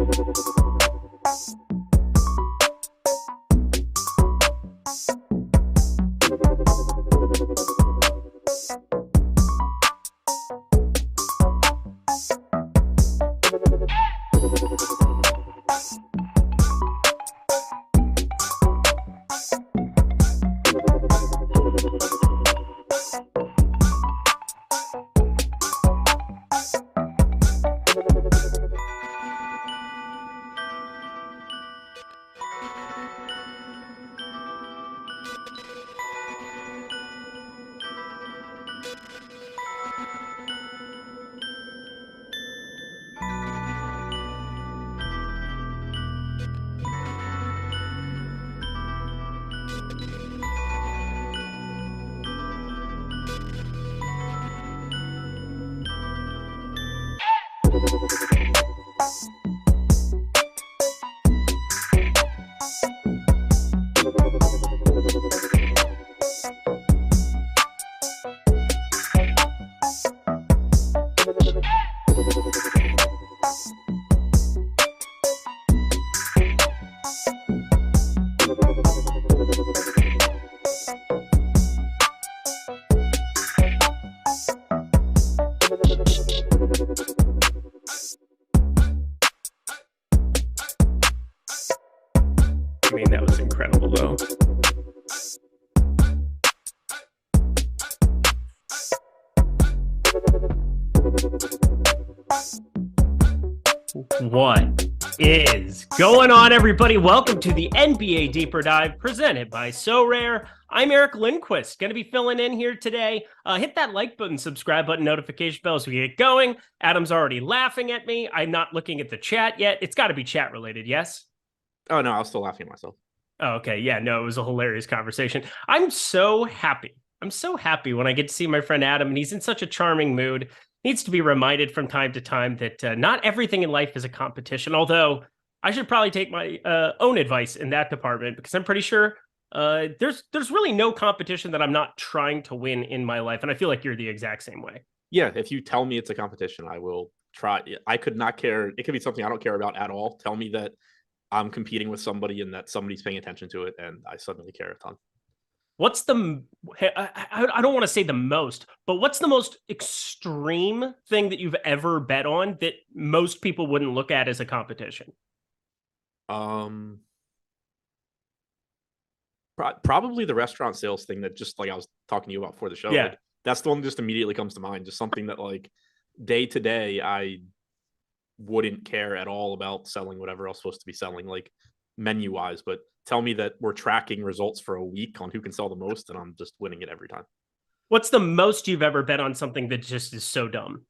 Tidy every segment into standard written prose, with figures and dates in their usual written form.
I mean, that was incredible, though. What is going on, everybody? Welcome to the NBA Deeper Dive presented by Sorare. I'm Eric Lindquist, going to be filling in here today. Hit that like button, subscribe button, notification bell as we get going. Adam's already laughing at me. I'm not looking at the chat yet. It's got to be chat related, yes? Oh, no, I was still laughing at myself. Oh, okay. Yeah, no, it was a hilarious conversation. I'm so happy. I'm so happy when I get to see my friend Adam, and he's in such a charming mood. Needs to be reminded from time to time that not everything in life is a competition, although I should probably take my own advice in that department, because I'm pretty sure there's really no competition that I'm not trying to win in my life, and I feel like you're the exact same way. Yeah, if you tell me it's a competition, I will try. I could not care. It could be something I don't care about at all. Tell me that I'm competing with somebody and that somebody's paying attention to it, and I suddenly care a ton. What's the, I don't want to say the most, but what's the most extreme thing that you've ever bet on that most people wouldn't look at as a competition? Probably the restaurant sales thing that just like I was talking to you about before the show. Yeah. Like, that's the one that just immediately comes to mind. Just something that like day to day, I wouldn't care at all about selling whatever else supposed to be selling, like menu wise, but tell me that we're tracking results for a week on who can sell the most, and I'm just winning it every time. What's the most you've ever bet on something that just is so dumb?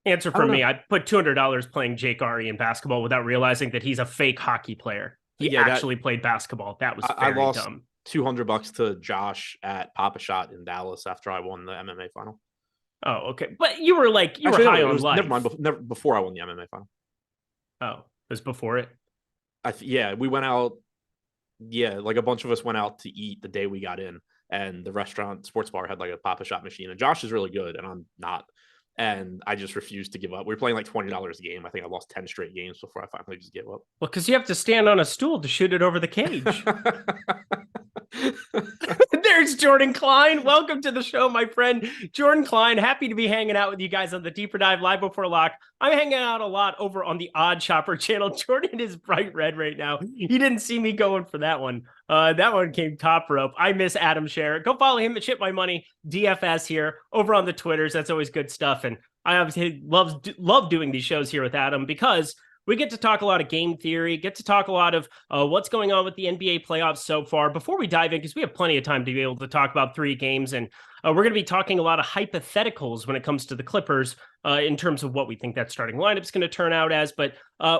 Answer for me. I put $200 playing Jake Ari in basketball without realizing that he's a fake hockey player. He actually played basketball. That was very dumb. $200 to Josh at Pop-A-Shot in Dallas after I won the MMA final. Oh, okay. But you were like, you were high on life. Never mind. Before I won the MMA final. Oh, it was before it? We went out. Yeah, like a bunch of us went out to eat the day we got in, and the restaurant sports bar had like a Pop-A-Shot machine, and Josh is really good, and I'm not. And I just refused to give up. We were playing like $20 a game. I think I lost 10 straight games before I finally just gave up. Well, because you have to stand on a stool to shoot it over the cage. There's Jordan Klein. Welcome to the show, my friend. Jordan Klein, happy to be hanging out with you guys on the Deeper Dive Live Before Lock. I'm hanging out a lot over on the Odd Shopper channel. Jordan is bright red right now. He didn't see me going for that one. That one came top rope. I miss Adam Scherer. Go follow him at Ship My Money DFS here over on the Twitters. That's always good stuff. And I obviously love doing these shows here with Adam because we get to talk a lot of game theory, get to talk a lot of what's going on with the NBA playoffs so far. Before we dive in, because we have plenty of time to be able to talk about 3 games, and we're going to be talking a lot of hypotheticals when it comes to the Clippers in terms of what we think that starting lineup is going to turn out as. But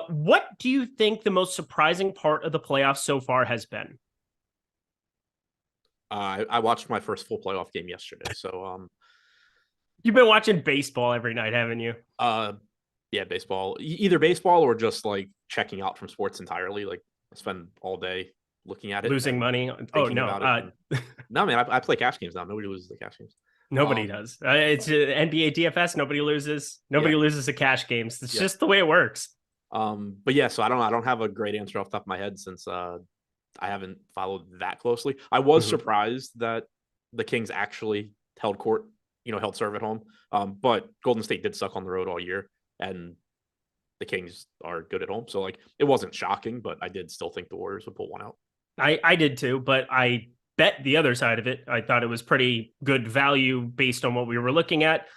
what do you think the most surprising part of the playoffs so far has been? I watched my first full playoff game yesterday. So you've been watching baseball every night, haven't you? Yeah, baseball. Either baseball or just like checking out from sports entirely. Like I spend all day looking at it, losing money. Oh no, no man, I play cash games now. Nobody loses the cash games. Nobody does. It's NBA DFS. Nobody loses. Nobody loses at cash games. It's just the way it works. But yeah, so I don't have a great answer off the top of my head since I haven't followed that closely. I was surprised that the Kings actually held court, held serve at home. But Golden State did suck on the road all year, and the Kings are good at home. So like it wasn't shocking, but I did still think the Warriors would pull one out. I did too, but I bet the other side of it. I thought it was pretty good value based on what we were looking at.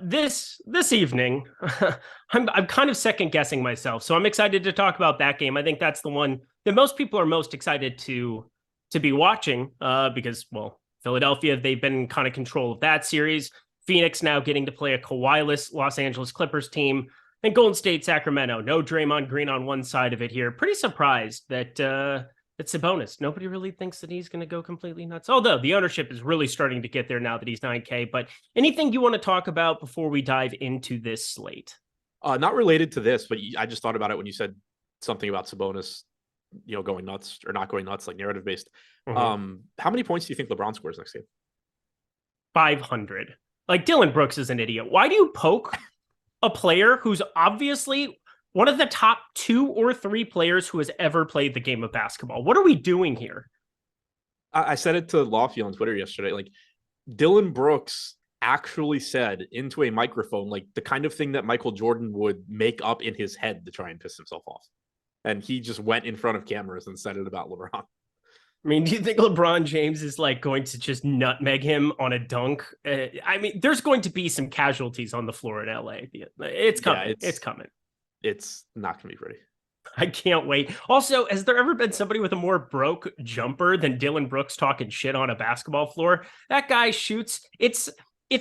This evening, I'm kind of second guessing myself, so I'm excited to talk about that game. I think that's the one that most people are most excited to be watching, because, well, Philadelphia, they've been in kind of control of that series. Phoenix now getting to play a Kawhi-less Los Angeles Clippers team, and Golden State, Sacramento. No Draymond Green on one side of it here. Pretty surprised that it's Sabonis. Nobody really thinks that he's going to go completely nuts. Although the ownership is really starting to get there now that he's 9K. But anything you want to talk about before we dive into this slate? Not related to this, but I just thought about it when you said something about Sabonis, going nuts or not going nuts, like narrative based. How many points do you think LeBron scores next game? 500. Like, Dylan Brooks is an idiot. Why do you poke a player who's obviously one of the top 2 or 3 players who has ever played the game of basketball? What are we doing here? I said it to Lofty on Twitter yesterday. Like, Dylan Brooks actually said into a microphone, like the kind of thing that Michael Jordan would make up in his head to try and piss himself off. And he just went in front of cameras and said it about LeBron. I mean, do you think LeBron James is like going to just nutmeg him on a dunk? I mean, there's going to be some casualties on the floor in LA. It's coming. Yeah, it's coming. It's not going to be pretty. I can't wait. Also, has there ever been somebody with a more broke jumper than Dylan Brooks talking shit on a basketball floor? That guy shoots. It's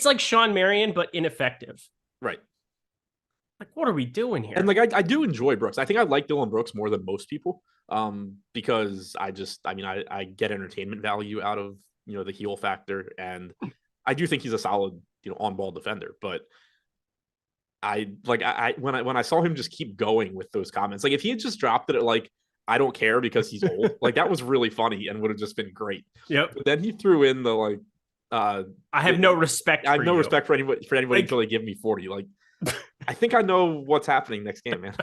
like Sean Marion, but ineffective. Right. Like, what are we doing here? And like, I do enjoy Brooks. I think I like Dylan Brooks more than most people, because I get entertainment value out of, the heel factor. And I do think he's a solid, on-ball defender. But when I saw him just keep going with those comments, like if he had just dropped it at like, I don't care because he's old, like that was really funny and would have just been great. Yep. But then he threw in the like, I have no respect. I have no respect for anybody like, until they give me 40. Like, I think I know what's happening next game, man.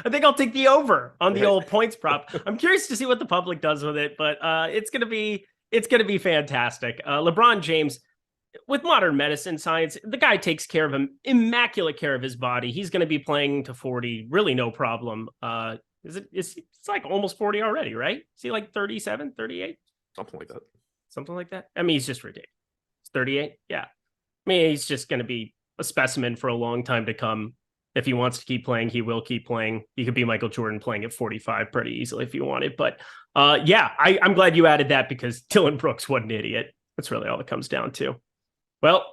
I think I'll take the over on the old points prop. I'm curious to see what the public does with it, but it's gonna be fantastic. LeBron James, with modern medicine science, the guy takes care of him, immaculate care of his body. He's going to be playing to 40, really no problem. It's like almost 40 already, right? Is he like 37, 38? Something like that. Something like that. I mean, he's just ridiculous. 38. Yeah. I mean, he's just going to be a specimen for a long time to come. If he wants to keep playing, he will keep playing. He could be Michael Jordan playing at 45 pretty easily if you wanted. But yeah, I'm glad you added that because Dylan Brooks, what an idiot. That's really all it comes down to. Well,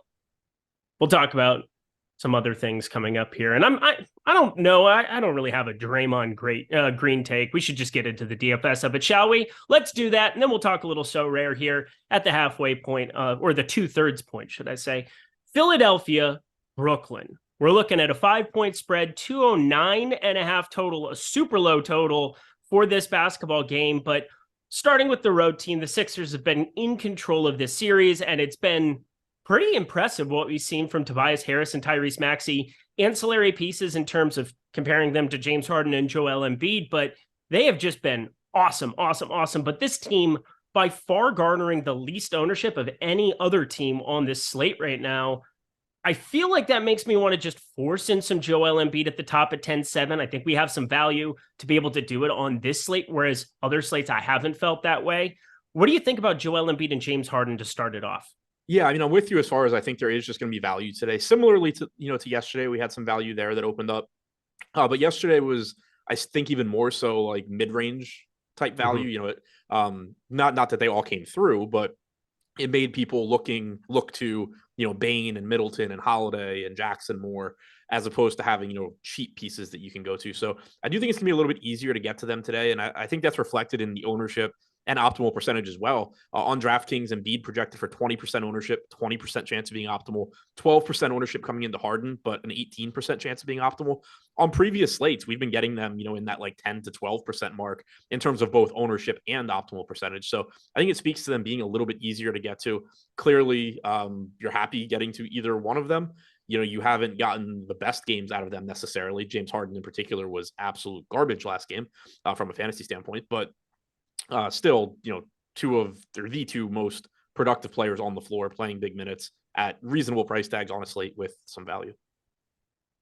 we'll talk about some other things coming up here. And I don't know. I don't really have a Draymond Green take. We should just get into the DFS of it, shall we? Let's do that. And then we'll talk a little Sorare here at the halfway point, or the 2/3 point, should I say. Philadelphia, Brooklyn. We're looking at a 5-point spread, 209.5 total, a super low total for this basketball game. But starting with the road team, the Sixers have been in control of this series, and it's been pretty impressive what we've seen from Tobias Harris and Tyrese Maxey. Ancillary pieces in terms of comparing them to James Harden and Joel Embiid, but they have just been awesome. But this team, by far garnering the least ownership of any other team on this slate right now, I feel like that makes me want to just force in some Joel Embiid at the top at 10-7. I think we have some value to be able to do it on this slate, whereas other slates I haven't felt that way. What do you think about Joel Embiid and James Harden to start it off? Yeah, I mean, I'm with you as far as I think there is just going to be value today. Similarly to, to yesterday, we had some value there that opened up. But yesterday was, I think, even more so like mid-range type value. Not that they all came through, but it made people look to, Bane and Middleton and Holiday and Jackson more, as opposed to having, cheap pieces that you can go to. So I do think it's gonna be a little bit easier to get to them today. And I think that's reflected in the ownership and optimal percentage as well. On DraftKings, Embiid projected for 20% ownership, 20% chance of being optimal, 12% ownership coming into Harden, but an 18% chance of being optimal. On previous slates, we've been getting them, in that like 10 to 12% mark in terms of both ownership and optimal percentage. So I think it speaks to them being a little bit easier to get to. Clearly, you're happy getting to either one of them. You haven't gotten the best games out of them necessarily. James Harden in particular was absolute garbage last game from a fantasy standpoint, but still, they're the two most productive players on the floor playing big minutes at reasonable price tags on a slate with some value.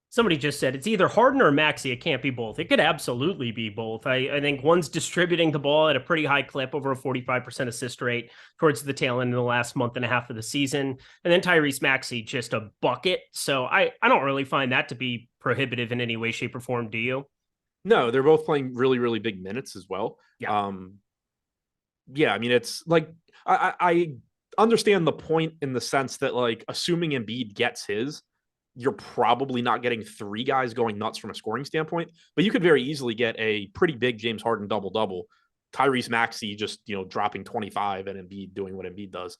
Somebody just said it's either Harden or Maxey. It can't be both. It could absolutely be both. I think one's distributing the ball at a pretty high clip, over a 45% assist rate towards the tail end of the last month and a half of the season. And then Tyrese Maxey, just a bucket. So I don't really find that to be prohibitive in any way, shape, or form. Do you? No, they're both playing really, really big minutes as well. Yeah. I mean, it's like, I understand the point in the sense that, like, assuming Embiid gets his, you're probably not getting three guys going nuts from a scoring standpoint, but you could very easily get a pretty big James Harden double-double, Tyrese Maxey just, dropping 25 and Embiid doing what Embiid does.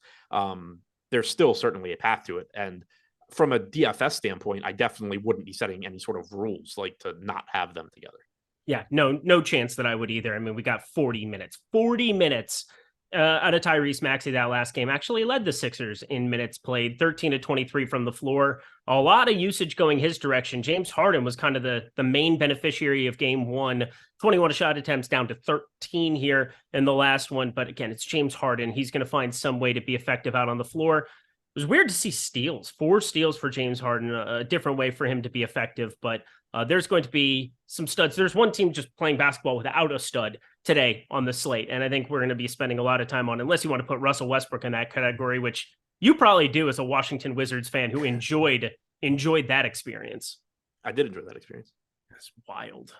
There's still certainly a path to it. And from a DFS standpoint, I definitely wouldn't be setting any sort of rules like to not have them together. Yeah, no chance that I would either. I mean, we got 40 minutes out of Tyrese Maxey that last game. Actually led the Sixers in minutes played, 13 to 23 from the floor. A lot of usage going his direction. James Harden was kind of the main beneficiary of game one. 21 shot attempts down to 13 here in the last one. But again, it's James Harden. He's going to find some way to be effective out on the floor. It was weird to see steals, 4 steals for James Harden, a different way for him to be effective. But there's going to be some studs. There's one team just playing basketball without a stud today on the slate. And I think we're going to be spending a lot of time on, unless you want to put Russell Westbrook in that category, which you probably do as a Washington Wizards fan who enjoyed that experience. I did enjoy that experience. That's wild.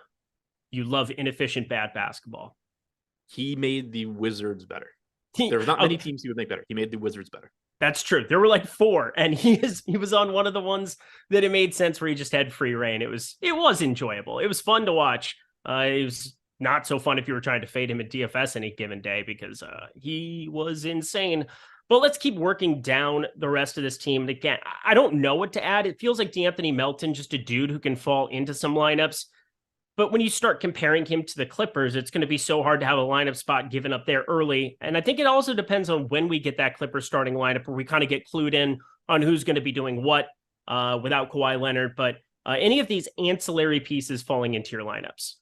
You love inefficient, bad basketball. He made the Wizards better. There was not many teams he would make better. He made the Wizards better. That's true. There were like 4, and he was on one of the ones that it made sense where he just had free reign. It was enjoyable. It was fun to watch. It was not so fun if you were trying to fade him at DFS any given day because he was insane. But let's keep working down the rest of this team. And again, I don't know what to add. It feels like D'Anthony Melton, just a dude who can fall into some lineups. But when you start comparing him to the Clippers, it's going to be so hard to have a lineup spot given up there early. And I think it also depends on when we get that Clippers starting lineup where we kind of get clued in on who's going to be doing what without Kawhi Leonard. But any of these ancillary pieces falling into your lineups?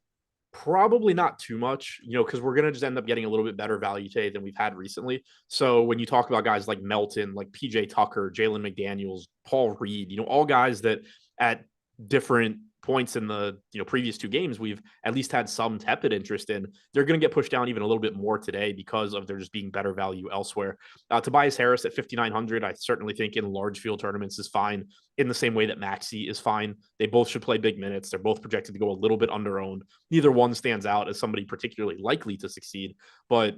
Probably not too much, because we're going to just end up getting a little bit better value today than we've had recently. So when you talk about guys like Melton, like PJ Tucker, Jalen McDaniels, Paul Reed, all guys that at different points in the previous 2 games we've at least had some tepid interest in, they're going to get pushed down even a little bit more today because of there just being better value elsewhere. Tobias Harris at 5,900, I certainly think in large field tournaments is fine, in the same way that Maxey is fine. They both should play big minutes. They're both projected to go a little bit under owned. Neither one stands out as somebody particularly likely to succeed, but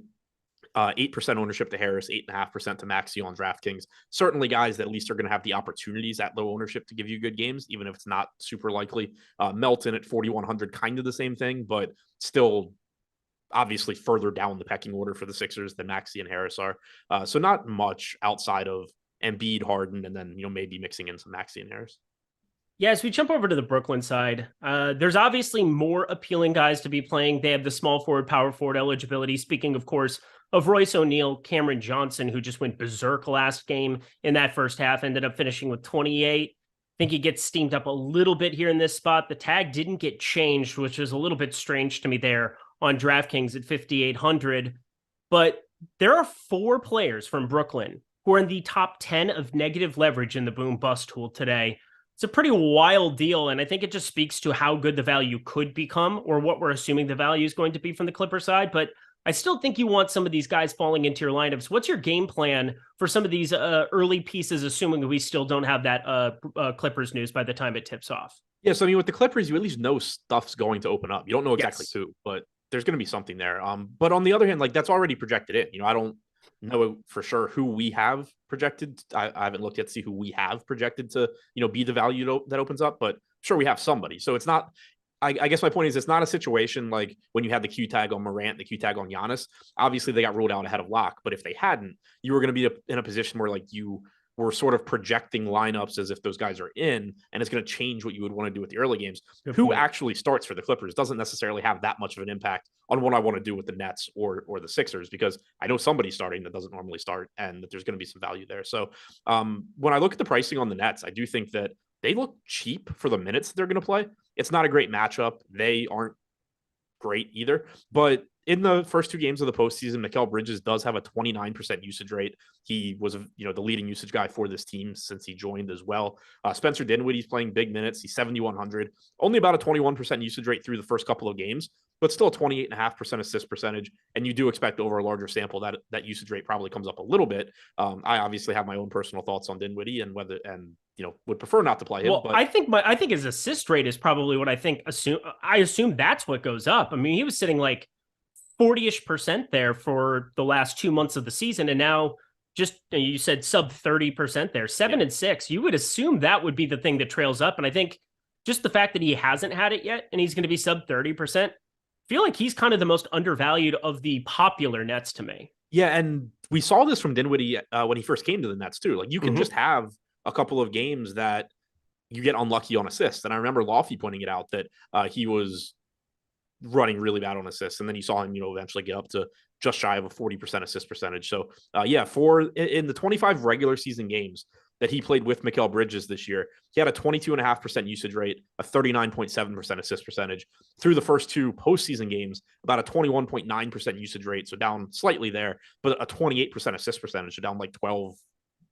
8% ownership to Harris, 8.5% to Maxey on DraftKings. Certainly guys that at least are going to have the opportunities at low ownership to give you good games, even if it's not super likely. Melton at 4,100, kind of the same thing, but still obviously further down the pecking order for the Sixers than Maxey and Harris are. So not much outside of Embiid, Harden, and then, maybe mixing in some Maxey and Harris. Yeah, as we jump over to the Brooklyn side, there's obviously more appealing guys to be playing. They have the small forward, power forward eligibility. Speaking, of course, of Royce O'Neal, Cameron Johnson, who just went berserk last game in that first half, ended up finishing with 28. I think he gets steamed up a little bit here in this spot. The tag didn't get changed, which is a little bit strange to me there on DraftKings at 5,800. But there are 4 players from Brooklyn who are in the top 10 of negative leverage in the boom bust tool today. It's a pretty wild deal, and I think it just speaks to how good the value could become, or what we're assuming the value is going to be from the Clipper side. But I still think you want some of these guys falling into your lineups. What's your game plan for some of these early pieces, assuming we still don't have that Clippers news by the time it tips off? Yeah, so I mean, with the Clippers, you at least know stuff's going to open up. You don't know exactly who, but there's going to be something there. But on the other hand, like, that's already projected in. I don't know for sure who we have projected. I haven't looked yet to see who we have projected to, be the value that opens up, but sure we have somebody. So it's not I guess my point is it's not a situation like when you had the Q tag on Morant, the Q tag on Giannis. Obviously, they got ruled out ahead of lock, but if they hadn't, you were going to be in a position where like you were sort of projecting lineups as if those guys are in, and it's going to change what you would want to do with the early games. Who actually starts for the Clippers doesn't necessarily have that much of an impact on what I want to do with the Nets or the Sixers, because I know somebody's starting that doesn't normally start, and that there's going to be some value there. So when I look at the pricing on the Nets, I do think that they look cheap for the minutes that they're going to play. It's not a great matchup. They aren't great either. But in the first 2 games of the postseason, Mikal Bridges does have a 29% usage rate. He was, the leading usage guy for this team since he joined as well. Spencer Dinwiddie's playing big minutes. He's 7,100, only about a 21% usage rate through the first couple of games, but still a 28.5% assist percentage. And you do expect over a larger sample that usage rate probably comes up a little bit. I obviously have my own personal thoughts on Dinwiddie and would prefer not to play him. Well, but I think his assist rate is probably what I assume that's what goes up. I mean, he was sitting like 40-ish% there for the last 2 months of the season. And now you said sub 30% there, 7 and 6. You would assume that would be the thing that trails up. And I think just the fact that he hasn't had it yet and he's going to be sub 30%, I feel like he's kind of the most undervalued of the popular Nets to me. Yeah. And we saw this from Dinwiddie when he first came to the Nets too. Like you can just have a couple of games that you get unlucky on assists. And I remember Lofty pointing it out that he was running really bad on assists. And then you saw him, eventually get up to just shy of a 40% assist percentage. So in the 25 regular season games that he played with Mikal Bridges this year, he had a 22.5% usage rate, a 39.7% assist percentage. Through the first 2 postseason games, about a 21.9% usage rate. So down slightly there, but a 28% assist percentage, so down like 12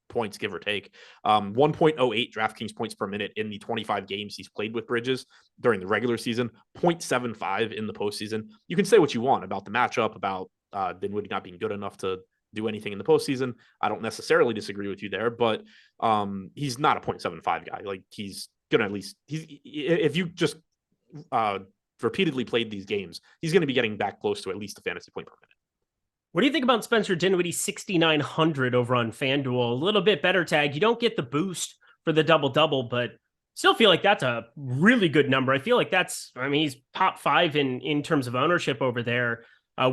points, give or take. 1.08 DraftKings points per minute in the 25 games he's played with Bridges during the regular season, 0.75 in the postseason. You can say what you want about the matchup, about Dinwiddie not being good enough to do anything in the postseason. I don't necessarily disagree with you there, but he's not a 0.75 guy. Like he's gonna if you just repeatedly played these games, he's going to be getting back close to at least a fantasy point per minute. What do you think about Spencer Dinwiddie 6,900 over on FanDuel? A little bit better tag. You don't get the boost for the double-double, but still feel like that's a really good number. I feel like he's top 5 in terms of ownership over there.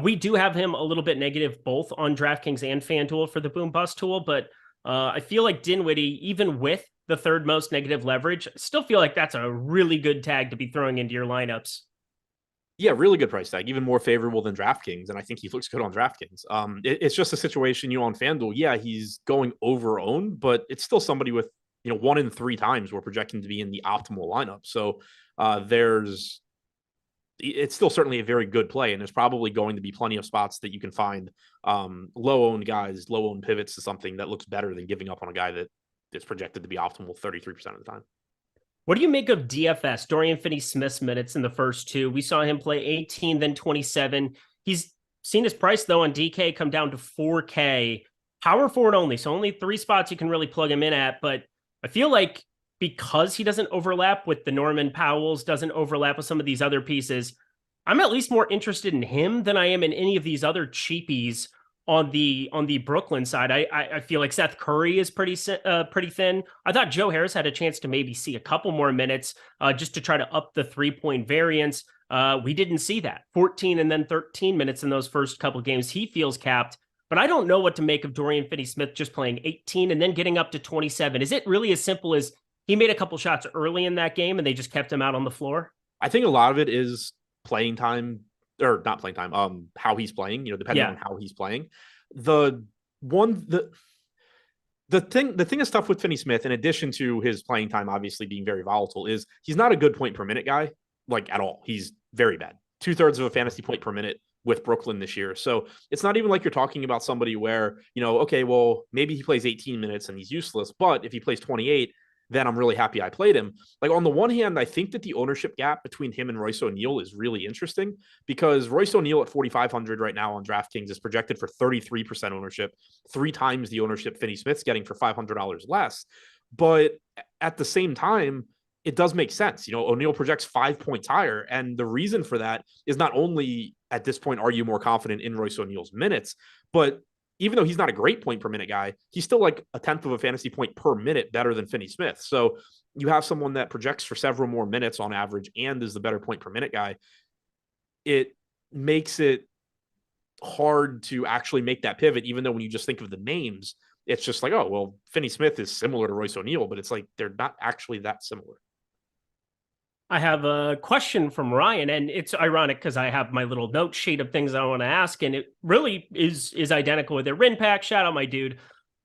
We do have him a little bit negative both on DraftKings and FanDuel for the boom bust tool, but I feel like Dinwiddie, even with the 3rd most negative leverage, still feel like that's a really good tag to be throwing into your lineups. Yeah, really good price tag, even more favorable than DraftKings, and I think he looks good on DraftKings. It's just a situation, on FanDuel, yeah, he's going over owned, but it's still somebody with, 1 in 3 times we're projecting to be in the optimal lineup. So it's still certainly a very good play, and there's probably going to be plenty of spots that you can find low-owned guys, low-owned pivots to something that looks better than giving up on a guy that is projected to be optimal 33% of the time. What do you make of DFS, Dorian Finney-Smith's minutes in the first 2? We saw him play 18, then 27. He's seen his price, though, on DK come down to 4K. Power forward only, so only 3 spots you can really plug him in at. But I feel like because he doesn't overlap with the Norman Powells, doesn't overlap with some of these other pieces, I'm at least more interested in him than I am in any of these other cheapies on the Brooklyn side. I feel like Seth Curry is pretty thin. I thought Joe Harris had a chance to maybe see a couple more minutes just to try to up the 3-point variance. We didn't see that. 14 and then 13 minutes in those first couple of games. He feels capped, but I don't know what to make of Dorian Finney-Smith just playing 18 and then getting up to 27. Is it really as simple as he made a couple shots early in that game and they just kept him out on the floor? I think a lot of it is playing time, or not playing time, how he's playing, depending on how he's playing. The thing that's tough with Finney-Smith, in addition to his playing time obviously being very volatile, is he's not a good point per minute guy, like at all. He's very bad. 2/3 of a fantasy point per minute with Brooklyn this year. So it's not even like you're talking about somebody where, okay, well, maybe he plays 18 minutes and he's useless, but if he plays 28, then I'm really happy I played him. Like, on the one hand, I think that the ownership gap between him and Royce O'Neal is really interesting, because Royce O'Neal at 4,500 right now on DraftKings is projected for 33% ownership, 3 times the ownership Finney-Smith's getting for $500 less. But at the same time, it does make sense. O'Neal projects 5 points higher. And the reason for that is not only at this point, are you more confident in Royce O'Neal's minutes, but even though he's not a great point per minute guy, he's still like a tenth of a fantasy point per minute better than Finney Smith. So you have someone that projects for several more minutes on average and is the better point per minute guy. It makes it hard to actually make that pivot, even though when you just think of the names, it's just like, oh, well, Finney Smith is similar to Royce O'Neal, but it's like they're not actually that similar. I have a question from Ryan, and it's ironic because I have my little note sheet of things I want to ask, and it really is identical with it. Rinpack, shout out my dude.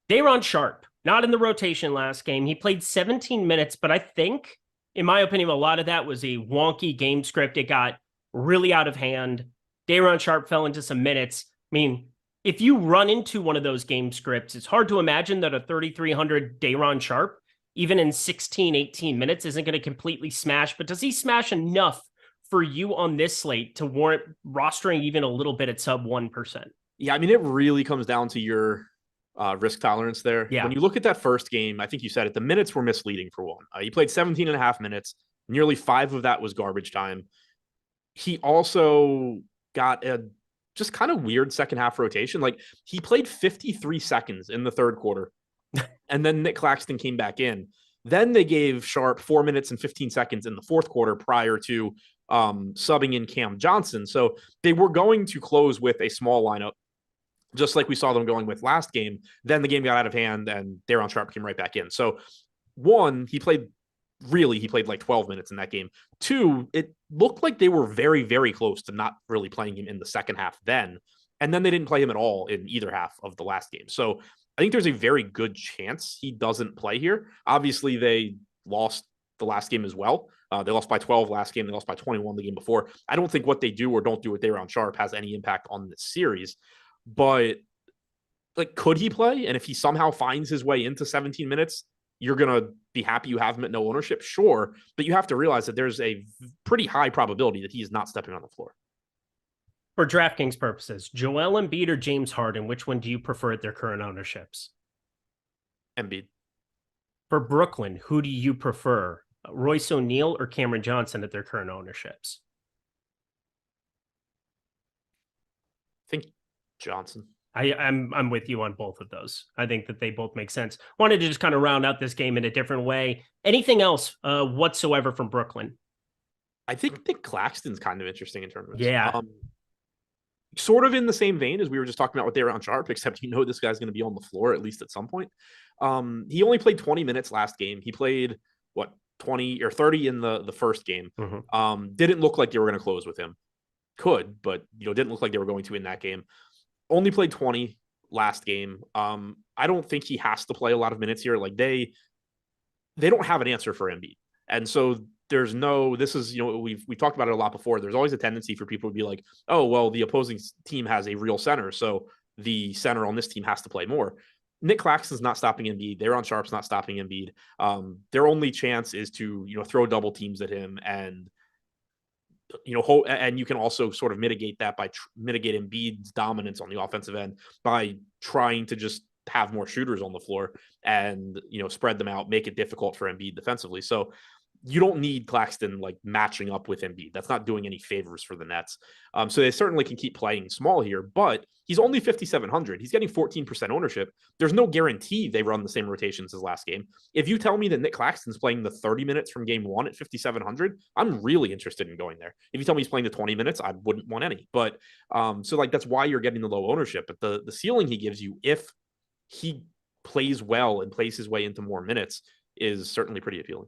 Day'Ron Sharpe, not in the rotation last game. He played 17 minutes, but I think, in my opinion, a lot of that was a wonky game script. It got really out of hand. Day'Ron Sharpe fell into some minutes. I mean, if you run into one of those game scripts, it's hard to imagine that a 3,300 Day'Ron Sharpe, even in 16, 18 minutes, isn't going to completely smash. But does he smash enough for you on this slate to warrant rostering even a little bit at sub 1%? Yeah, I mean, it really comes down to your risk tolerance there. Yeah. When you look at that first game, I think you said it, the minutes were misleading for one. He played 17 and a half minutes. Nearly 5 of that was garbage time. He also got a just kind of weird second half rotation. Like, he played 53 seconds in the third quarter, and then Nick Claxton came back in. Then they gave Sharpe 4 minutes and 15 seconds in the fourth quarter prior to subbing in Cam Johnson. So they were going to close with a small lineup, just like we saw them going with last game. Then the game got out of hand, and Day'Ron Sharpe came right back in. So one, he played like 12 minutes in that game. Two, it looked like they were very, very close to not really playing him in the second half then. And then they didn't play him at all in either half of the last game. So I think there's a very good chance he doesn't play here. Obviously, they lost the last game as well. They lost by 12 last game. They lost by 21 the game before. I don't think what they do or don't do with Day'Ron Sharpe has any impact on this series. But, like, could he play? And if he somehow finds his way into 17 minutes, you're going to be happy you have him at no ownership? Sure. But you have to realize that there's a pretty high probability that he is not stepping on the floor. For DraftKings purposes, Joel Embiid or James Harden, which one do you prefer at their current ownerships? Embiid. For Brooklyn, who do you prefer, Royce O'Neal or Cameron Johnson at their current ownerships? I think Johnson. I'm with you on both of those. I think that they both make sense. Wanted to just kind of round out this game in a different way. Anything else whatsoever from Brooklyn? I think Nick Claxton's kind of interesting in tournaments. Yeah. Sort of in the same vein as we were just talking about with Day'Ron Sharpe, except this guy's going to be on the floor at least at some point. He only played 20 minutes last game. He played 20 or 30 in the first game. Mm-hmm. Didn't look like they were going to close with him. Could, but didn't look like they were going to in that game. Only played 20 last game. I don't think he has to play a lot of minutes here. Like, they don't have an answer for Embiid. And so there's we've talked about it a lot before. There's always a tendency for people to be like, oh, well, the opposing team has a real center, so the center on this team has to play more. Nick Claxton's not stopping Embiid. Day'Ron Sharpe's not stopping Embiid. Their only chance is to, throw double teams at him, and and you can also sort of mitigate that by mitigate Embiid's dominance on the offensive end by trying to just have more shooters on the floor and, spread them out, make it difficult for Embiid defensively. So you don't need Claxton like matching up with Embiid. That's not doing any favors for the Nets. So they certainly can keep playing small here, but he's only 5,700. He's getting 14% ownership. There's no guarantee they run the same rotations as last game. If you tell me that Nick Claxton's playing the 30 minutes from game one at 5,700, I'm really interested in going there. If you tell me he's playing the 20 minutes, I wouldn't want any. But so that's why you're getting the low ownership. But the ceiling he gives you, if he plays well and plays his way into more minutes, is certainly pretty appealing.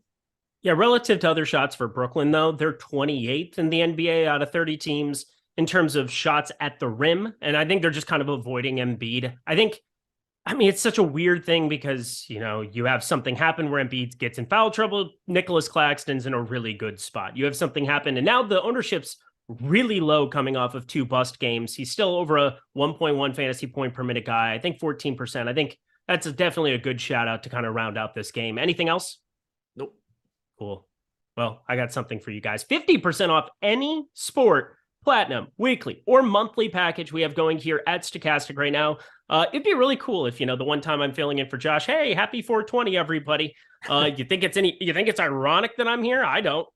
Yeah, relative to other shots for Brooklyn, though, they're 28th in the NBA out of 30 teams in terms of shots at the rim. And I think they're just kind of avoiding Embiid. It's such a weird thing because, you have something happen where Embiid gets in foul trouble. Nicholas Claxton's in a really good spot. You have something happen, and now the ownership's really low coming off of 2 bust games. He's still over a 1.1 fantasy point per minute guy. I think 14%. I think that's definitely a good shout out to kind of round out this game. Anything else? Nope. Cool. Well, I got something for you guys. 50% off any sport, platinum, weekly, or monthly package we have going here at Stokastic right now. It'd be really cool if, the one time I'm filling in for Josh, hey, happy 420, everybody. You think it's ironic that I'm here? I don't.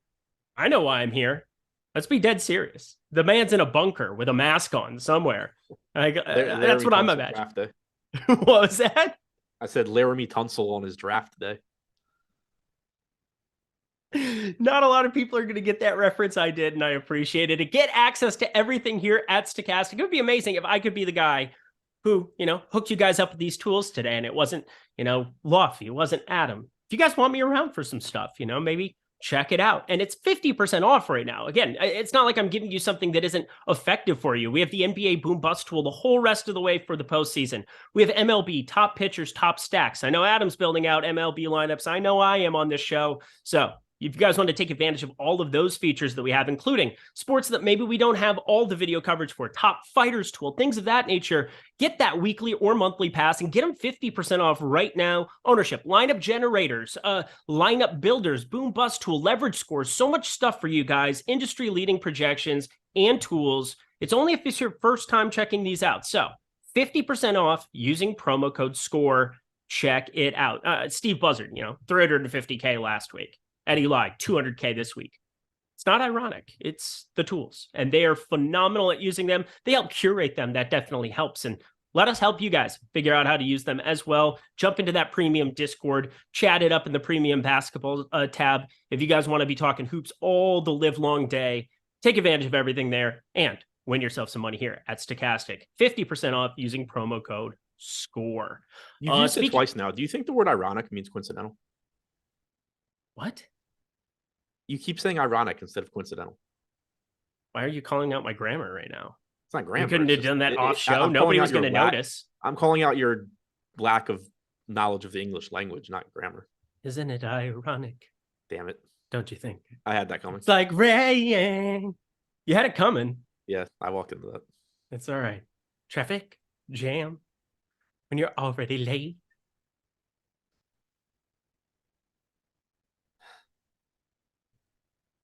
I know why I'm here. Let's be dead serious. The man's in a bunker with a mask on somewhere. That's what I'm imagining. What was that? I said Laramie Tunsil on his draft day. Not a lot of people are going to get that reference. I did, and I appreciate it. To get access to everything here at Stokastic, it would be amazing if I could be the guy who, hooked you guys up with these tools today, and it wasn't, Luffy, it wasn't Adam. If you guys want me around for some stuff, maybe check it out. And it's 50% off right now. Again, it's not like I'm giving you something that isn't effective for you. We have the NBA Boom Bust tool the whole rest of the way for the postseason. We have MLB, top pitchers, top stacks. I know Adam's building out MLB lineups. I know I am on this show. So if you guys want to take advantage of all of those features that we have, including sports that maybe we don't have all the video coverage for, top fighters tool, things of that nature, get that weekly or monthly pass and get them 50% off right now. Ownership, lineup generators, lineup builders, boom bust tool, leverage scores, so much stuff for you guys, industry leading projections and tools. It's only if it's your first time checking these out. So 50% off using promo code SCORE. Check it out. Steve Buzzard, $350K last week. Eddie Lai, $200K this week. It's not ironic. It's the tools, and they are phenomenal at using them. They help curate them. That definitely helps. And let us help you guys figure out how to use them as well. Jump into that premium Discord, chat it up in the premium basketball tab. If you guys want to be talking hoops all the live long day, take advantage of everything there and win yourself some money here at Stokastic. 50% off using promo code SCORE. You've used it twice now. Do you think the word ironic means coincidental? What? You keep saying ironic instead of coincidental. Why are you calling out my grammar right now? It's not grammar. You couldn't have done that off show. Nobody was going to notice. I'm calling out your lack of knowledge of the English language, not grammar. Isn't it ironic? Damn it. Don't you think? I had that coming. It's like rain. You had it coming. Yeah, I walked into that. It's all right. Traffic, jam, when you're already late.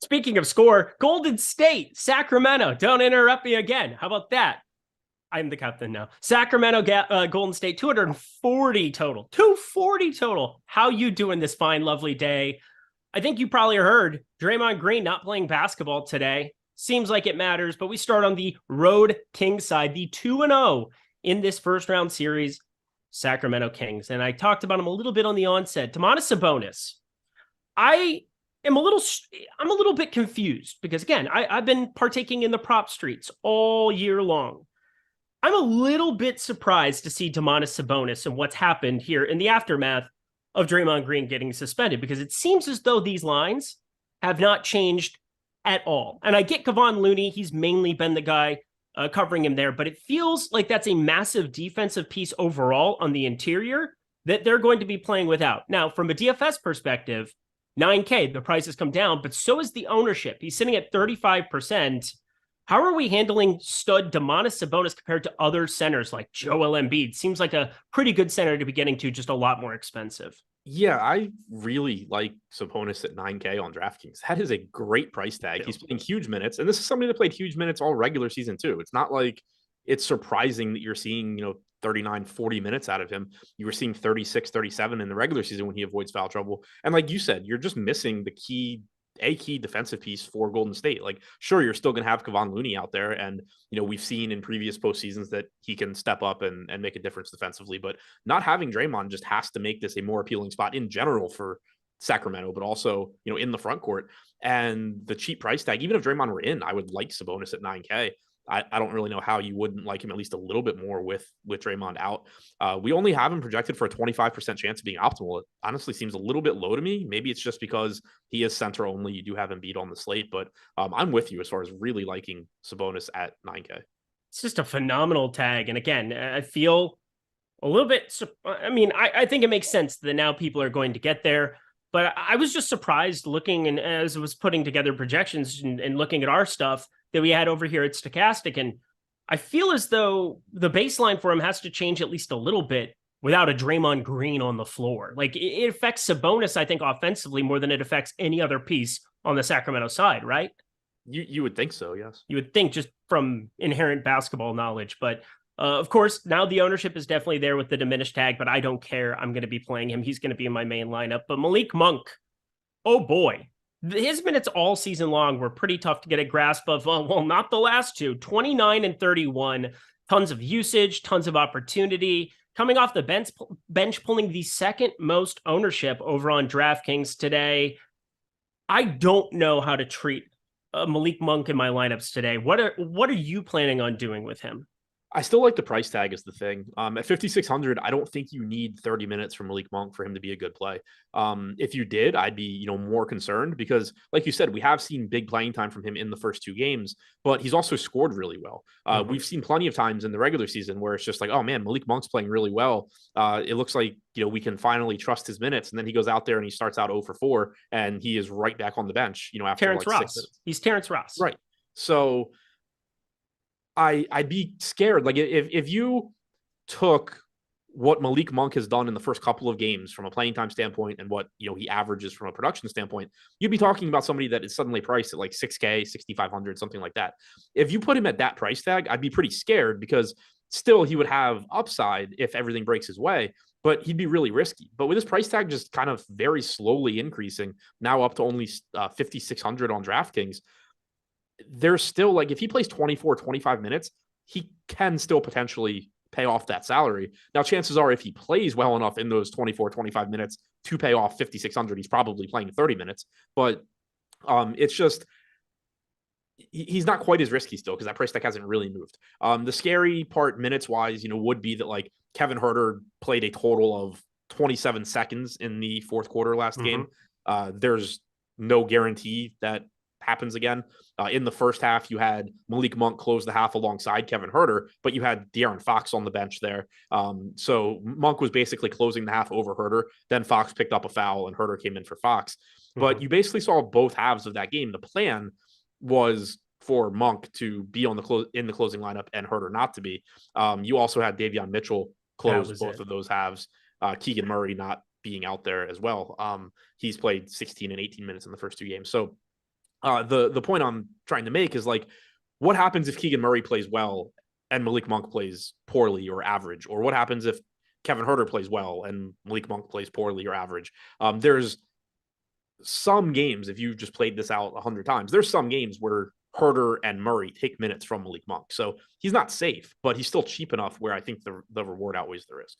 Speaking of score, Golden State, Sacramento. Don't interrupt me again. How about that? I'm the captain now. Sacramento, Golden State, 240 total. 240 total. How you doing this fine, lovely day? I think you probably heard Draymond Green not playing basketball today. Seems like it matters, but we start on the road Kings side, the 2-0 in this first round series, Sacramento Kings. And I talked about him a little bit on the onset. Domantas Sabonis. I'm a little bit confused because, again, I've been partaking in the prop streets all year long. I'm a little bit surprised to see Domantas Sabonis and what's happened here in the aftermath of Draymond Green getting suspended, because it seems as though these lines have not changed at all. And I get Kevon Looney. He's mainly been the guy covering him there, but it feels like that's a massive defensive piece overall on the interior that they're going to be playing without. Now, from a DFS perspective, $9K, the price has come down, but so is the ownership. He's sitting at 35%. How are we handling stud Domantas Sabonis compared to other centers like Joel Embiid? Seems like a pretty good center to be getting to, just a lot more expensive. Yeah, I really like Sabonis at 9K on DraftKings. That is a great price tag. He's playing huge minutes, and this is somebody that played huge minutes all regular season too. It's not like it's surprising that you're seeing, 39, 40 minutes out of him. You were seeing 36, 37 in the regular season when he avoids foul trouble. And like you said, you're just missing the key defensive piece for Golden State. Like, sure, you're still going to have Kevon Looney out there. And, we've seen in previous postseasons that he can step up and make a difference defensively, but not having Draymond just has to make this a more appealing spot in general for Sacramento, but also, in the front court. And the cheap price tag, even if Draymond were in, I would like Sabonis at 9K. I don't really know how you wouldn't like him at least a little bit more with Draymond out. We only have him projected for a 25% chance of being optimal. It honestly seems a little bit low to me. Maybe it's just because he is center only. You do have Embiid on the slate, but I'm with you as far as really liking Sabonis at 9K. It's just a phenomenal tag. And again, I feel a little bit, I think it makes sense that now people are going to get there. But I was just surprised looking, and as I was putting together projections and looking at our stuff that we had over here at Stokastic, and I feel as though the baseline for him has to change at least a little bit without a Draymond Green on the floor. Like, it affects Sabonis, I think, offensively more than it affects any other piece on the Sacramento side, right? You would think so, yes. You would think, just from inherent basketball knowledge, but of course, now the ownership is definitely there with the diminished tag, but I don't care. I'm going to be playing him. He's going to be in my main lineup. But Malik Monk, oh boy, his minutes all season long were pretty tough to get a grasp of. Well, not the last two, 29 and 31, tons of usage, tons of opportunity. coming off the bench pulling the second most ownership over on DraftKings today. I don't know how to treat Malik Monk in my lineups today. What are you planning on doing with him? I still like the price tag is the thing. At 5,600, I don't think you need 30 minutes from Malik Monk for him to be a good play. If you did, I'd be, more concerned because, like you said, we have seen big playing time from him in the first 2 games, but he's also scored really well. We've seen plenty of times in the regular season where it's just like, oh man, Malik Monk's playing really well. It looks like, we can finally trust his minutes. And then he goes out there and he starts out 0 for 4 and he is right back on the bench, after Terrence like Ross. 6 minutes. He's Terrence Ross. Right. So I'd be scared. Like if you took what Malik Monk has done in the first couple of games from a playing time standpoint and what, he averages from a production standpoint, you'd be talking about somebody that is suddenly priced at like 6K, 6,500, something like that. If you put him at that price tag, I'd be pretty scared because still he would have upside if everything breaks his way, but he'd be really risky. But with his price tag just kind of very slowly increasing, now up to only 5,600 on DraftKings, there's still, like, if he plays 24, 25 minutes, he can still potentially pay off that salary. Now, chances are if he plays well enough in those 24, 25 minutes to pay off 5,600, he's probably playing 30 minutes. But it's just, he's not quite as risky still because that price tag hasn't really moved. The scary part minutes-wise, would be that, like, Kevin Huerter played a total of 27 seconds in the fourth quarter last game. There's no guarantee that happens again. In the first half, you had Malik Monk close the half alongside Kevin Huerter, but you had De'Aaron Fox on the bench there. So Monk was basically closing the half over Huerter. Then Fox picked up a foul and Huerter came in for Fox. But you basically saw both halves of that game. The plan was for Monk to be on in the closing lineup and Huerter not to be. You also had Davion Mitchell close both of those halves. Keegan Murray not being out there as well. He's played 16 and 18 minutes in the first 2 games. So the point I'm trying to make is, like, what happens if Keegan Murray plays well and Malik Monk plays poorly or average? Or what happens if Kevin Huerter plays well and Malik Monk plays poorly or average? There's some games, if you just played this out 100 times, there's some games where Huerter and Murray take minutes from Malik Monk. So he's not safe, but he's still cheap enough where I think the reward outweighs the risk.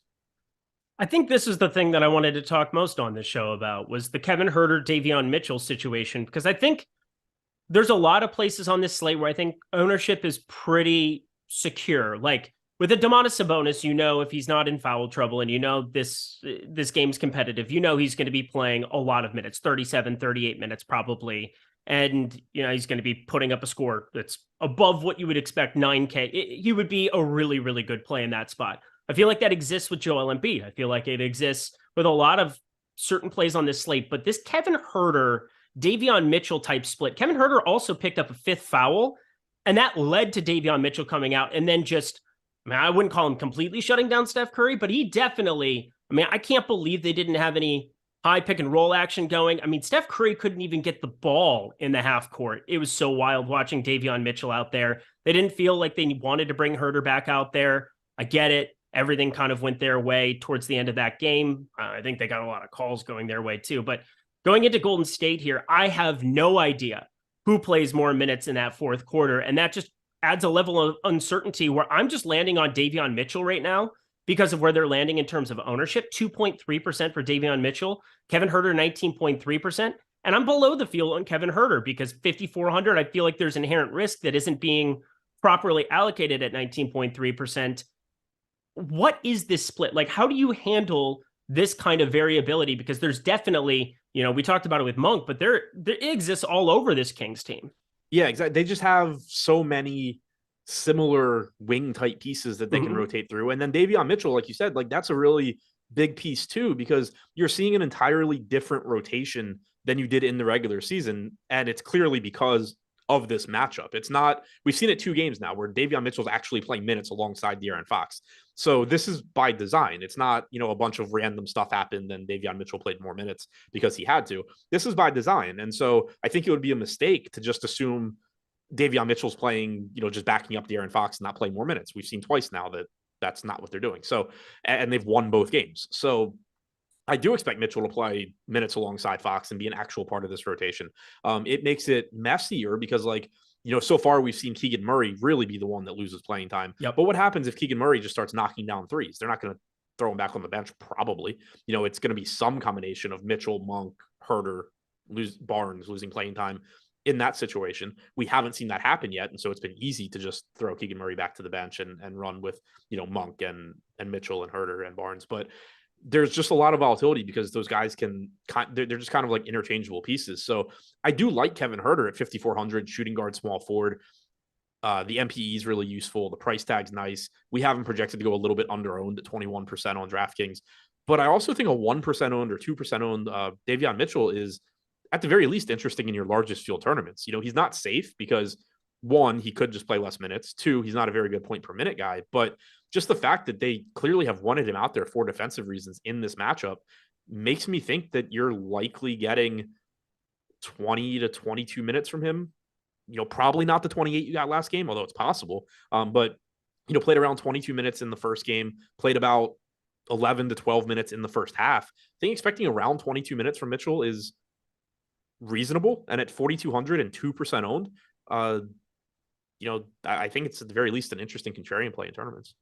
I think this is the thing that I wanted to talk most on this show about was the Kevin Huerter, Davion Mitchell situation, because I think there's a lot of places on this slate where I think ownership is pretty secure. Like with a Domantas Sabonis, if he's not in foul trouble and this game's competitive, he's going to be playing a lot of minutes, 37, 38 minutes probably. And, he's going to be putting up a score that's above what you would expect, 9K. He would be a really, really good play in that spot. I feel like that exists with Joel Embiid. I feel like it exists with a lot of certain plays on this slate. But this Kevin Huerter, Davion Mitchell type split. Kevin Huerter also picked up a 5th foul, and that led to Davion Mitchell coming out and then I wouldn't call him completely shutting down Steph Curry, but he definitely, I can't believe they didn't have any high pick and roll action going. Steph Curry couldn't even get the ball in the half court. It was so wild watching Davion Mitchell out there. They didn't feel like they wanted to bring Huerter back out there. I get it. Everything kind of went their way towards the end of that game. I think they got a lot of calls going their way too, but going into Golden State here, I have no idea who plays more minutes in that fourth quarter. And that just adds a level of uncertainty where I'm just landing on Davion Mitchell right now because of where they're landing in terms of ownership. 2.3% for Davion Mitchell, Kevin Huerter 19.3%. And I'm below the field on Kevin Huerter because 5,400, I feel like there's inherent risk that isn't being properly allocated at 19.3%. What is this split? Like, how do you handle this kind of variability? Because there's definitely, we talked about it with Monk, but there exists all over this Kings team. Yeah, exactly. They just have so many similar wing type pieces that they can rotate through. And then Davion Mitchell, like you said, like that's a really big piece too, because you're seeing an entirely different rotation than you did in the regular season. And it's clearly because of this matchup. It's not, we've seen it 2 games now where Davion Mitchell's actually playing minutes alongside De'Aaron Fox. So this is by design. It's not, a bunch of random stuff happened and Davion Mitchell played more minutes because he had to. This is by design. And so I think it would be a mistake to just assume Davion Mitchell's playing, just backing up De'Aaron Fox and not playing more minutes. We've seen twice now that that's not what they're doing. So, and they've won both games. So I do expect Mitchell to play minutes alongside Fox and be an actual part of this rotation. It makes it messier because, so far we've seen Keegan Murray really be the one that loses playing time. Yep. But what happens if Keegan Murray just starts knocking down threes? They're not going to throw him back on the bench? Probably. It's going to be some combination of Mitchell, Monk, Herter, Barnes losing playing time in that situation. We haven't seen that happen yet. And so it's been easy to just throw Keegan Murray back to the bench and run with, Monk and Mitchell and Herter and Barnes. But there's just a lot of volatility because those guys they're just kind of like interchangeable pieces. So I do like Kevin Herter at 5,400, shooting guard, small forward. The MPE is really useful. The price tag's nice. We have him projected to go a little bit under owned at 21% on DraftKings. But I also think a 1% owned or 2% owned Davion Mitchell is at the very least interesting in your largest field tournaments. He's not safe because one, he could just play less minutes. Two, he's not a very good point per minute guy, but just the fact that they clearly have wanted him out there for defensive reasons in this matchup makes me think that you're likely getting 20 to 22 minutes from him. Probably not the 28 you got last game, although it's possible. But played around 22 minutes in the first game, played about 11 to 12 minutes in the first half. I think expecting around 22 minutes from Mitchell is reasonable. And at 4,200 and 2% owned, I think it's at the very least an interesting contrarian play in tournaments.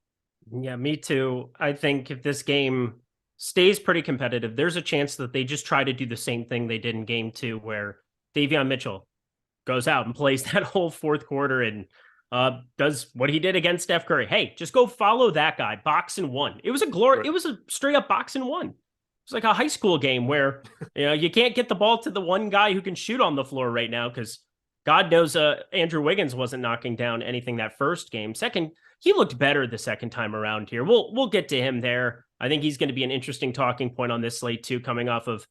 Yeah, me too. I think if this game stays pretty competitive, there's a chance that they just try to do the same thing they did in game 2, where Davion Mitchell goes out and plays that whole fourth quarter and does what he did against Steph Curry. Hey, just go follow that guy. Box and one. It was It was a straight up box and one. It's like a high school game where you can't get the ball to the one guy who can shoot on the floor right now because God knows Andrew Wiggins wasn't knocking down anything that first game. Second, he looked better the second time around here. We'll get to him there. I think he's going to be an interesting talking point on this slate too, coming off of,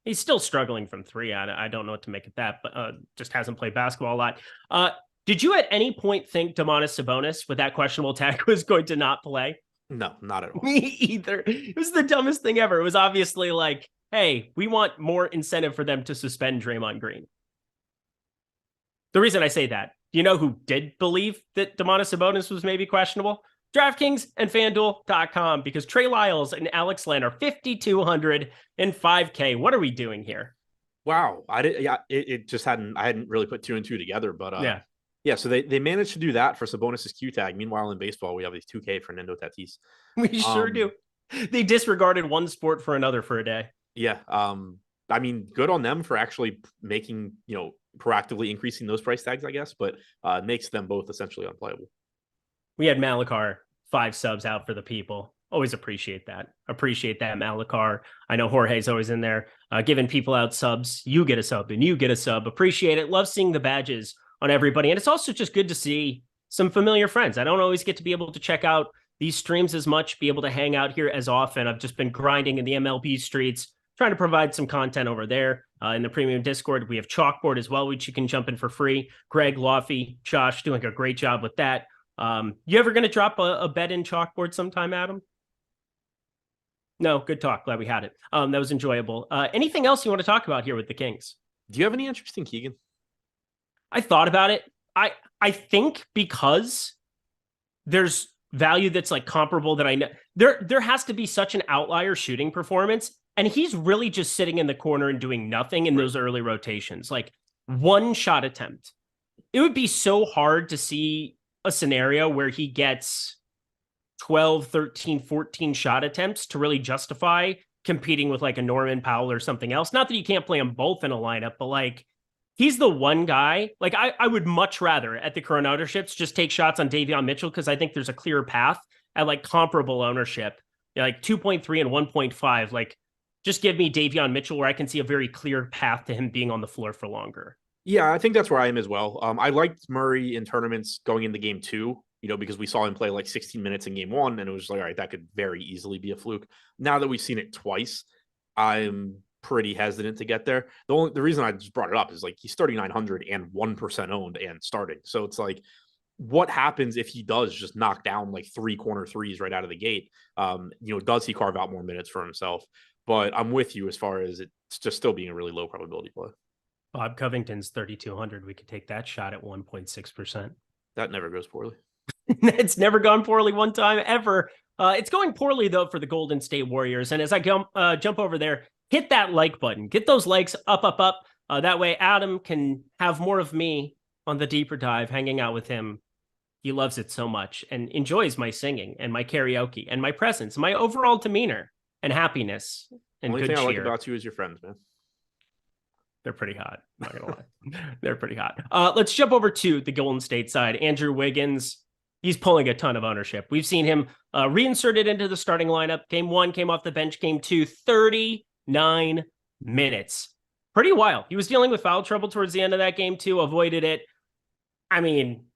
he's still struggling from three. I don't know what to make of that, but just hasn't played basketball a lot. Did you at any point think Domantas Sabonis with that questionable tag was going to not play? No, not at all. Me either. It was the dumbest thing ever. It was obviously like, hey, we want more incentive for them to suspend Draymond Green. The reason I say that, do you know who did believe that Domantas Sabonis was maybe questionable? DraftKings and FanDuel.com, because Trey Lyles and Alex Len are 5,200 and 5K. What are we doing here? Wow. It just I hadn't really put two and two together, but yeah. So they managed to do that for Sabonis's Q tag. Meanwhile, in baseball, we have these 2K for Fernando Tatis. We sure do. They disregarded one sport for another for a day. Yeah. Good on them for actually making, proactively increasing those price tags, I guess, but it makes them both essentially unplayable. We had Malakar 5 subs out for the people. Always appreciate that. Malakar. I know Jorge's always in there giving people out subs. You get a sub and you get a sub. Appreciate it. Love seeing the badges on everybody. And it's also just good to see some familiar friends. I don't always get to be able to check out these streams as much, be able to hang out here as often. I've just been grinding in the MLB streets, trying to provide some content over there in the premium Discord. We have Chalkboard as well, which you can jump in for free. Greg, Laufey, Josh doing a great job with that. You ever going to drop a bet in Chalkboard sometime, Adam? No, good talk. Glad we had it. That was enjoyable. Anything else you want to talk about here with the Kings? Do you have any interest in Keegan? I thought about it. I think because there's value that's like comparable that I know there has to be such an outlier shooting performance. And he's really just sitting in the corner and doing nothing in those early rotations, like one shot attempt. It would be so hard to see a scenario where he gets 12, 13, 14 shot attempts to really justify competing with like a Norman Powell or something else. Not that you can't play them both in a lineup, but like he's the one guy. Like I would much rather at the current ownerships just take shots on Davion Mitchell because I think there's a clear path at like comparable ownership, like 2.3 and 1.5. Like just give me Davion Mitchell where I can see a very clear path to him being on the floor for longer. Yeah, I think that's where I am as well. I liked Murray in tournaments going into game 2, because we saw him play like 16 minutes in game 1, and it was like, all right, that could very easily be a fluke. Now that we've seen it twice, I'm pretty hesitant to get there. The reason I just brought it up is like he's 3,900 and 1% owned and starting. So it's like, what happens if he does just knock down like 3 corner threes right out of the gate? Does he carve out more minutes for himself? But I'm with you as far as it's just still being a really low probability play. Bob Covington's 3,200. We could take that shot at 1.6%. That never goes poorly. It's never gone poorly one time ever. It's going poorly though for the Golden State Warriors. And as I jump over there, hit that like button, get those likes up. That way Adam can have more of me on the deeper dive, hanging out with him. he loves it so much and enjoys my singing and my karaoke and my presence, my overall demeanor and happiness and Only good thing I like cheer. about you is your friends, man. They're pretty hot. Not gonna lie. They're pretty hot. Let's jump over to the Golden State side. Andrew Wiggins, he's pulling a ton of ownership. We've seen him reinserted into the starting lineup. Game 1 came off the bench. Game 2, 39 minutes. Pretty wild. He was dealing with foul trouble towards the end of that game too, avoided it. I mean,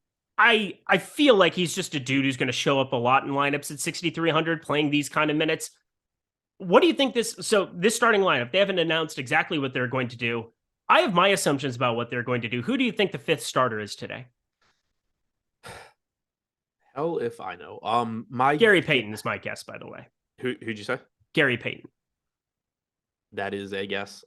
I feel like he's just a dude who's going to show up a lot in lineups at 6,300 playing these kind of minutes. What do you think this starting lineup, they haven't announced exactly what they're going to do. I have my assumptions about what they're going to do. Who do you think the 5th starter is today? Hell if I know. Gary Payton is my guess, by the way. Who'd you say? Gary Payton. That is a guess.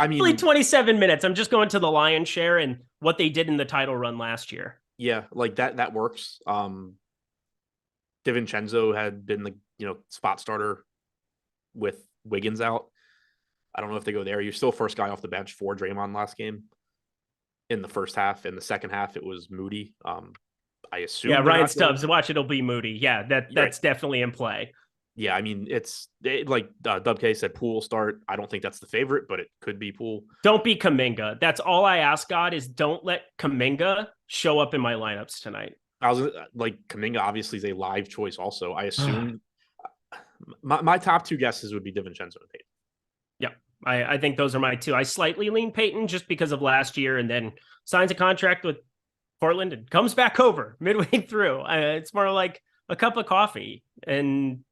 I mean, only 27 minutes. I'm just going to the lion's share and what they did in the title run last year. Yeah, like that works. DiVincenzo had been the spot starter with Wiggins out. I don't know if they go there. You're still first guy off the bench for Draymond last game. In the first half, in the second half, it was Moody. I assume. Yeah, Ryan Stubbs. Watch, it'll be Moody. Yeah, that's right. Definitely in play. Yeah, I mean, like Dub K said, Poole start. I don't think that's the favorite, but it could be Poole. Don't be Kuminga. That's all I ask God is don't let Kuminga show up in my lineups tonight. I was like, Kuminga obviously is a live choice also. I assume my top 2 guesses would be DiVincenzo and Payton. Yeah, I think those are my 2. I slightly lean Payton just because of last year and then signs a contract with Portland and comes back over midway through. It's more like a cup of coffee and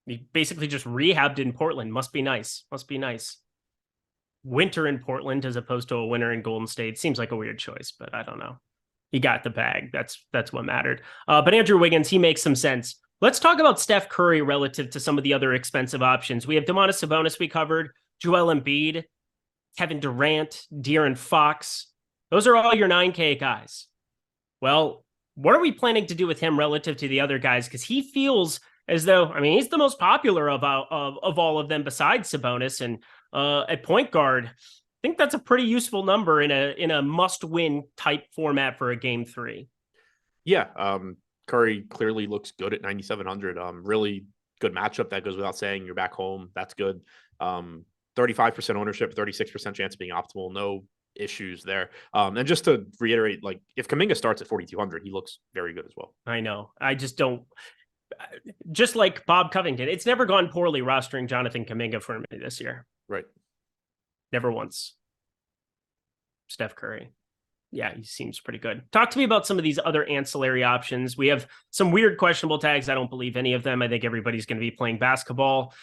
he basically just rehabbed in Portland. Must be nice. Winter in Portland as opposed to a winter in Golden State seems like a weird choice, but I don't know. He got the bag. That's what mattered. But Andrew Wiggins, he makes some sense. Let's talk about Steph Curry relative to some of the other expensive options. We have Domantas Sabonis we covered, Joel Embiid, Kevin Durant, De'Aaron Fox. Those are all your 9K guys. Well, what are we planning to do with him relative to the other guys? Because he feels as though, I mean, he's the most popular of all of them besides Sabonis. And at point guard, I think that's a pretty useful number in a must-win type format for a game 3. Yeah, Curry clearly looks good at 9,700. Really good matchup. That goes without saying. You're back home. That's good. 35% ownership, 36% chance of being optimal. No issues there. And just to reiterate, like if Kuminga starts at 4,200, he looks very good as well. I know. I just don't. Just like Bob Covington, it's never gone poorly rostering Jonathan Kuminga for me this year. Right. Never once. Steph Curry. Yeah, he seems pretty good. Talk to me about some of these other ancillary options. We have some weird questionable tags. I don't believe any of them. I think everybody's going to be playing basketball.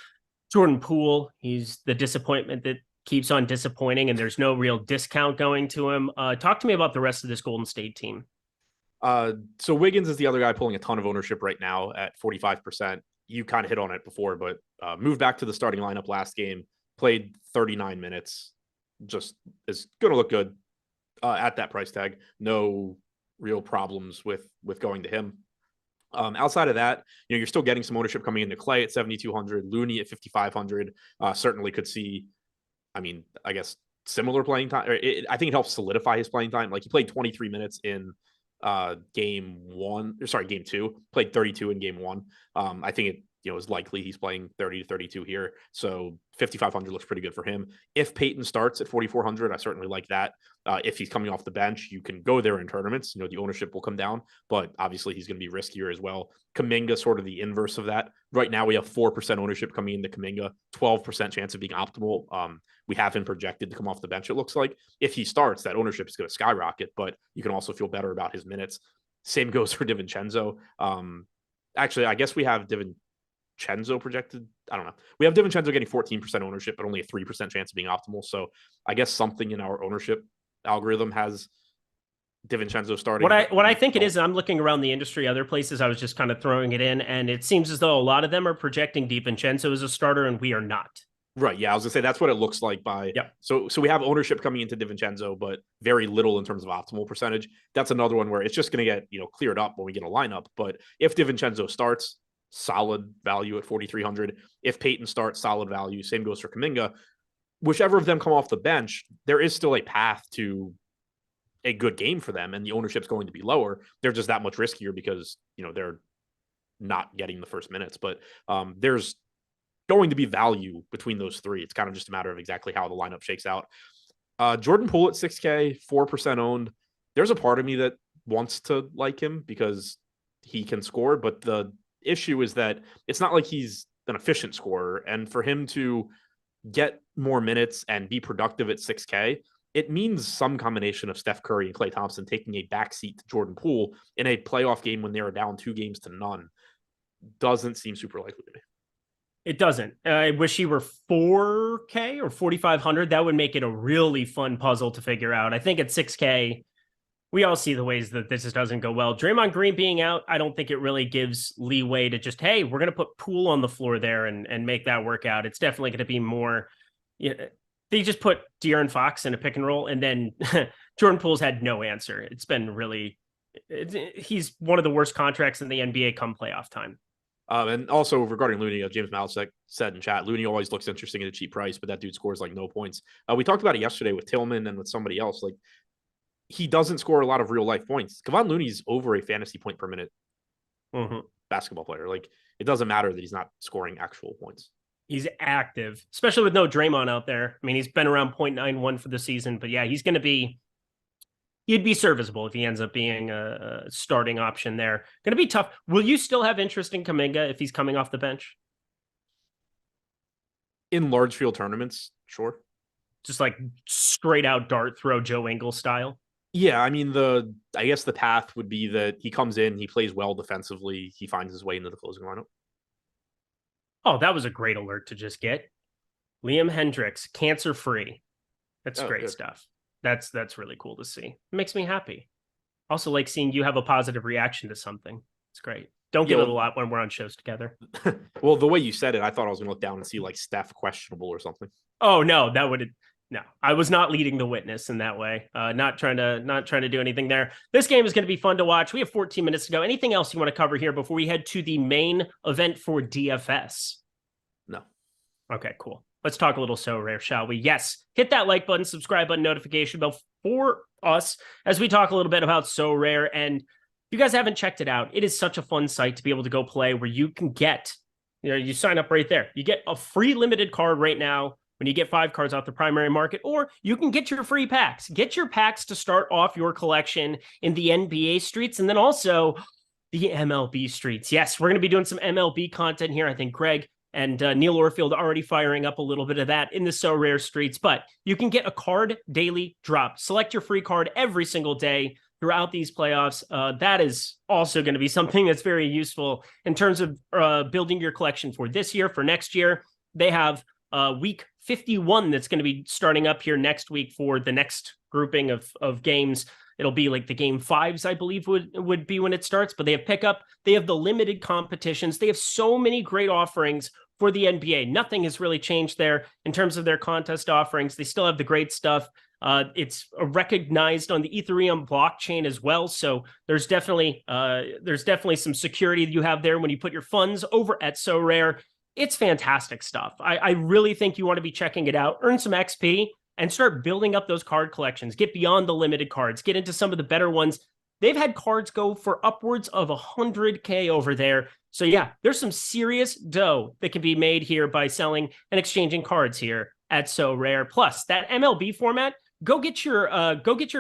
Jordan Poole, he's the disappointment that keeps on disappointing, and there's no real discount going to him. Talk to me about the rest of this Golden State team. So Wiggins is the other guy pulling a ton of ownership right now at 45%. You kind of hit on it before, but moved back to the starting lineup last game, played 39 minutes, just is going to look good at that price tag. No real problems with going to him. Outside of that, you're still getting some ownership coming into Clay at 7,200, Looney at 5,500. Certainly could see, I guess, similar playing time. I think it helps solidify his playing time. Like he played 23 minutes in game 2, played 32 in game 1. I think it is likely he's playing 30 to 32 here. So 5,500 looks pretty good for him. If Payton starts at 4,400, I certainly like that. If he's coming off the bench, you can go there in tournaments. The ownership will come down, but obviously he's going to be riskier as well. Kuminga, sort of the inverse of that. Right now we have 4% ownership coming into Kuminga, 12% chance of being optimal. We have him projected to come off the bench. It looks like if he starts, that ownership is going to skyrocket, but you can also feel better about his minutes. Same goes for DiVincenzo. Actually, I guess we have DiVincenzo projected. I don't know. We have DiVincenzo getting 14% ownership, but only a 3% chance of being optimal. So I guess something in our ownership algorithm has DiVincenzo starting. What I think it is, and I'm looking around the industry, other places, I was just kind of throwing it in, and it seems as though a lot of them are projecting DiVincenzo as a starter, and we are not. Right. Yeah, I was gonna say that's what it looks like by. Yep. So we have ownership coming into DiVincenzo, but very little in terms of optimal percentage. That's another one where it's just gonna get cleared up when we get a lineup. But if DiVincenzo starts, solid value at 4,300. If Payton starts, solid value. Same goes for Kuminga. Whichever of them come off the bench, there is still a path to a good game for them and the ownership's going to be lower. They're just that much riskier because, they're not getting the first minutes. But there's going to be value between those three. It's kind of just a matter of exactly how the lineup shakes out. Jordan Poole at 6K, 4% owned. There's a part of me that wants to like him because he can score, but the issue is that it's not like he's an efficient scorer. And for him to get more minutes and be productive at 6K, it means some combination of Steph Curry and Klay Thompson taking a backseat to Jordan Poole in a playoff game when they were down 2-0. Doesn't seem super likely to me. It doesn't. I wish he were 4K or 4,500. That would make it a really fun puzzle to figure out. I think at 6K, we all see the ways that this just doesn't go well. Draymond Green being out, I don't think it really gives leeway to just, hey, we're going to put Poole on the floor there and make that work out. It's definitely going to be more. They just put De'Aaron Fox in a pick and roll, and then Jordan Poole's had no answer. It's been really, he's one of the worst contracts in the NBA come playoff time. And also regarding Looney, James Malasek said in chat, Looney always looks interesting at a cheap price, but that dude scores like no points. We talked about it yesterday with Tillman and with somebody else. Like, he doesn't score a lot of real life points. Kevon Looney's over a fantasy point per minute basketball player. Like, it doesn't matter that he's not scoring actual points. He's active, especially with no Draymond out there. I mean, he's been around 0.91 for the season, but yeah, he'd be serviceable if he ends up being a starting option there. Going to be tough. Will you still have interest in Kuminga if he's coming off the bench? In large field tournaments, sure. Just like straight out dart throw Joe Ingles style? Yeah, I mean, I guess the path would be that he comes in, he plays well defensively, he finds his way into the closing lineup. Oh, that was a great alert to just get. Liam Hendricks, cancer-free. That's great stuff. That's really cool to see. It makes me happy. Also like seeing you have a positive reaction to something. It's great. Don't get it a lot when we're on shows together. Well, the way you said it, I thought I was going to look down and see like Steph questionable or something. Oh, no, no, I was not leading the witness in that way. Not trying to do anything there. This game is going to be fun to watch. We have 14 minutes to go. Anything else you want to cover here before we head to the main event for DFS? No. Okay, cool. Let's talk a little Sorare, shall we? Yes. Hit that like button, subscribe button, notification bell for us as we talk a little bit about Sorare. And if you guys haven't checked it out, it is such a fun site to be able to go play where you can get, you sign up right there. You get a free limited card right now when you get 5 cards off the primary market, or you can get your free packs. Get your packs to start off your collection in the NBA streets and then also the MLB streets. Yes, we're going to be doing some MLB content here. I think Greg and Neil Orfield already firing up a little bit of that in the Sorare streets, but you can get a card daily drop. Select your free card every single day throughout these playoffs. That is also going to be something that's very useful in terms of building your collection for this year, for next year. They have week 51 that's going to be starting up here next week for the next grouping of games. It'll be like the game 5s, I believe, would be when it starts, but they have pickup. They have the limited competitions. They have so many great offerings for the NBA. Nothing has really changed there in terms of their contest offerings. They still have the great stuff. It's recognized on the Ethereum blockchain as well. So there's definitely some security that you have there when you put your funds over at Sorare. It's fantastic stuff. I really think you want to be checking it out. Earn some XP and start building up those card collections. Get beyond the limited cards. Get into some of the better ones. They've had cards go for upwards of 100K over there. So yeah, there's some serious dough that can be made here by selling and exchanging cards here at Sorare. Plus, that MLB format, go get your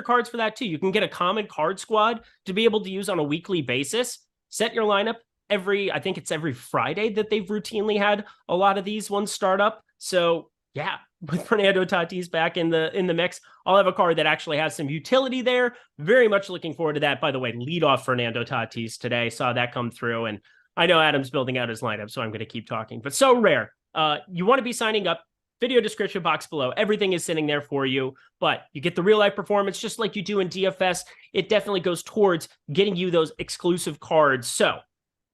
cards for that too. You can get a common card squad to be able to use on a weekly basis. Set your lineup. I think it's every Friday that they've routinely had a lot of these ones start up. So yeah, with Fernando Tatis back in the mix, I'll have a card that actually has some utility there. Very much looking forward to that. By the way, lead off Fernando Tatis today. Saw that come through, and I know Adam's building out his lineup, so I'm going to keep talking. But Sorare. You want to be signing up. Video description box below. Everything is sitting there for you, but you get the real life performance just like you do in DFS. It definitely goes towards getting you those exclusive cards. So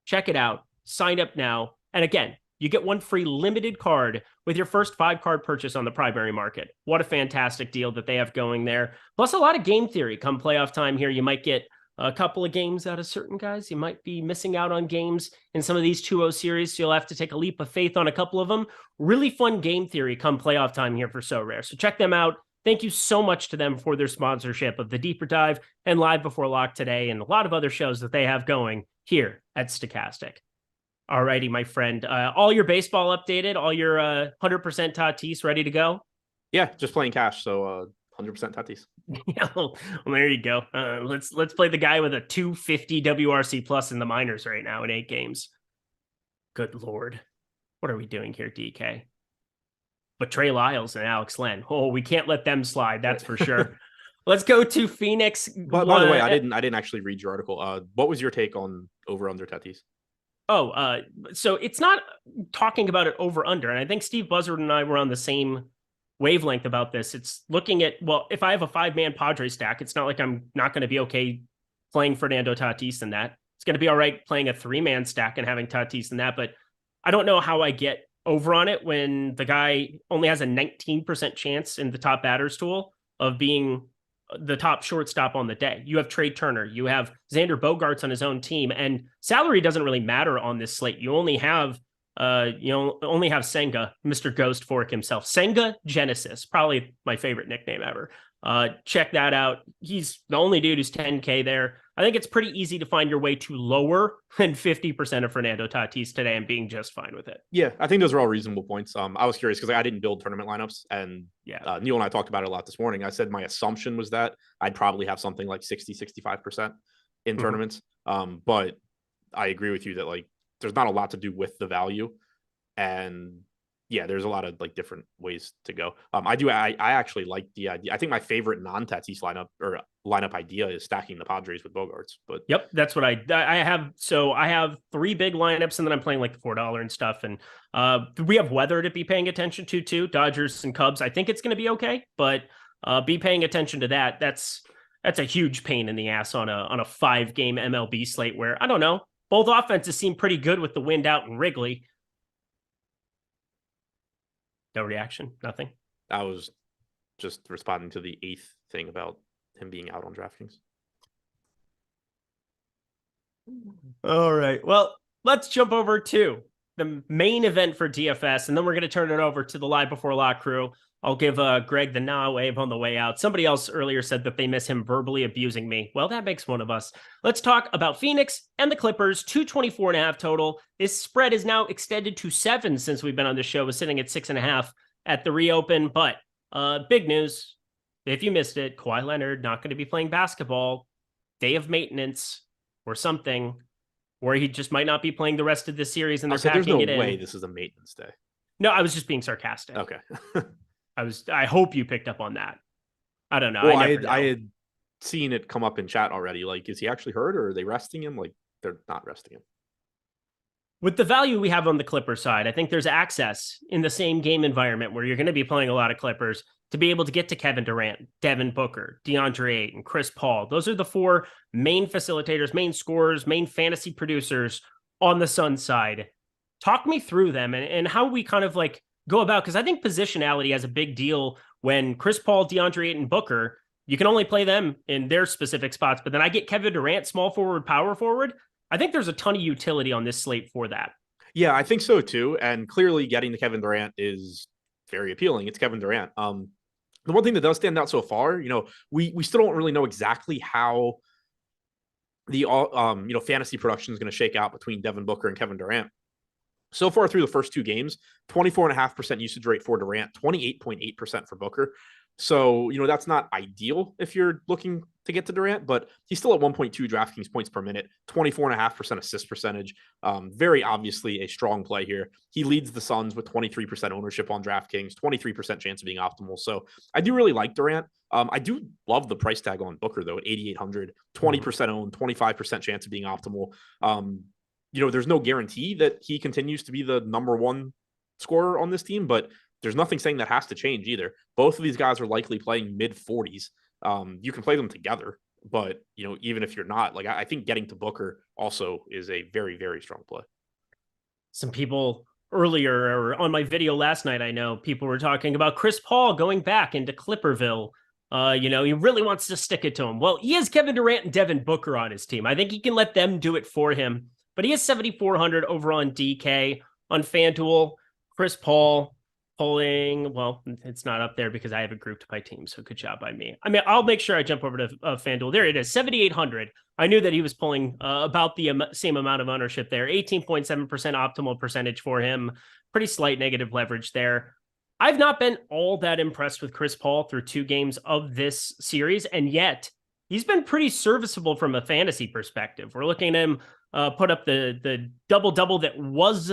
check it out. Sign up now. And again, you get one free limited card with your first 5-card purchase on the primary market. What a fantastic deal that they have going there. Plus a lot of game theory come playoff time here. You might get a couple of games out of certain guys. You might be missing out on games in some of these 2-0 series, so you'll have to take a leap of faith on a couple of them. Really fun game theory come playoff time here for Sorare. So check them out. Thank you so much to them for their sponsorship of the Deeper Dive and Live Before Lock today and a lot of other shows that they have going here at Stokastic. All righty, my friend. All your baseball updated, all your 100% Tatis ready to go? Yeah, just playing cash, so 100% Tatis. Yeah, well, there you go. Let's play the guy with a 250 WRC plus in the minors right now in 8 games. Good Lord. What are we doing here, DK? But Trey Lyles and Alex Len. Oh, we can't let them slide. That's for sure. Let's go to Phoenix. But by the way, I didn't actually read your article. What was your take on over under Tatis? Oh, so it's not talking about it over under. And I think Steve Buzzard and I were on the same wavelength about this. It's looking at, well, if I have a 5-man Padres stack, it's not like I'm not going to be okay playing Fernando Tatis in that. It's going to be all right playing a 3-man stack and having Tatis in that. But I don't know how I get over on it when the guy only has a 19% chance in the top batters tool of being the top shortstop on the day. You have Trey Turner, you have Xander Bogaerts on his own team, and salary doesn't really matter on this slate. You only have Senga, Mr. Ghost Fork himself. Senga Genesis, probably my favorite nickname ever. Check that out. He's the only dude who's 10K there. I think it's pretty easy to find your way to lower than 50% of Fernando Tatis today and being just fine with it. Yeah, I think those are all reasonable points. I was curious because I didn't build tournament lineups, and Neil and I talked about it a lot this morning. I said my assumption was that I'd probably have something like 60-65% in tournaments. But I agree with you that like there's not a lot to do with the value, and yeah, there's a lot of like different ways to go. I actually like the idea. I think my favorite non-Tatis lineup idea is stacking the Padres with Bogaerts. But yep, that's what I have. So I have 3 big lineups, and then I'm playing like the $4 and stuff. And we have weather to be paying attention to too. Dodgers and Cubs. I think it's going to be okay, but be paying attention to that. That's a huge pain in the ass on a 5-game MLB slate where I don't know. Both offenses seem pretty good with the wind out in Wrigley. No reaction, nothing. I was just responding to the 8th thing about him being out on DraftKings. All right. Well, let's jump over to the main event for DFS, and then we're going to turn it over to the Live Before Lock crew. I'll give Greg the nah wave on the way out. Somebody else earlier said that they miss him verbally abusing me. Well, that makes one of us. Let's talk about Phoenix and the Clippers, 224.5 total. This spread is now extended to 7 since we've been on the show. It was sitting at 6.5 at the reopen. But big news, if you missed it, Kawhi Leonard not going to be playing basketball, day of maintenance or something, or he just might not be playing the rest of the series and they're packing there's no it in. way this is a maintenance day. No, I was just being sarcastic. Okay. I hope you picked up on that. I don't know. Well, I had seen it come up in chat already. Like, is he actually hurt or are they resting him? Like, they're not resting him. With the value we have on the Clippers side, I think there's access in the same game environment where you're going to be playing a lot of Clippers to be able to get to Kevin Durant, Devin Booker, DeAndre Ayton, Chris Paul. Those are the 4 main facilitators, main scorers, main fantasy producers on the Suns side. Talk me through them and how we kind of like go about, because I think positionality has a big deal when Chris Paul, DeAndre Ayton, Booker, you can only play them in their specific spots. But then I get Kevin Durant, small forward, power forward. I think there's a ton of utility on this slate for that. Yeah, I think so too. And clearly getting to Kevin Durant is very appealing. It's Kevin Durant. The one thing that does stand out so far, we still don't really know exactly how the fantasy production is going to shake out between Devin Booker and Kevin Durant. So far through the first 2 games, 24.5% usage rate for Durant, 28.8% for Booker. So, that's not ideal if you're looking to get to Durant, but he's still at 1.2 DraftKings points per minute, 24.5% assist percentage. Very obviously a strong play here. He leads the Suns with 23% ownership on DraftKings, 23% chance of being optimal. So I do really like Durant. I do love the price tag on Booker, though, at 8,800, 20% owned, 25% chance of being optimal. There's no guarantee that he continues to be the number 1 scorer on this team, but there's nothing saying that has to change either. Both of these guys are likely playing mid 40s. You can play them together, but even if you're not, like, I think getting to Booker also is a very, very strong play. Some people earlier or on my video last night, I know people were talking about Chris Paul going back into Clipperville. He really wants to stick it to him. Well, he has Kevin Durant and Devin Booker on his team. I think he can let them do it for him. But he has 7,400 over on DK, on FanDuel. Chris Paul, Polling, well, it's not up there because I have it grouped by team, so good job by me. I mean, I'll make sure I jump over to FanDuel. There it is, 7,800. I knew that he was pulling about the same amount of ownership there. 18.7% optimal percentage for him. Pretty slight negative leverage there. I've not been all that impressed with Chris Paul through 2 games of this series, and yet he's been pretty serviceable from a fantasy perspective. We're looking at him put up the double-double that was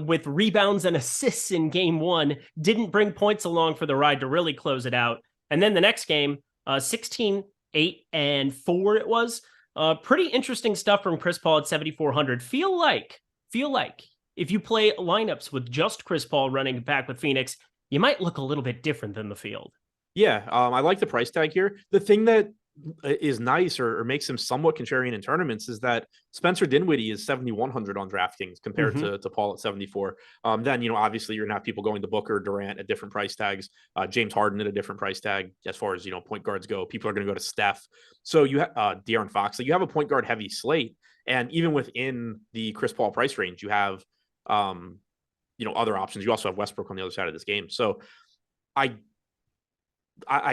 with rebounds and assists in game 1, didn't bring points along for the ride to really close it out. And then the next game, 16, 8, and 4 it was. Pretty interesting stuff from Chris Paul at 7,400. Feel like if you play lineups with just Chris Paul running back with Phoenix, you might look a little bit different than the field. Yeah, I like the price tag here. The thing that is nice or makes him somewhat contrarian in tournaments is that Spencer Dinwiddie is 7,100 on DraftKings compared to Paul at 74. Then, obviously you're gonna have people going to Booker, Durant at different price tags, James Harden at a different price tag as far as, point guards go. People are going to go to Steph. So you have De'Aaron Fox. So you have a point guard heavy slate. And even within the Chris Paul price range, you have, other options. You also have Westbrook on the other side of this game. So I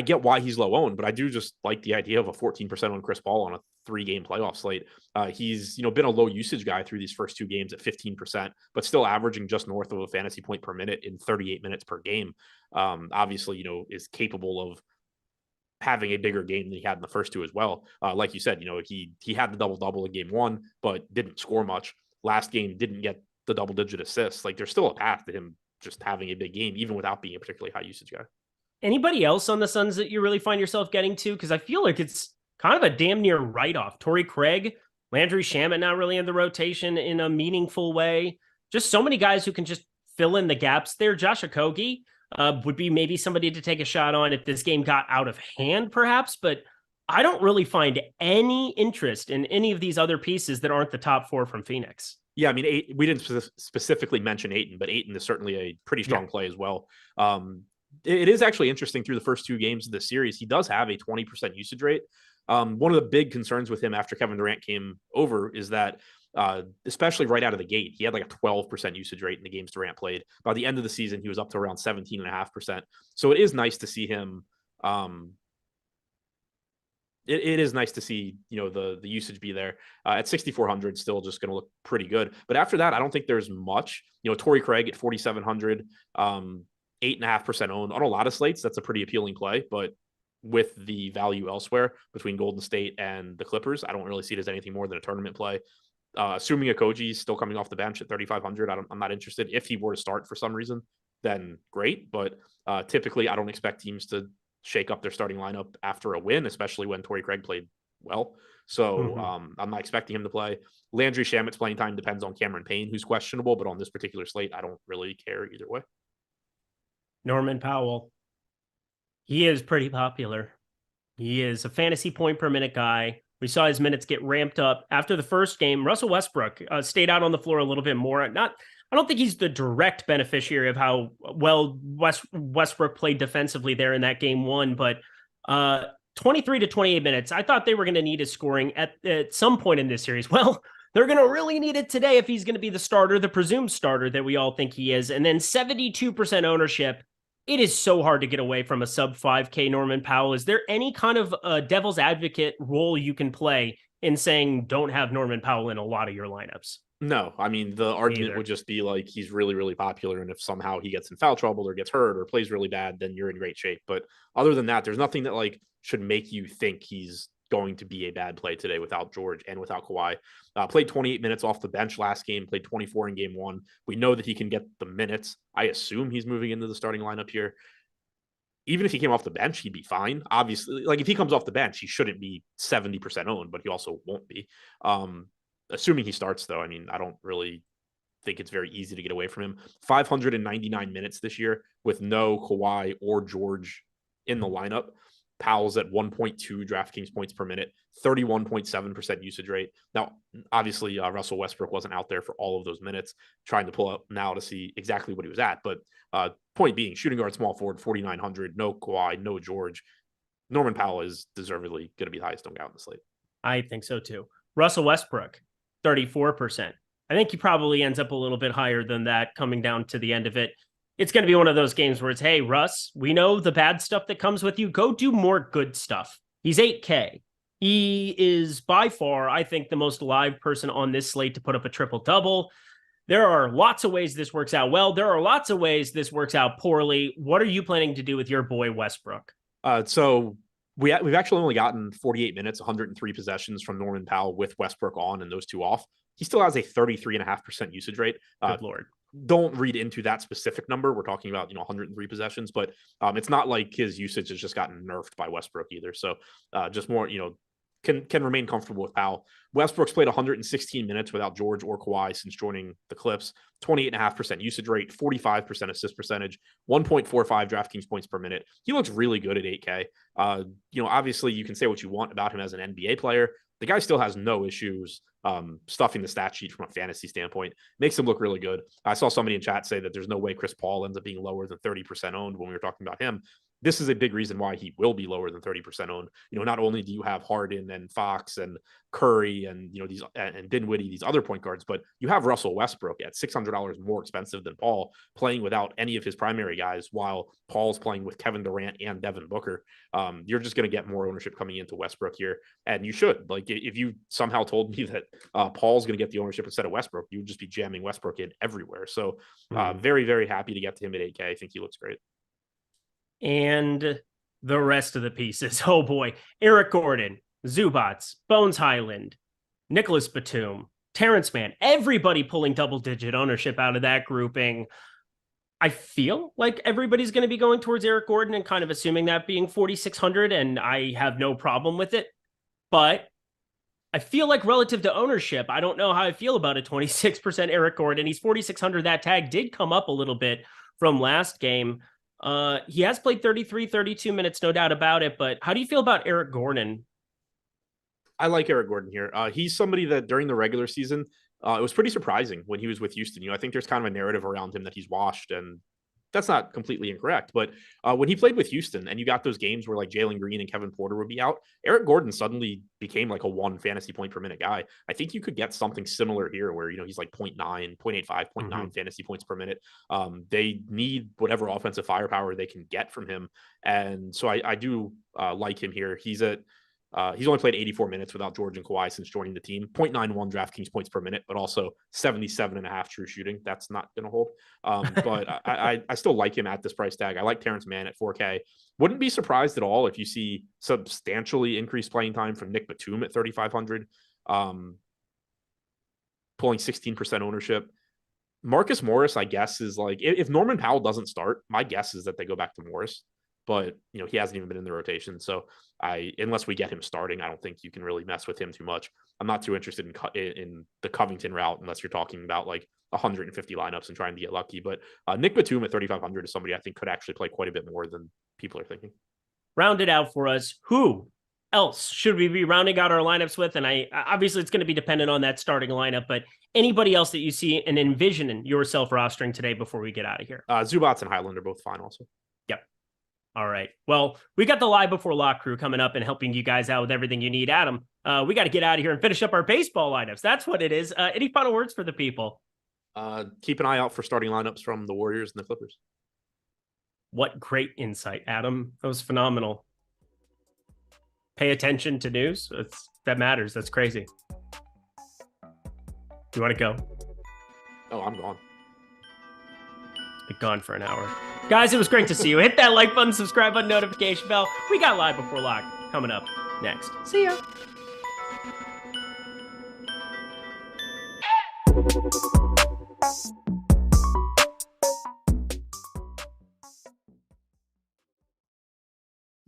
get why he's low owned, but I do just like the idea of a 14% on Chris Paul on a 3-game playoff slate. He's, been a low usage guy through these first 2 games at 15%, but still averaging just north of a fantasy point per minute in 38 minutes per game. Obviously, is capable of having a bigger game than he had in the first 2 as well. Like you said, he had the double-double in game 1, but didn't score much. Last game didn't get the double-digit assists. Like there's still a path to him just having a big game, even without being a particularly high usage guy. Anybody else on the Suns that you really find yourself getting to? Because I feel like it's kind of a damn near write-off. Torrey Craig, Landry Shamet not really in the rotation in a meaningful way. Just so many guys who can just fill in the gaps there. Josh Okogie would be maybe somebody to take a shot on if this game got out of hand, perhaps. But I don't really find any interest in any of these other pieces that aren't the top 4 from Phoenix. Yeah, I mean, we didn't specifically mention Ayton, but Ayton is certainly a pretty strong play as well. It is actually interesting through the first 2 games of the series. He does have a 20% usage rate. One of the big concerns with him after Kevin Durant came over is that, especially right out of the gate, he had like a 12% usage rate in the games Durant played. By the end of the season, he was up to around 17.5%. So it is nice to see him. It is nice to see, the usage be there at 6,400, still just going to look pretty good. But after that, I don't think there's much. Torrey Craig at 4,700. 8.5% owned on a lot of slates. That's a pretty appealing play, but with the value elsewhere between Golden State and the Clippers, I don't really see it as anything more than a tournament play. Assuming Okogie is still coming off the bench at 3,500, I'm not interested. If he were to start for some reason, then great. But typically, I don't expect teams to shake up their starting lineup after a win, especially when Torrey Craig played well. So I'm not expecting him to play. Landry Shamet's playing time depends on Cameron Payne, who's questionable, but on this particular slate, I don't really care either way. Norman Powell. He is pretty popular. He is a fantasy point per minute guy. We saw his minutes get ramped up after the first game. Russell Westbrook stayed out on the floor a little bit more. I don't think he's the direct beneficiary of how well Westbrook played defensively there in that game 1, but 23 to 28 minutes. I thought they were going to need his scoring at some point in this series. Well, they're going to really need it today if he's going to be the starter, the presumed starter that we all think he is. And then 72% ownership. It is so hard to get away from a sub 5K Norman Powell. Is there any kind of devil's advocate role you can play in saying don't have Norman Powell in a lot of your lineups? No, I mean, the argument would just be like he's really, really popular. And if somehow he gets in foul trouble or gets hurt or plays really bad, then you're in great shape. But other than that, there's nothing that like should make you think he's going to be a bad play today without George and without Kawhi. Played 28 minutes off the bench last game, played 24 in game 1. We know that he can get the minutes. I assume he's moving into the starting lineup here. Even if he came off the bench, he'd be fine. Obviously, like if he comes off the bench, he shouldn't be 70% owned, but he also won't be. Assuming he starts, though, I mean, I don't really think it's very easy to get away from him. 599 minutes this year with no Kawhi or George in the lineup. Powell's at 1.2 DraftKings points per minute, 31.7% usage rate. Now, obviously, Russell Westbrook wasn't out there for all of those minutes, trying to pull up now to see exactly what he was at. But point being, shooting guard, small forward, 4,900, no Kawhi, no George. Norman Powell is deservedly going to be the highest owned out in the slate. I think so, too. Russell Westbrook, 34%. I think he probably ends up a little bit higher than that coming down to the end of it. it's going to be one of those games where it's, hey, Russ, we know the bad stuff that comes with you. Go do more good stuff. He's 8K. He is by far, I think, the most live person on this slate to put up a triple-double. There are lots of ways this works out well. There are lots of ways this works out poorly. What are you planning to do with your boy Westbrook? So we've actually only gotten 48 minutes, 103 possessions from Norman Powell with Westbrook on and those two off. He still has a 33.5% usage rate. Good Lord. Don't read into that specific number. We're talking about, 103 possessions, but it's not like his usage has just gotten nerfed by Westbrook either. So just more, can remain comfortable with Powell. Westbrook's played 116 minutes without George or Kawhi since joining the Clips. 28.5% usage rate, 45% assist percentage, 1.45 DraftKings points per minute. He looks really good at 8K. Obviously you can say what you want about him as an NBA player. The guy still has no issues stuffing the stat sheet from a fantasy standpoint. Makes him look really good. I saw somebody in chat say that there's no way Chris Paul ends up being lower than 30% owned when we were talking about him. This is a big reason why he will be lower than 30% owned. Not only do you have Harden and Fox and Curry and these and Dinwiddie, these other point guards, but you have Russell Westbrook at $600 more expensive than Paul, playing without any of his primary guys, while Paul's playing with Kevin Durant and Devin Booker. You're just going to get more ownership coming into Westbrook here, and you should. Like, if you somehow told me that Paul's going to get the ownership instead of Westbrook, you would just be jamming Westbrook in everywhere. So very, very happy to get to him at 8K. I think he looks great. And the rest of the pieces. Oh boy. Eric Gordon, Zubats, Bones Highland, Nicholas Batum, Terrence Mann, everybody pulling double-digit ownership out of that grouping. I feel like everybody's going to be going towards Eric Gordon and kind of assuming that being 4,600, and I have no problem with it. But I feel like relative to ownership, I don't know how I feel about a 26% Eric Gordon. He's 4,600. That tag did come up a little bit from last game. He has played 33, 32 minutes, no doubt about it. But how do you feel about Eric Gordon? I like Eric Gordon here. He's somebody that during the regular season, it was pretty surprising when he was with Houston. I think there's kind of a narrative around him that he's washed, and that's not completely incorrect. But when he played with Houston and you got those games where like Jalen Green and Kevin Porter would be out, Eric Gordon suddenly became like a 1 fantasy point per minute guy. I think you could get something similar here where, he's like 0.9, 0.85, 0.9 fantasy points per minute. They need whatever offensive firepower they can get from him. And so I do like him here. He's only played 84 minutes without George and Kawhi since joining the team. 0.91 DraftKings points per minute, but also 77.5 true shooting. That's not going to hold. But I still like him at this price tag. I like Terrence Mann at 4K. Wouldn't be surprised at all if you see substantially increased playing time from Nick Batum at 3,500, pulling 16% ownership. Marcus Morris, I guess, is like, if Norman Powell doesn't start, my guess is that they go back to Morris. But, he hasn't even been in the rotation. So unless we get him starting, I don't think you can really mess with him too much. I'm not too interested in the Covington route unless you're talking about like 150 lineups and trying to get lucky. But Nick Batum at 3,500 is somebody I think could actually play quite a bit more than people are thinking. Round it out for us. Who else should we be rounding out our lineups with? And obviously it's going to be dependent on that starting lineup, but anybody else that you see and envisioning yourself rostering today before we get out of here? Zubats and Highland are both fine also. Yep. All right. Well, we got the Live Before Lock crew coming up and helping you guys out with everything you need. Adam, we got to get out of here and finish up our baseball lineups. That's what it is. Any final words for the people? Keep an eye out for starting lineups from the Warriors and the Clippers. What great insight, Adam. That was phenomenal. Pay attention to news. That matters. That's crazy. Do you want to go? Oh, I'm gone. Been gone for an hour. Guys, it was great to see you. Hit that like button, subscribe button, notification bell. We got Live Before Lock coming up next. See ya.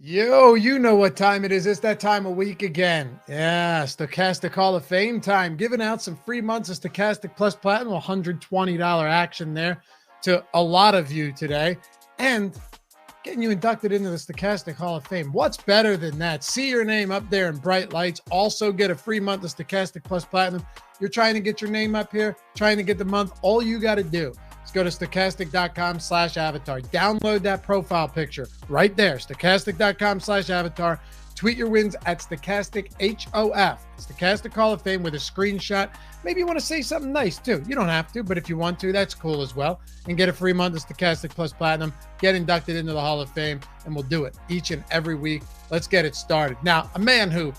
Yo, you know what time it is. It's that time of week again. Yeah, Stokastic Hall of Fame time. Giving out some free months of Stokastic Plus Platinum, $120 action there to a lot of you today. And getting you inducted into the Stokastic Hall of Fame. What's better than that? See your name up there in bright lights. Also get a free month of Stokastic Plus Platinum. You're trying to get your name up here, trying to get the month. All you got to do is go to stokastic.com/avatar. Download that profile picture right there, stokastic.com/avatar. Tweet your wins at StokasticHOF, Stokastic Hall of Fame, with a screenshot. Maybe you want to say something nice too. You don't have to, but if you want to, that's cool as well. And get a free month of Stokastic Plus Platinum. Get inducted into the Hall of Fame, and we'll do it each and every week. Let's get it started. Now, a man who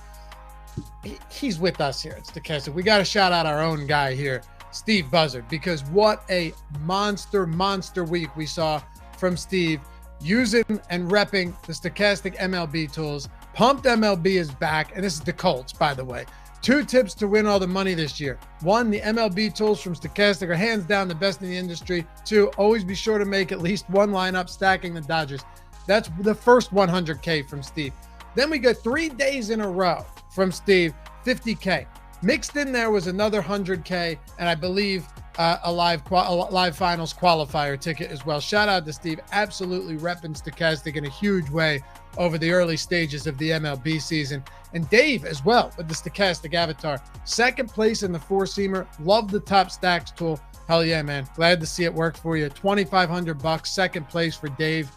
he's with us here at Stokastic. We got to shout out our own guy here, Steve Buzzard, because what a monster week we saw from Steve, using and repping the Stokastic MLB tools. Pumped MLB is back, and this is the Colts, by the way. 2 tips to win all the money this year. 1, the MLB tools from Stokastic are hands down the best in the industry. 2, always be sure to make at least one lineup stacking the Dodgers. That's the first 100K from Steve. Then we got 3 days in a row from Steve, 50K. Mixed in there was another 100K, and I believe a live finals qualifier ticket as well. Shout out to Steve, absolutely repping Stokastic in a huge way over the early stages of the MLB season. And Dave as well with the Stokastic avatar. 2nd place in the 4-seamer. Love the top stacks tool. Hell yeah, man. Glad to see it work for you. $2,500, 2nd place for Dave.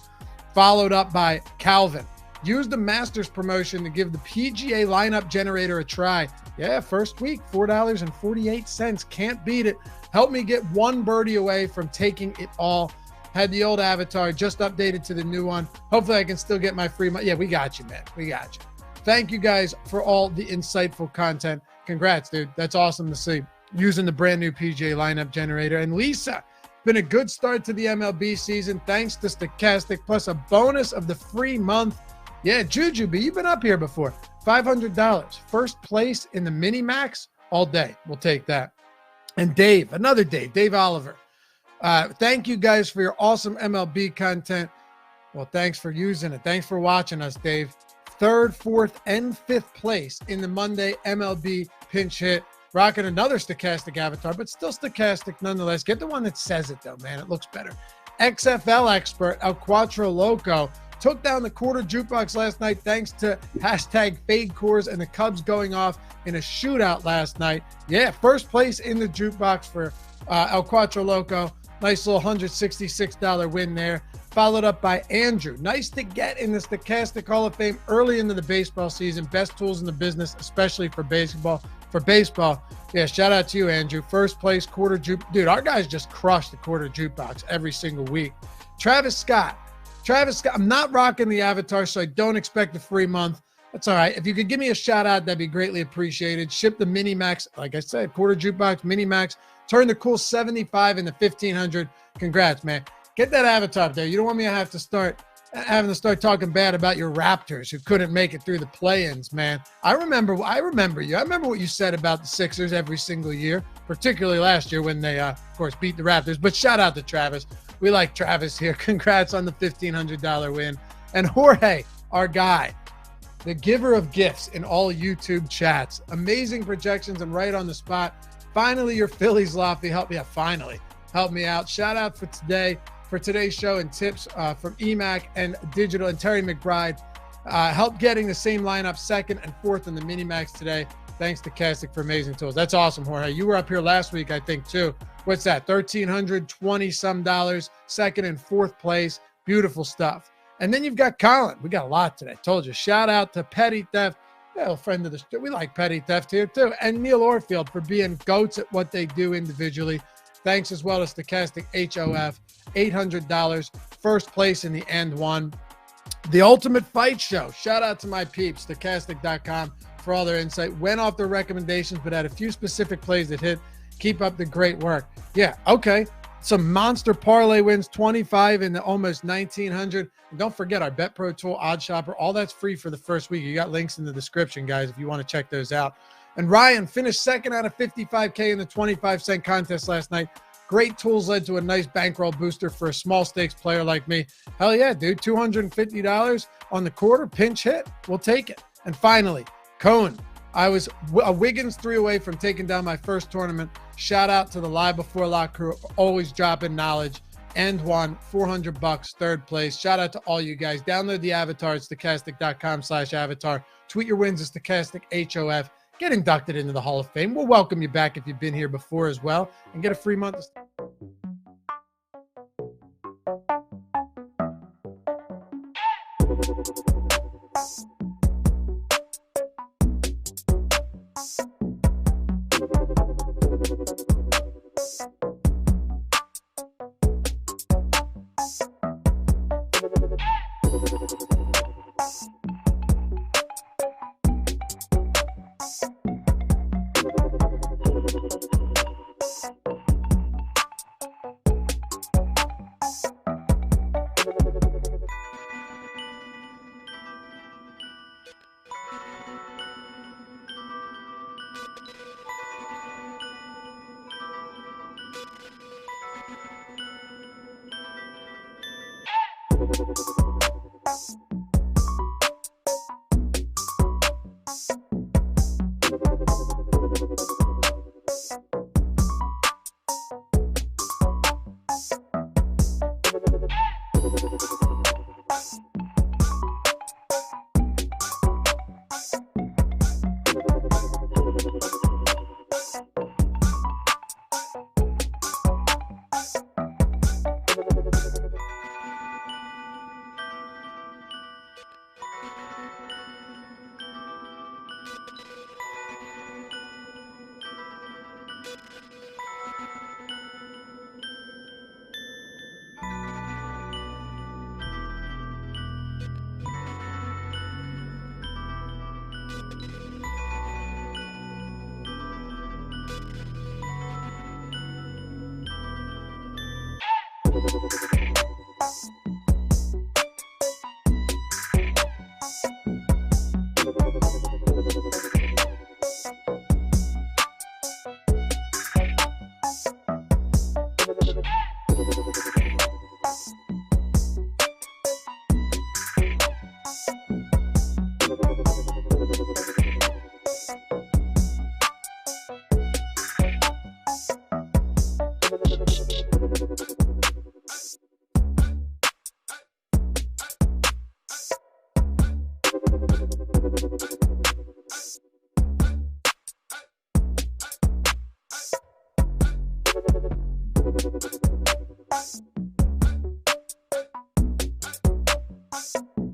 Followed up by Calvin. Use the Masters promotion to give the PGA lineup generator a try. Yeah, first week, $4.48. Can't beat it. Help me get 1 birdie away from taking it all. Had the old avatar, just updated to the new one. Hopefully I can still get my free money. Yeah, we got you, man. We got you. Thank you guys for all the insightful content. Congrats, dude. That's awesome to see. Using the brand new PGA lineup generator. And Lisa, been a good start to the MLB season. Thanks to Stokastic, plus a bonus of the free month. Yeah, Jujubee, you've been up here before. $500. First place in the mini max all day. We'll take that. And Dave, another Dave Oliver. Thank you guys for your awesome MLB content. Well, thanks for using it. Thanks for watching us, Dave. 3rd, 4th, and 5th place in the Monday MLB pinch hit. Rocking another Stokastic avatar, but still Stokastic nonetheless. Get the one that says it, though, man. It looks better. XFL expert El Cuatro Loco took down the quarter jukebox last night thanks to #FadeCores and the Cubs going off in a shootout last night. Yeah, first place in the jukebox for El Cuatro Loco. Nice little $166 win there. Followed up by Andrew. Nice to get in the Stokastic Hall of Fame early into the baseball season. Best tools in the business, especially for baseball. Yeah, shout out to you, Andrew. First place quarter juke. Dude, our guys just crushed the quarter jukebox every single week. Travis Scott, I'm not rocking the avatar, so I don't expect a free month. That's all right. If you could give me a shout out, that'd be greatly appreciated. Ship the mini max, like I said, quarter jukebox, mini max. Turn the cool 75 into 1,500. Congrats, man. Get that avatar up there. You don't want me to have to start talking bad about your Raptors who couldn't make it through the play-ins, man. I remember you. I remember what you said about the Sixers every single year, particularly last year when they, of course, beat the Raptors. But shout out to Travis. We like Travis here. Congrats on the $1,500 win. And Jorge, our guy, the giver of gifts in all YouTube chats. Amazing projections and right on the spot. Finally, your Phillies lofty help me out. Finally, help me out. Shout out for today's show and tips from EMAC and Digital and Terry McBride. Help getting the same lineup 2nd and 4th in the mini max today. Thanks to Stokastic for amazing tools. That's awesome, Jorge. You were up here last week, I think, too. What's that? $1,320 some, 2nd and 4th place. Beautiful stuff. And then you've got Colin. We got a lot today. Told you. Shout out to Petty Theft. Yeah, a friend of the show. We like Petty Theft here, too. And Neil Orfield for being goats at what they do individually. Thanks as well to Stokastic HOF. $800. First place in the end one. The Ultimate Fight Show. Shout out to my peeps, Stokastic.com, for all their insight. Went off their recommendations, but had a few specific plays that hit. Keep up the great work. Yeah, okay. Some monster parlay wins, 25 in the almost 1,900. And don't forget our Bet Pro tool, Odd Shopper. All that's free for the first week. You got links in the description, guys, if you want to check those out. And Ryan finished 2nd out of 55K in the 25-cent contest last night. Great tools led to a nice bankroll booster for a small stakes player like me. Hell yeah, dude. $250 on the quarter pinch hit. We'll take it. And finally, Cohen. I was a Wiggins 3 away from taking down my first tournament. Shout out to the Live Before Lock crew, always dropping knowledge. End one, $400, 3rd place. Shout out to all you guys. Download the avatar at stokastic.com/avatar. Tweet your wins at StokasticHOF. Get inducted into the Hall of Fame. We'll welcome you back if you've been here before as well, and get a free month.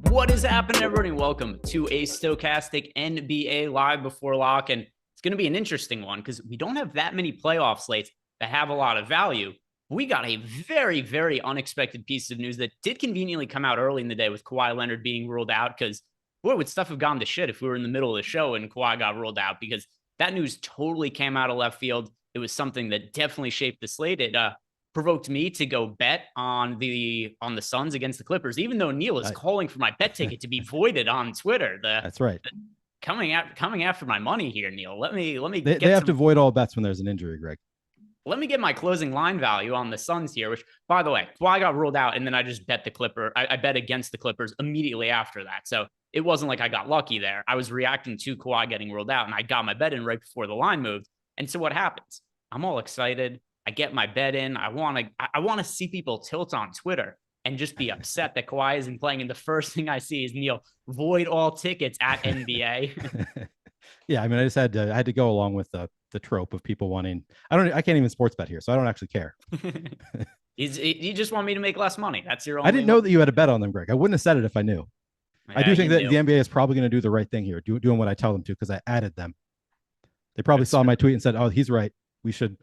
What is happening, everybody? Welcome to a Stokastic NBA Live Before Lock. And it's going to be an interesting one because we don't have that many playoff slates that have a lot of value. We got a very, very unexpected piece of news that did conveniently come out early in the day with Kawhi Leonard being ruled out, because boy, would stuff have gone to shit if we were in the middle of the show and Kawhi got ruled out, because that news totally came out of left field. It was something that definitely shaped the slate. It provoked me to go bet on the Suns against the Clippers, even though Neil is calling for my bet ticket to be voided on Twitter. That's right. Coming after my money here, Neil. Let me. They have to void all bets when there's an injury, Greg. Let me get my closing line value on the Suns here, which, by the way, Kawhi got ruled out, and then I just bet the Clipper. I bet against the Clippers immediately after that. So it wasn't like I got lucky there. I was reacting to Kawhi getting ruled out, and I got my bet in right before the line moved. And so what happens? I'm all excited. I get my bet in. I want to see people tilt on Twitter and just be upset that Kawhi isn't playing. And the first thing I see is Neil void all tickets at NBA. Yeah, I mean, I had to go along with the trope of people wanting. I can't even sports bet here, so I don't actually care. You just want me to make less money. That's your only. I didn't know that you had a bet on them, Greg. I wouldn't have said it if I knew. Yeah, I do think that the NBA is probably going to do the right thing here, doing what I tell them to, because I added them. They probably saw my tweet and said, "Oh, he's right. We should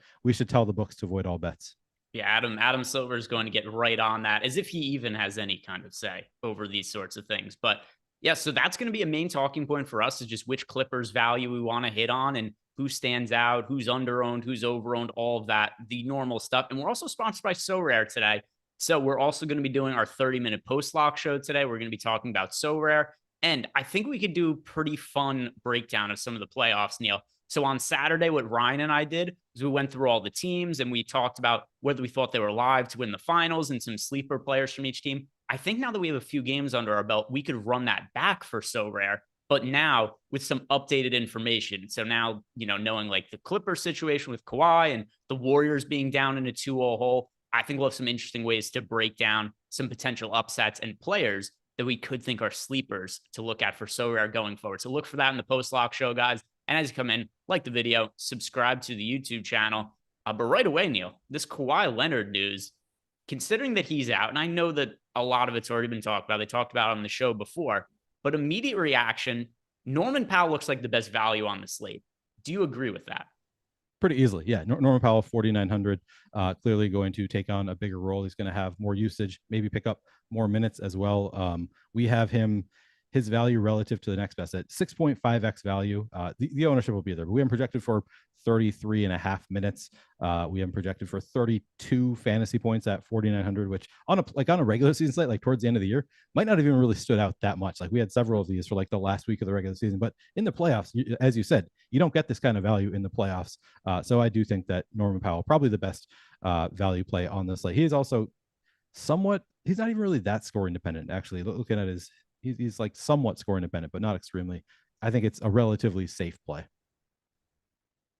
tell the books to avoid all bets." Yeah, Adam Silver is going to get right on that, as if he even has any kind of say over these sorts of things. But yeah, so that's going to be a main talking point for us, is just which Clippers value we want to hit on and who stands out, who's underowned, who's overowned, all of that, the normal stuff. And we're also sponsored by Sorare today. So we're also going to be doing our 30-minute post-lock show today. We're going to be talking about Sorare. And I think we could do a pretty fun breakdown of some of the playoffs, Neil. So on Saturday, what Ryan and I did is we went through all the teams and we talked about whether we thought they were live to win the finals and some sleeper players from each team. I think now that we have a few games under our belt, we could run that back for Sorare, but now with some updated information. So now, knowing like the Clippers situation with Kawhi and the Warriors being down in a 2-0 hole, I think we'll have some interesting ways to break down some potential upsets and players that we could think are sleepers to look at for Sorare going forward. So look for that in the post-lock show, guys. And as you come in, like the video, subscribe to the YouTube channel. But right away, Neil, this Kawhi Leonard news, considering that he's out, and I know that a lot of it's already been talked about. They talked about it on the show before, but immediate reaction, Norman Powell looks like the best value on the slate. Do you agree with that? Pretty easily. Yeah. Norman Powell, 4,900, clearly going to take on a bigger role. He's going to have more usage, maybe pick up more minutes as well. We have his value relative to the next best at 6.5x value. The ownership will be there, but we have projected for 33.5 minutes. We have projected for 32 fantasy points at 4,900, which on a regular season slate, like towards the end of the year, might not have even really stood out that much. Like we had several of these for like the last week of the regular season, but in the playoffs, as you said, you don't get this kind of value in the playoffs. So I do think that Norman Powell, probably the best value play on this slate. He is also he's not even really that score independent, actually. Looking at he's like somewhat score independent, but not extremely. I think it's a relatively safe play.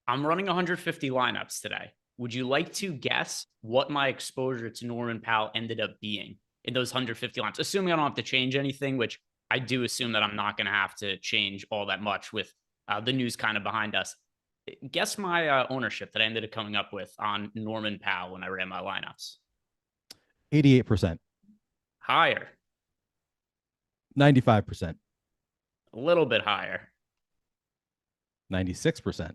I'm running 150 lineups today. Would you like to guess what my exposure to Norman Powell ended up being in those 150 lineups? Assuming I don't have to change anything, which I do assume that I'm not going to have to change all that much with the news kind of behind us. Guess my ownership that I ended up coming up with on Norman Powell when I ran my lineups. 88%. Higher. 95%. A little bit higher. 96%.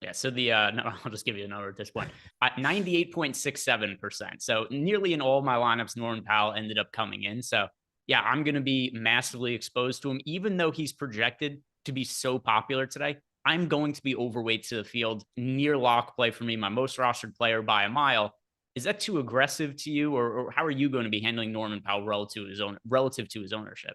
Yeah, so no, I'll just give you a number at this point. 98.67%. So nearly in all my lineups, Norman Powell ended up coming in. So yeah, I'm going to be massively exposed to him, even though he's projected to be so popular today. I'm going to be overweight to the field, near lock play for me, my most rostered player by a mile. Is that too aggressive to you, or how are you going to be handling Norman Powell relative to his ownership?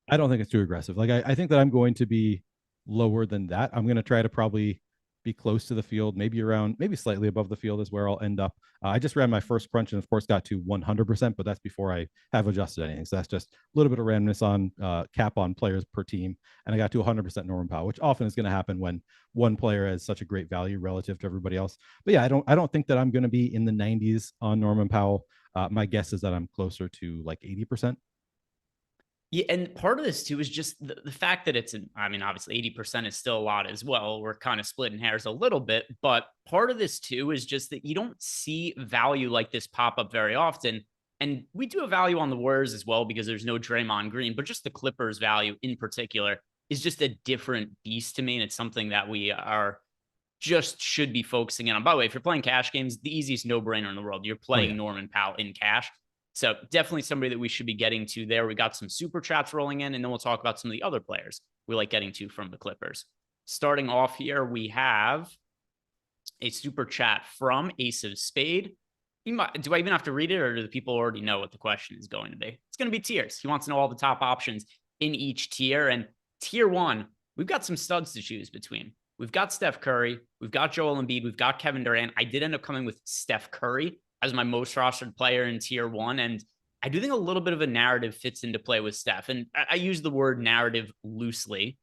I don't think it's too aggressive. Like I think that I'm going to be lower than that. I'm going to try to probably be close to the field, maybe slightly above the field is where I'll end up. I just ran my first crunch and of course got to 100%, but that's before I have adjusted anything. So that's just a little bit of randomness on cap on players per team. And I got to 100% Norman Powell, which often is going to happen when one player has such a great value relative to everybody else. But yeah, I don't think that I'm going to be in the 90s on Norman Powell. My guess is that I'm closer to like 80%. Yeah, and part of this too is just the fact that obviously 80% is still a lot as well. We're kind of splitting hairs a little bit, but part of this too is just that you don't see value like this pop up very often. And we do have value on the Warriors as well because there's no Draymond Green, but just the Clippers value in particular is just a different beast to me. And it's something that we should be focusing in on. By the way, if you're playing cash games, the easiest no-brainer in the world, you're playing Norman Powell in cash. So definitely somebody that we should be getting to there. We got some super chats rolling in, and then we'll talk about some of the other players we like getting to from the Clippers. Starting off here, we have a super chat from Ace of Spade. Do I even have to read it, or do the people already know what the question is going to be? It's going to be tiers. He wants to know all the top options in each tier. And tier 1, we've got some studs to choose between. We've got Steph Curry. We've got Joel Embiid. We've got Kevin Durant. I did end up coming with Steph Curry as my most rostered player in tier 1. And I do think a little bit of a narrative fits into play with Steph. And I use the word narrative loosely,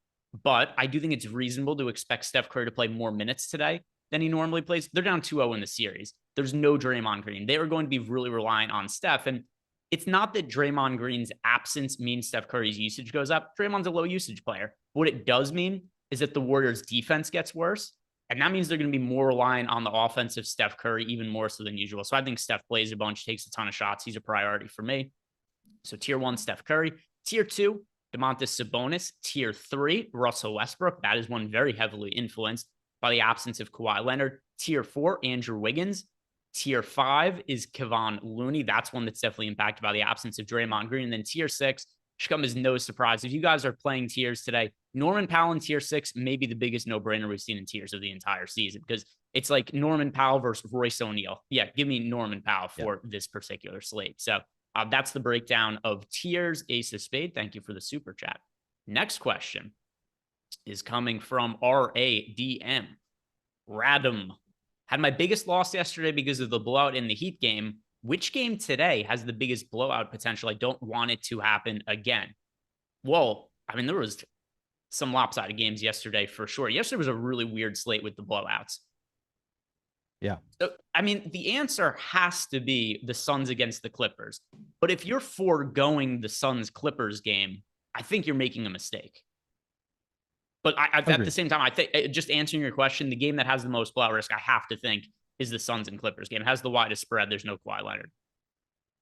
but I do think it's reasonable to expect Steph Curry to play more minutes today than he normally plays. They're down 2-0 in the series. There's no Draymond Green. They are going to be really reliant on Steph. And it's not that Draymond Green's absence means Steph Curry's usage goes up. Draymond's a low usage player. What it does mean is that the Warriors' defense gets worse. And that means they're going to be more reliant on the offensive Steph Curry, even more so than usual. So I think Steph plays a bunch, takes a ton of shots. He's a priority for me. So tier 1, Steph Curry. Tier 2, Domantas Sabonis. Tier 3, Russell Westbrook. That is one very heavily influenced by the absence of Kawhi Leonard. Tier 4, Andrew Wiggins. Tier 5 is Kevon Looney. That's one that's definitely impacted by the absence of Draymond Green. And then tier 6 should come as no surprise. If you guys are playing tiers today, Norman Powell in tier 6 may be the biggest no-brainer we've seen in tiers of the entire season, because it's like Norman Powell versus Royce O'Neal. Yeah, give me Norman Powell for this particular slate. So that's the breakdown of tiers. Ace of Spade, thank you for the super chat. Next question is coming from RADM. Radom. Had my biggest loss yesterday because of the blowout in the Heat game. Which game today has the biggest blowout potential? I don't want it to happen again. Well, I mean, there was some lopsided games yesterday for sure. Yesterday was a really weird slate with the blowouts. Yeah. So, I mean, the answer has to be the Suns against the Clippers. But if you're foregoing the Suns-Clippers game, I think you're making a mistake. But at the same time, I think, just answering your question, the game that has the most blowout risk, I have to think, is the Suns and Clippers game. It has the widest spread. There's no Kawhi Leonard.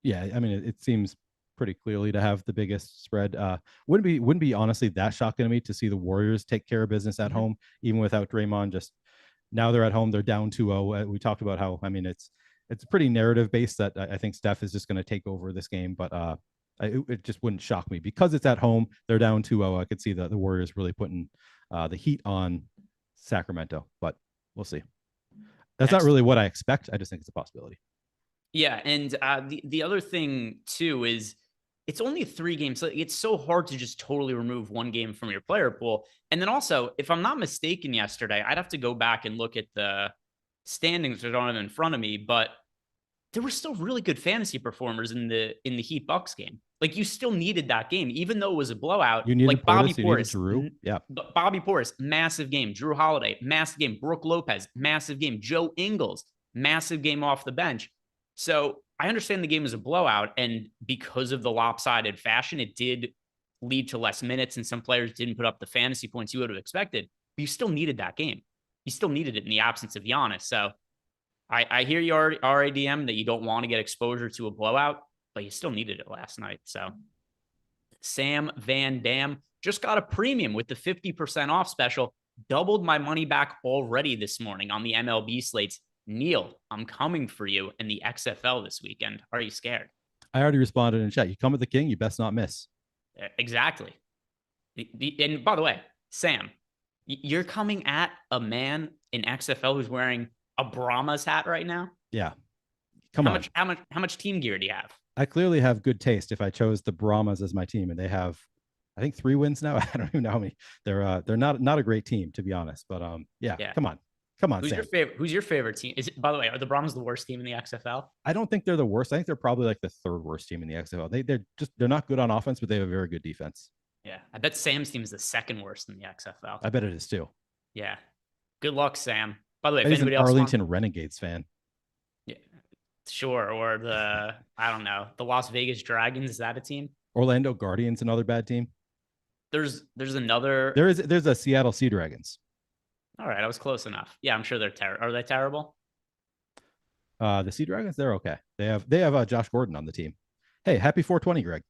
Yeah, I mean, it seems pretty clearly to have the biggest spread. Wouldn't be honestly that shocking to me to see the Warriors take care of business at home, even without Draymond. Just Now they're at home. They're down 2-0. We talked about how, I mean, it's pretty narrative based that I think Steph is just going to take over this game, but it just wouldn't shock me because it's at home. They're down 2-0. I could see the Warriors really putting the heat on Sacramento, but we'll see. That's not really what I expect. I just think it's a possibility. Yeah, and the other thing too is it's only a 3-game slate. It's so hard to just totally remove one game from your player pool. And then also, if I'm not mistaken, yesterday I'd have to go back and look at the standings. I don't have them in front of me, but there were still really good fantasy performers in the Heat Bucks game. Like, you still needed that game, even though it was a blowout. You needed like Bobby Portis, Drew. Yeah. Bobby Portis, massive game. Drew Holiday, massive game. Brooke Lopez, massive game. Joe Ingles, massive game off the bench. So I understand the game was a blowout, and because of the lopsided fashion, it did lead to less minutes, and some players didn't put up the fantasy points you would have expected. But you still needed that game. You still needed it in the absence of Giannis. So I hear you, RADM, that you don't want to get exposure to a blowout, but you still needed it last night. So Sam Van Dam just got a premium with the 50% off special. Doubled my money back already this morning on the MLB slates. Neil, I'm coming for you in the XFL this weekend. Are you scared? I already responded in chat. You come with the king, you best not miss. Exactly. And by the way, Sam, you're coming at a man in XFL who's wearing a Brahmas hat right now? Yeah. Come on. How much team gear do you have? I clearly have good taste if I chose the Brahmas as my team, and they have, I think, 3 wins now. I don't even know how many. They're not a great team, to be honest. But yeah. Come on. Who's Sam. your favorite? Who's your favorite team? Is it, by the way, are the Brahmas the worst team in the XFL? I don't think they're the worst. I think they're probably like the 3rd worst team in the XFL. They're not good on offense, but they have a very good defense. Yeah, I bet Sam's team is the 2nd worst in the XFL. I bet it is too. Yeah. Good luck, Sam. By the way, if He's anybody an else Arlington Renegades fan. Yeah, sure. Or I don't know, the Las Vegas Dragons. Is that a team? Orlando Guardians, another bad team. There's another. There's a Seattle Sea Dragons. All right, I was close enough. Yeah, I'm sure they're Are they terrible? The Sea Dragons, they're okay. They have Josh Gordon on the team. Hey, happy 420, Greg.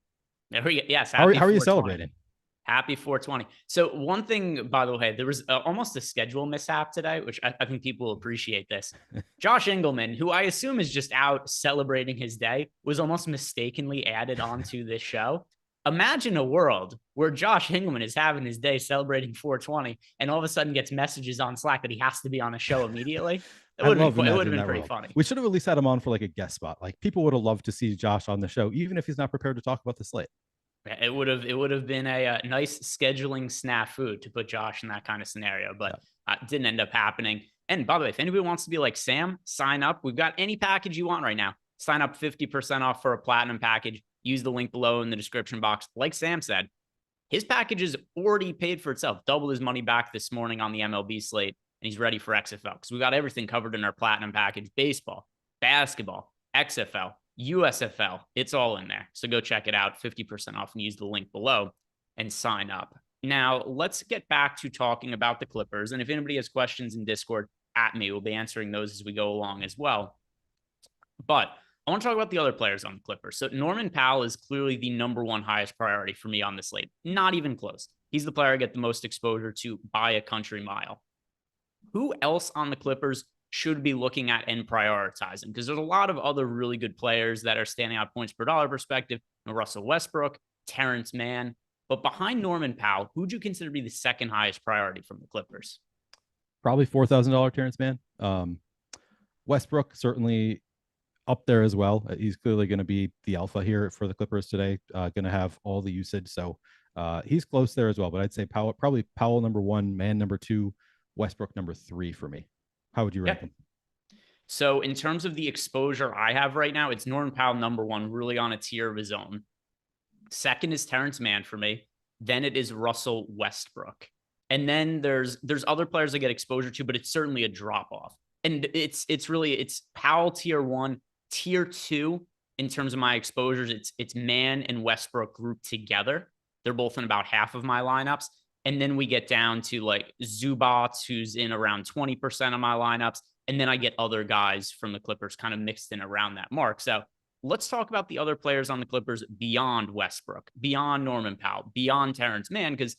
There we go. Yes. How are you celebrating? Happy 420. So one thing, by the way, there was almost a schedule mishap today, which I think people will appreciate this. Josh Engelman, who I assume is just out celebrating his day, was almost mistakenly added onto this show. Imagine a world where Josh Engelman is having his day celebrating 420 and all of a sudden gets messages on Slack that he has to be on a show immediately. It would have been pretty funny. We should have at least had him on for like a guest spot. Like, people would have loved to see Josh on the show, even if he's not prepared to talk about the slate. It would have been a nice scheduling snafu to put Josh in that kind of scenario, but it didn't end up happening. And by the way, if anybody wants to be like Sam, sign up. We've got any package you want right now. Sign up 50% off for a platinum package. Use the link below in the description box. Like Sam said, his package is already paid for itself. Doubled his money back this morning on the MLB slate, and he's ready for XFL because we got everything covered in our platinum package: baseball, basketball, XFL, USFL. It's all in there. So go check it out. 50% off and use the link below and sign up. Now, let's get back to talking about the Clippers. And if anybody has questions in Discord, at me, we'll be answering those as we go along as well. But I want to talk about the other players on the Clippers. So Norman Powell is clearly the #1 highest priority for me on the slate. Not even close. He's the player I get the most exposure to by a country mile. Who else on the Clippers should be looking at and prioritizing? Because there's a lot of other really good players that are standing out points per dollar perspective. Russell Westbrook, Terrence Mann. But behind Norman Powell, who'd you consider to be the 2nd highest priority from the Clippers? Probably $4,000 Terrence Mann. Westbrook certainly up there as well. He's clearly going to be the alpha here for the Clippers today. Going to have all the usage, so he's close there as well. But I'd say Powell, probably Powell #1, Mann #2, Westbrook #3 for me. How would you rank him? So in terms of the exposure I have right now, it's Norman Powell #1, really on a tier of his own. 2nd is Terrence Mann for me. Then it is Russell Westbrook. And then there's other players I get exposure to, but it's certainly a drop off. And it's Powell tier 1, tier 2 in terms of my exposures. It's Mann and Westbrook grouped together. They're both in about half of my lineups. And then we get down to like Zubac, who's in around 20% of my lineups. And then I get other guys from the Clippers kind of mixed in around that mark. So let's talk about the other players on the Clippers beyond Westbrook, beyond Norman Powell, beyond Terrence Mann, because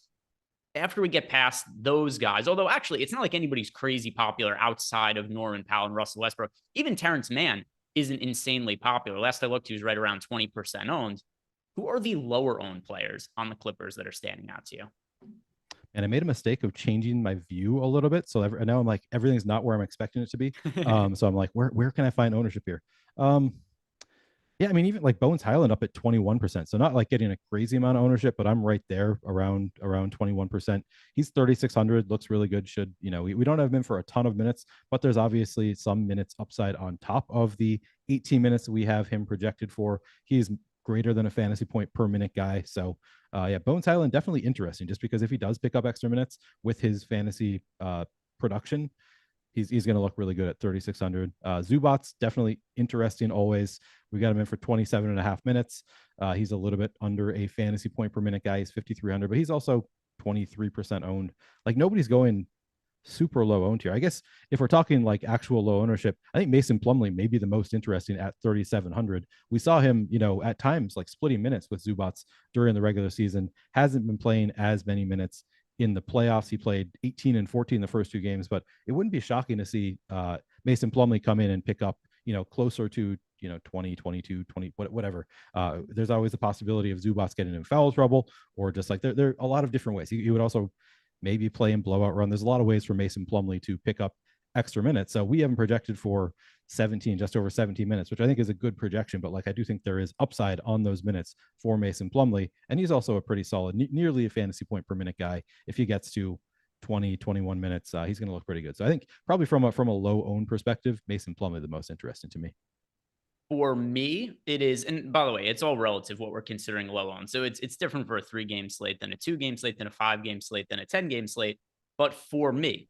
after we get past those guys, although actually it's not like anybody's crazy popular outside of Norman Powell and Russell Westbrook. Even Terrence Mann isn't insanely popular. Last I looked, he was right around 20% owned. Who are the lower owned players on the Clippers that are standing out to you? And I made a mistake of changing my view a little bit. So now I'm like, everything's not where I'm expecting it to be. So I'm like, where can I find ownership here? Yeah, I mean, even like Bones Highland up at 21%. So not like getting a crazy amount of ownership, but I'm right there around 21%. He's 3,600, looks really good. We don't have him in for a ton of minutes, but there's obviously some minutes upside on top of the 18 minutes that we have him projected for. He's greater than a fantasy point per minute guy. So yeah, Bones Highland definitely interesting, just because if he does pick up extra minutes with his fantasy production, he's going to look really good at 3,600. Zubac's definitely interesting always. We got him in for 27.5 minutes. He's a little bit under a fantasy point per minute guy. He's 5,300, but he's also 23% owned. Like, nobody's going super low owned here. I guess if we're talking like actual low ownership, I think Mason Plumlee may be the most interesting at 3,700. We saw him, at times like splitting minutes with Zubats during the regular season. Hasn't been playing as many minutes in the playoffs. He played 18 and 14 the first 2 games, but it wouldn't be shocking to see Mason Plumlee come in and pick up, closer to 20, 22, 20, whatever. There's always the possibility of Zubats getting in foul trouble, or just like there are a lot of different ways. He would also maybe play in blowout run. There's a lot of ways for Mason Plumlee to pick up extra minutes. So we haven't projected for just over 17 minutes, which I think is a good projection. But like, I do think there is upside on those minutes for Mason Plumlee. And he's also a pretty solid, nearly a fantasy point per minute guy. If he gets to 20, 21 minutes, he's going to look pretty good. So I think probably from a low owned perspective, Mason Plumlee the most interesting to me. For me, it is, and by the way, it's all relative what we're considering low on. So it's different for a 3-game slate than a 2-game slate, than a 5-game slate, than a 10-game slate. But for me,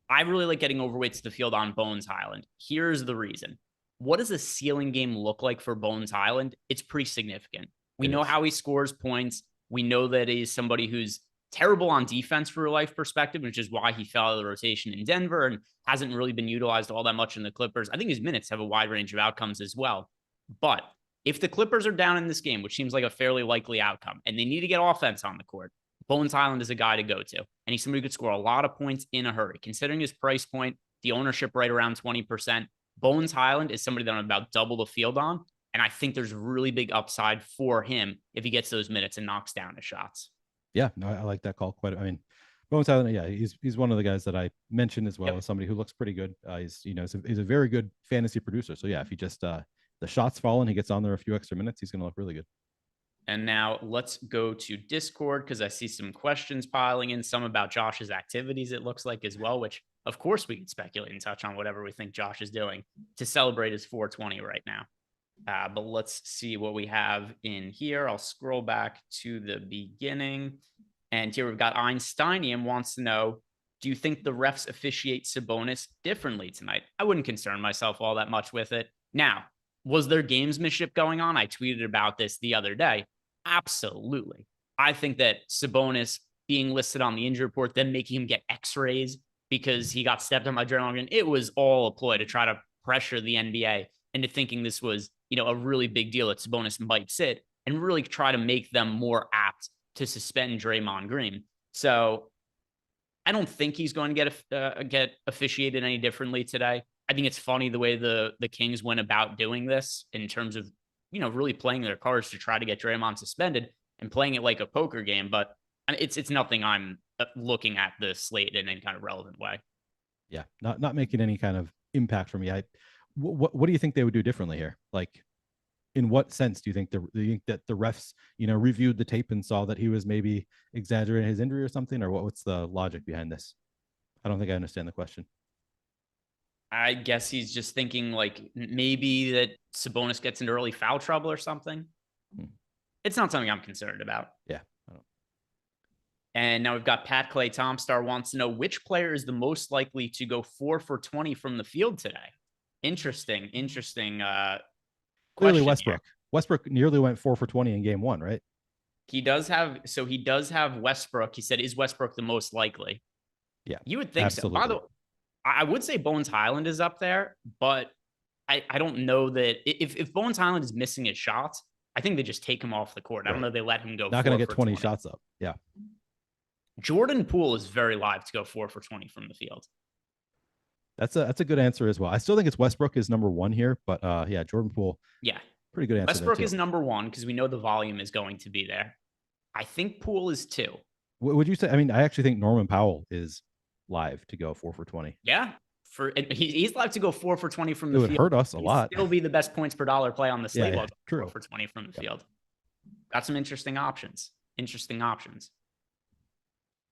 I really like getting overweights to the field on Bones Highland. Here's the reason. What does a ceiling game look like for Bones Highland? It's pretty significant. We know how he scores points. We know that he's somebody who's terrible on defense for a life perspective, which is why he fell out of the rotation in Denver and hasn't really been utilized all that much in the Clippers. I think his minutes have a wide range of outcomes as well. But if the Clippers are down in this game, which seems like a fairly likely outcome, and they need to get offense on the court, Bones Highland is a guy to go to. And he's somebody who could score a lot of points in a hurry. Considering his price point, the ownership right around 20%, Bones Highland is somebody that I'm about double the field on. And I think there's really big upside for him if he gets those minutes and knocks down his shots. Yeah, no, I like that call quite. I mean, Bones Highland, yeah, he's one of the guys that I mentioned as well as somebody who looks pretty good. He's a very good fantasy producer. So yeah, if he just the shots fall and he gets on there a few extra minutes, he's going to look really good. And now let's go to Discord, because I see some questions piling in, some about Josh's activities, it looks like, as well, which of course we can speculate and touch on whatever we think Josh is doing to celebrate his 420 right now. But let's see what we have in here. I'll scroll back to the beginning. And here we've got Einsteinium wants to know, do you think the refs officiate Sabonis differently tonight? I wouldn't concern myself all that much with it. Now, was there gamesmanship going on? I tweeted about this the other day. Absolutely. I think that Sabonis being listed on the injury report, then making him get x-rays because he got stepped on by Draymond Green, it was all a ploy to try to pressure the NBA into thinking this was, a really big deal that Sabonis might sit, and really try to make them more apt to suspend Draymond Green. So I don't think he's going to get officiated any differently today. I think it's funny the way the Kings went about doing this in terms of, really playing their cards to try to get Draymond suspended and playing it like a poker game. But it's nothing I'm looking at the slate in any kind of relevant way. Yeah, not making any kind of impact for me. What do you think they would do differently here? Like, in what sense do you think that the refs, reviewed the tape and saw that he was maybe exaggerating his injury or something, or what's the logic behind this? I don't think I understand the question. I guess he's just thinking like maybe that Sabonis gets into early foul trouble or something. It's not something I'm concerned about. Yeah. And now we've got Pat Clay Tomstar wants to know, which player is the most likely to go 4 for 20 from the field today? Interesting. Clearly Westbrook. Here. Westbrook nearly went 4 for 20 in game 1, right? He does have Westbrook. He said, is Westbrook the most likely? Yeah. You would think absolutely. So. By the way, I would say Bones Highland is up there, but I don't know that if Bones Highland is missing his shots, I think they just take him off the court. Right. I don't know if they let him go. Not going to get 20 shots up. Yeah. Jordan Poole is very live to go 4 for 20 from the field. That's a good answer as well. I still think it's Westbrook is number one here, but yeah, Jordan Poole. Yeah. Pretty good answer. Westbrook is number one because we know the volume is going to be there. I think Poole is 2. Would you say? I mean, I actually think Norman Powell is live to go 4 for 20. Yeah. He's live to go 4 for 20 from the field. It would hurt us a lot. Still be the best points per dollar play on the slate. Yeah, true. 4 for 20 from the field. Got some interesting options.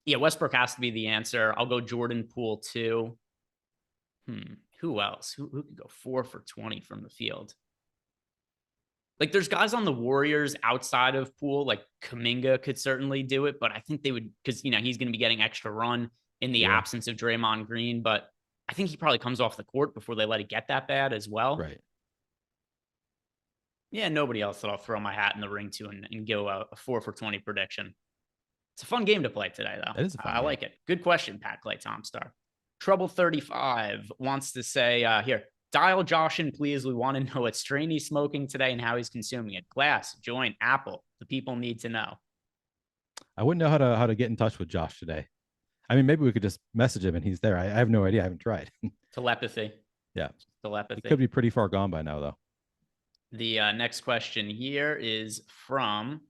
Yeah, Westbrook has to be the answer. I'll go Jordan Poole 2. Who else? Who could go 4 for 20 from the field? Like, there's guys on the Warriors outside of Poole, like Kuminga could certainly do it, but I think they would, because, he's going to be getting extra run in the absence of Draymond Green, but I think he probably comes off the court before they let it get that bad as well. Right. Yeah, nobody else that I'll throw my hat in the ring to and go a 4 for 20 prediction. It's a fun game to play today, though. It is a fun I game. like it. Good question, Pat Clay Tomstar. Trouble 35 wants to say, here, dial Josh in, please. We want to know what strain he's smoking today and how he's consuming it. Glass, joint, apple. The people need to know. I wouldn't know how to get in touch with Josh today. I mean, maybe we could just message him and he's there. I have no idea. I haven't tried. Telepathy. Yeah. Telepathy. It could be pretty far gone by now, though. The next question here is from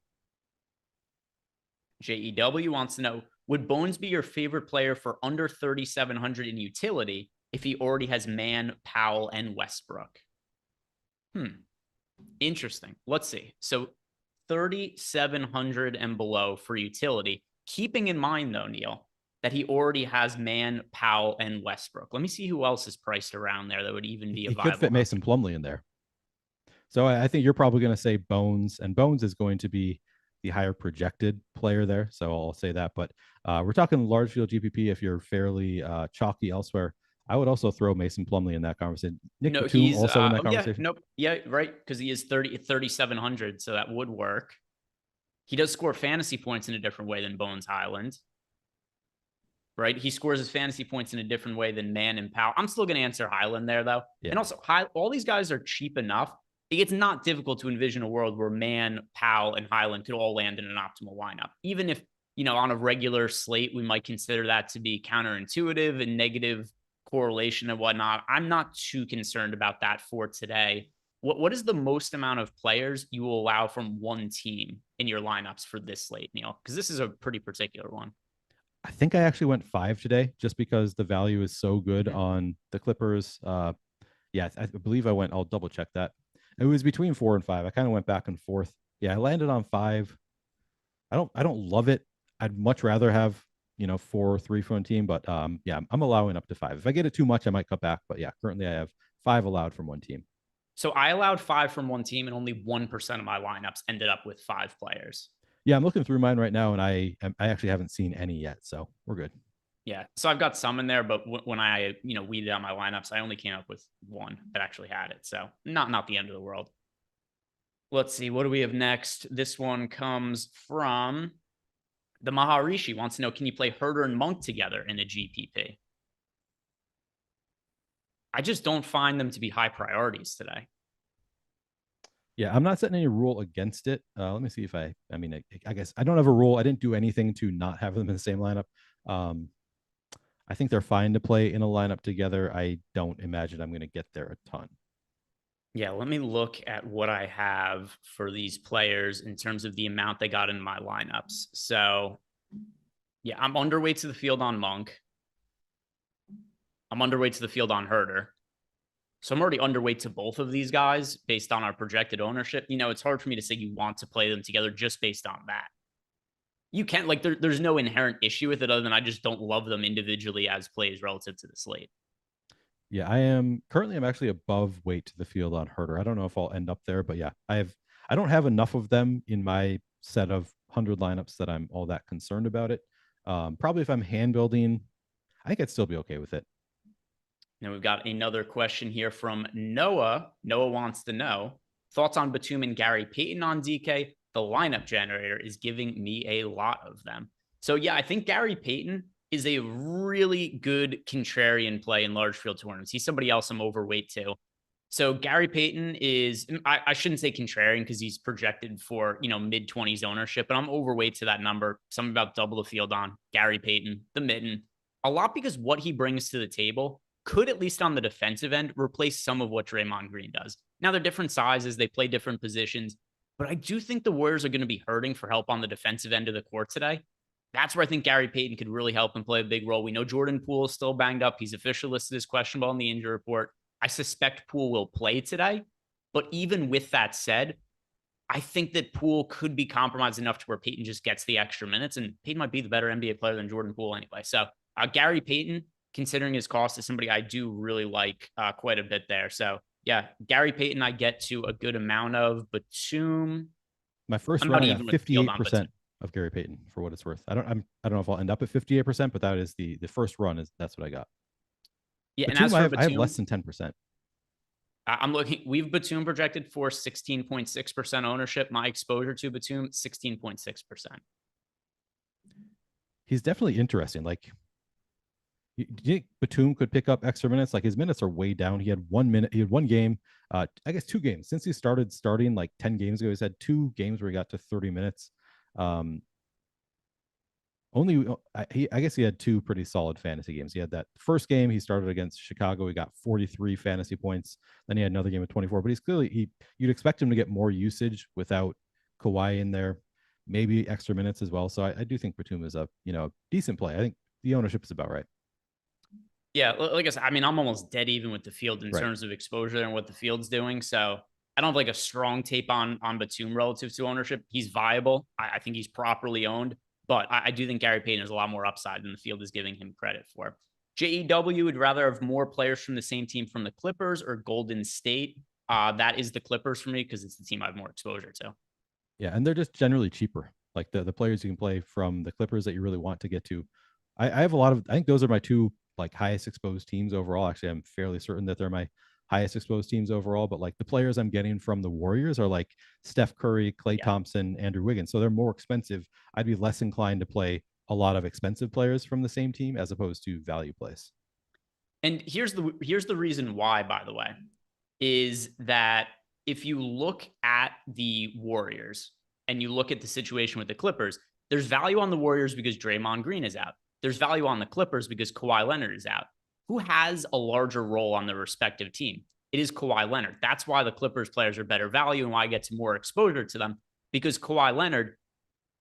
JEW wants to know, would Bones be your favorite player for under 3,700 in utility if he already has Mann, Powell, and Westbrook? Interesting. Let's see. So 3,700 and below for utility, keeping in mind, though, Neil, that he already has Mann, Powell, and Westbrook. Let me see who else is priced around there that would even be a viable. He could fit Mason Plumlee in there. So I think you're probably going to say Bones, and Bones is going to be the higher projected player there. So I'll say that. But we're talking large field GPP. If you're fairly chalky elsewhere, I would also throw Mason Plumlee in that conversation. Nick Batum also in that conversation. Yeah, right. Because he is 3,700. So that would work. He does score fantasy points in a different way than Bones Highland. Right? He scores his fantasy points in a different way than Mann and Powell. I'm still going to answer Highland there, though. Yeah. And also, all these guys are cheap enough. It's not difficult to envision a world where Mann, Powell, and Highland could all land in an optimal lineup. Even if, on a regular slate, we might consider that to be counterintuitive and negative correlation and whatnot. I'm not too concerned about that for today. What is the most amount of players you will allow from one team in your lineups for this slate, Neil? Because this is a pretty particular one. I think I actually went 5 today just because the value is so good on the Clippers. Yeah, I believe I'll double check that. It was between 4 and 5. I kind of went back and forth. Yeah, I landed on 5. I don't love it. I'd much rather have, 4 or 3 for a team, but yeah, I'm allowing up to 5. If I get it too much, I might cut back. But yeah, currently I have 5 allowed from one team. So I allowed 5 from one team, and only 1% of my lineups ended up with 5 players. Yeah, I'm looking through mine right now, and I actually haven't seen any yet, so we're good. Yeah, so I've got some in there, but when I, weeded out my lineups, I only came up with 1 that actually had it. So not the end of the world. Let's see, what do we have next? This one comes from the Maharishi. Wants to know, can you play Herder and Monk together in a GPP? I just don't find them to be high priorities today. Yeah, I'm not setting any rule against it. Let me see if I guess I don't have a rule. I didn't do anything to not have them in the same lineup. I think they're fine to play in a lineup together. I don't imagine I'm going to get there a ton. Yeah, let me look at what I have for these players in terms of the amount they got in my lineups. So, yeah, I'm underweight to the field on Monk. I'm underweight to the field on Herder. So I'm already underweight to both of these guys based on our projected ownership. It's hard for me to say you want to play them together just based on that. You can't, there's no inherent issue with it other than I just don't love them individually as plays relative to the slate. Yeah, I'm actually above weight to the field on Herder. I don't know if I'll end up there, but yeah, I don't have enough of them in my set of 100 lineups that I'm all that concerned about it. Probably if I'm hand building, I think I'd still be okay with it. Now we've got another question here from Noah. Noah wants to know, thoughts on Batum and Gary Payton on DK? The lineup generator is giving me a lot of them. So yeah, I think Gary Payton is a really good contrarian play in large field tournaments. He's somebody else I'm overweight to. So Gary Payton is, I shouldn't say contrarian because he's projected for, mid-20s ownership, but I'm overweight to that number. Something about double the field on Gary Payton, the mitten. A lot because what he brings to the table could, at least on the defensive end, replace some of what Draymond Green does. Now, they're different sizes. They play different positions. But I do think the Warriors are going to be hurting for help on the defensive end of the court today. That's where I think Gary Payton could really help and play a big role. We know Jordan Poole is still banged up. He's officially listed as questionable in the injury report. I suspect Poole will play today. But even with that said, I think that Poole could be compromised enough to where Payton just gets the extra minutes. And Payton might be the better NBA player than Jordan Poole anyway. So Gary Payton, considering his cost, is somebody I do really like quite a bit there. So yeah, Gary Payton, I get to a good amount of. Batum, my first run, I got 58% of Gary Payton for what it's worth. I don't know if I'll end up at 58%, but that is the first run. That's what I got. Yeah, Batum, and as for Batum, I have less than 10%. I'm looking. We've Batum projected for 16.6% ownership. My exposure to Batum 16.6%. He's definitely interesting. Like, do you think Batum could pick up extra minutes? Like, his minutes are way down. He had 1 minute. He had one game. I guess 2 games since he started starting like 10 games ago. He's had 2 games where he got to 30 minutes. I guess he had 2 pretty solid fantasy games. He had that first game he started against Chicago. He got 43 fantasy points. Then he had another game of 24. But he's clearly you'd expect him to get more usage without Kawhi in there, maybe extra minutes as well. So I do think Batum is a decent play. I think the ownership is about right. Yeah, like I said, I mean, I'm almost dead even with the field in terms of exposure and what the field's doing. So I don't have like a strong tape on Batum relative to ownership. He's viable. I think he's properly owned, but I do think Gary Payton has a lot more upside than the field is giving him credit for. JEW would rather have more players from the same team from the Clippers or Golden State. That is the Clippers for me because it's the team I have more exposure to. Yeah, and they're just generally cheaper. Like the players you can play from the Clippers that you really want to get to. I have a lot of. I think those are my 2 like highest exposed teams overall. Actually, I'm fairly certain that they're my highest exposed teams overall. But like the players I'm getting from the Warriors are like Steph Curry, Klay Thompson, Andrew Wiggins. So they're more expensive. I'd be less inclined to play a lot of expensive players from the same team as opposed to value plays. And here's the reason why, by the way, is that if you look at the Warriors and you look at the situation with the Clippers, there's value on the Warriors because Draymond Green is out. There's value on the Clippers because Kawhi Leonard is out. Who has a larger role on the respective team? It is Kawhi Leonard. That's why the Clippers players are better value and why I get more exposure to them, because Kawhi Leonard,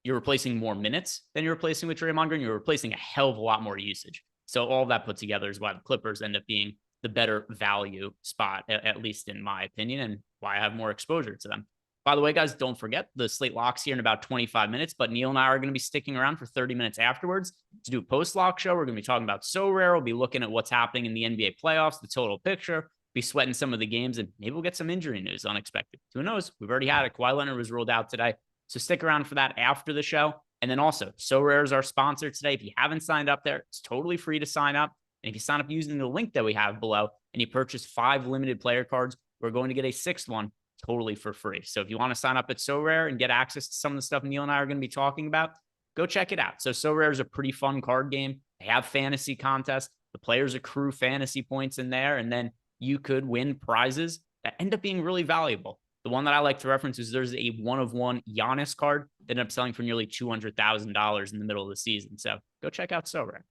you're replacing more minutes than you're replacing with Draymond Green. You're replacing a hell of a lot more usage. So all that put together is why the Clippers end up being the better value spot, at least in my opinion, and why I have more exposure to them. By the way, guys, don't forget the slate locks here in about 25 minutes, but Neil and I are going to be sticking around for 30 minutes afterwards to do a post-lock show. We're going to be talking about Sorare. We'll be looking at what's happening in the NBA playoffs, the total picture, be sweating some of the games, and maybe we'll get some injury news unexpected. Who knows? We've already had it. Kawhi Leonard was ruled out today. So stick around for that after the show. And then also, Sorare is our sponsor today. If you haven't signed up there, it's totally free to sign up. And if you sign up using the link that we have below and you purchase 5 limited player cards, we're going to get a 6th one totally for free. So if you want to sign up at Sorare and get access to some of the stuff Neil and I are going to be talking about, go check it out. So Sorare is a pretty fun card game. They have fantasy contests. The players accrue fantasy points in there, and then you could win prizes that end up being really valuable. The one that I like to reference is there's a 1-of-1 Giannis card that ended up selling for nearly $200,000 in the middle of the season. So go check out Sorare.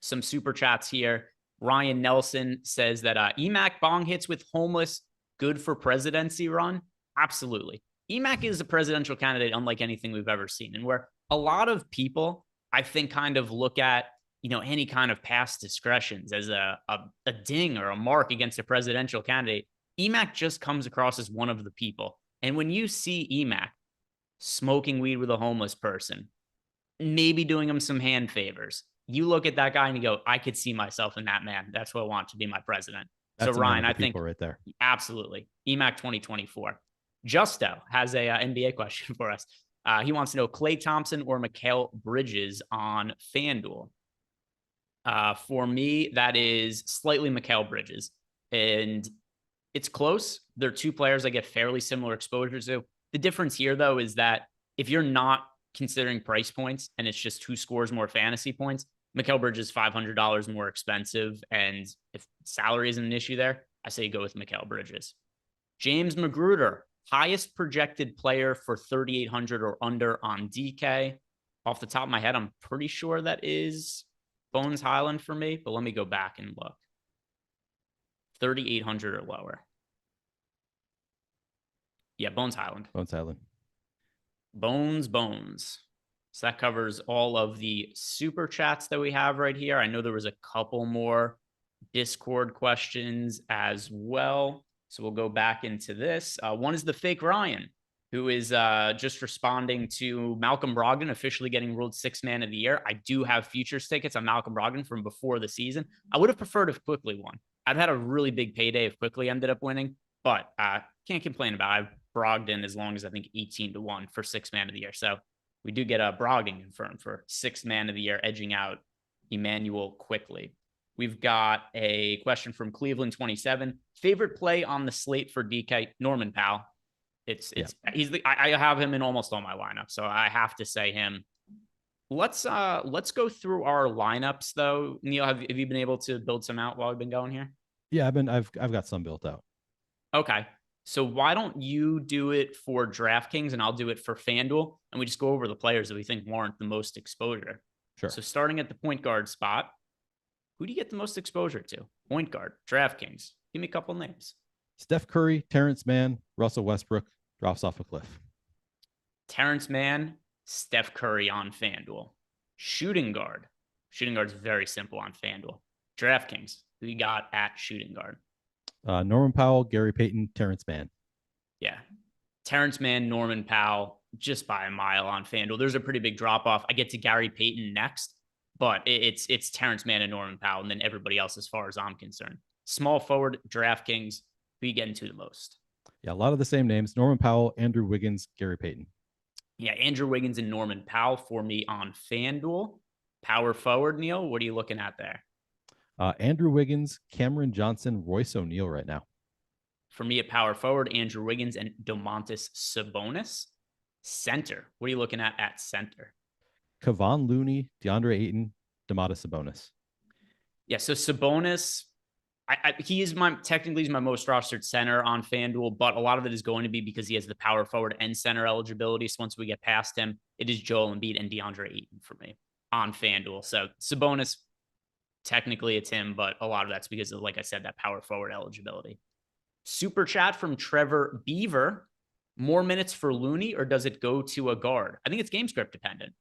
Some super chats here. Ryan Nelson says that Emac bong hits with homeless, good for presidency run. Absolutely. Emac is a presidential candidate unlike anything we've ever seen. And where a lot of people, I think, kind of look at, any kind of past discretions as a ding or a mark against a presidential candidate, Emac just comes across as one of the people. And when you see Emac smoking weed with a homeless person, maybe doing him some hand favors, you look at that guy and you go, I could see myself in that man. That's what I want to be my president. That's so Ryan, I think right there. Absolutely. Emac 2024. Justo has a NBA question for us. He wants to know Klay Thompson or Mikal Bridges on FanDuel. For me, that is slightly Mikal Bridges. And it's close. They're 2 players I get fairly similar exposure to. The difference here, though, is that if you're not considering price points and it's just who scores more fantasy points, Mikal Bridges is $500 more expensive. And if salary isn't an issue there, I say go with Mikal Bridges. James Magruder, highest projected player for 3,800 or under on DK. Off the top of my head, I'm pretty sure that is Bones Highland for me, but let me go back and look. 3,800 or lower. Yeah, Bones Highland. Bones Highland. Bones. So that covers all of the super chats that we have right here. I know there was a couple more Discord questions as well. So we'll go back into this. One is the fake Ryan, who is just responding to Malcolm Brogdon officially getting ruled sixth man of the year. I do have futures tickets on Malcolm Brogdon from before the season. I would have preferred if Quickly won. I'd had a really big payday if Quickly ended up winning, but can't complain about it. Brogdon as long as I think 18-1 for sixth man of the year. So we do get a Brogdon confirmed for sixth man of the year, edging out Emmanuel Quickly. We've got a question from Cleveland 27. Favorite play on the slate for DK? Norman Powell. I have him in almost all my lineups, so I have to say him. Let's go through our lineups though. Neil, have you been able to build some out while we've been going here? Yeah, I've got some built out. Okay. So why don't you do it for DraftKings and I'll do it for FanDuel, and we just go over the players that we think warrant the most exposure. Sure. So starting at the point guard spot, who do you get the most exposure to? Point guard, DraftKings. Give me a couple names. Steph Curry, Terrence Mann, Russell Westbrook drops off a cliff. Terrence Mann, Steph Curry on FanDuel. Shooting guard. Shooting guard is very simple on FanDuel. DraftKings, who you got at shooting guard? Norman Powell, Gary Payton, Terrence Mann. Yeah. Terrence Mann, Norman Powell, just by a mile on FanDuel. There's a pretty big drop off. I get to Gary Payton next, but it's Terrence Mann and Norman Powell, and then everybody else as far as I'm concerned. Small forward, DraftKings, who you get into the most? Yeah, a lot of the same names. Norman Powell, Andrew Wiggins, Gary Payton. Yeah, Andrew Wiggins and Norman Powell for me on FanDuel. Power forward, Neil, what are you looking at there? Andrew Wiggins, Cameron Johnson, Royce O'Neal right now. For me at power forward, Andrew Wiggins and Domantas Sabonis. Center, what are you looking at center? Kevon Looney, DeAndre Ayton, Domantas Sabonis. Yeah, so Sabonis, he's my most rostered center on FanDuel, but a lot of it is going to be because he has the power forward and center eligibility. So once we get past him, it is Joel Embiid and DeAndre Ayton for me on FanDuel. So Sabonis, technically it's him, but a lot of that's because of, like I said, that power forward eligibility. Super chat from Trevor Beaver. More minutes for Looney, or does it go to a guard? I think it's game script dependent.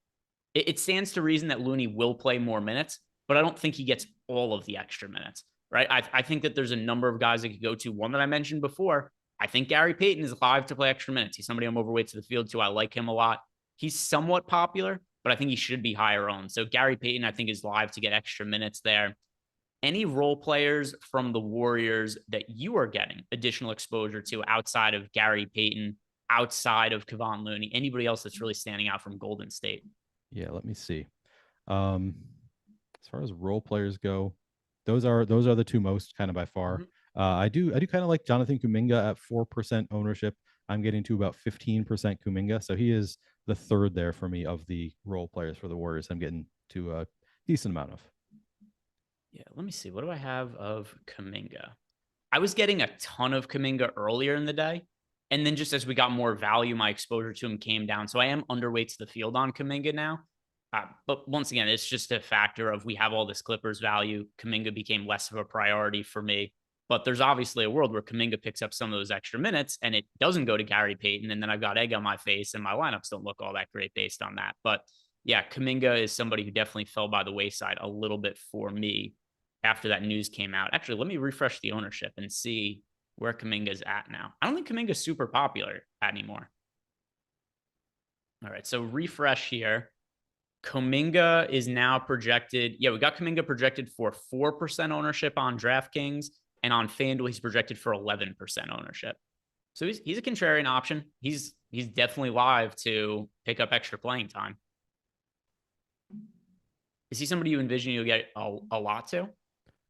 It stands to reason that Looney will play more minutes, but I don't think he gets all of the extra minutes, right? I think that there's a number of guys that could go to. One that I mentioned before, I think Gary Payton is live to play extra minutes. He's somebody I'm overweight to the field too. I like him a lot. He's somewhat popular, but I think he should be higher owned. So Gary Payton, I think, is live to get extra minutes there. Any role players from the Warriors that you are getting additional exposure to outside of Gary Payton, outside of Kevon Looney, anybody else that's really standing out from Golden State? Yeah, let me see. As far as role players go, those are the two most kind of by far. Mm-hmm. I do kind of like Jonathan Kuminga at 4% ownership. I'm getting to about 15% Kuminga, so he is the third there for me of the role players for the Warriors. I'm getting to a decent amount of. Yeah, let me see. What do I have of Kuminga? I was getting a ton of Kuminga earlier in the day, and then just as we got more value, my exposure to him came down. So I am underweight to the field on Kuminga now. But once again, it's just a factor of we have all this Clippers value. Kuminga became less of a priority for me. But there's obviously a world where Kuminga picks up some of those extra minutes and it doesn't go to Gary Payton. And then I've got egg on my face and my lineups don't look all that great based on that. But yeah, Kuminga is somebody who definitely fell by the wayside a little bit for me after that news came out. Actually, let me refresh the ownership and see where Kuminga's at now. I don't think Kuminga's super popular anymore. All right, so refresh here. Kuminga is now projected. Yeah, we got Kuminga projected for 4% ownership on DraftKings, and on FanDuel, he's projected for 11% ownership. So he's a contrarian option. He's definitely live to pick up extra playing time. Is he somebody you envision you'll get a lot to?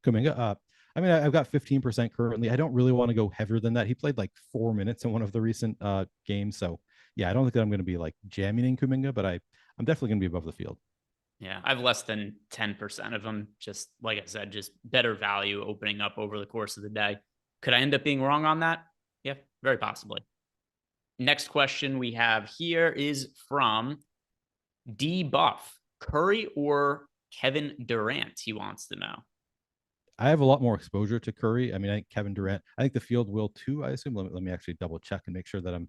Kuminga, I mean, I've got 15% currently. I don't really want to go heavier than that. He played like 4 minutes in one of the recent games. So yeah, I don't think that I'm going to be like jamming in Kuminga, but I'm definitely going to be above the field. Yeah, I have less than 10% of them. Just like I said, just better value opening up over the course of the day. Could I end up being wrong on that? Yeah, very possibly. Next question we have here is from D Buff. Curry or Kevin Durant, he wants to know. I have a lot more exposure to Curry. I mean, I think Kevin Durant, I think the field will too, I assume. Let me actually double check and make sure that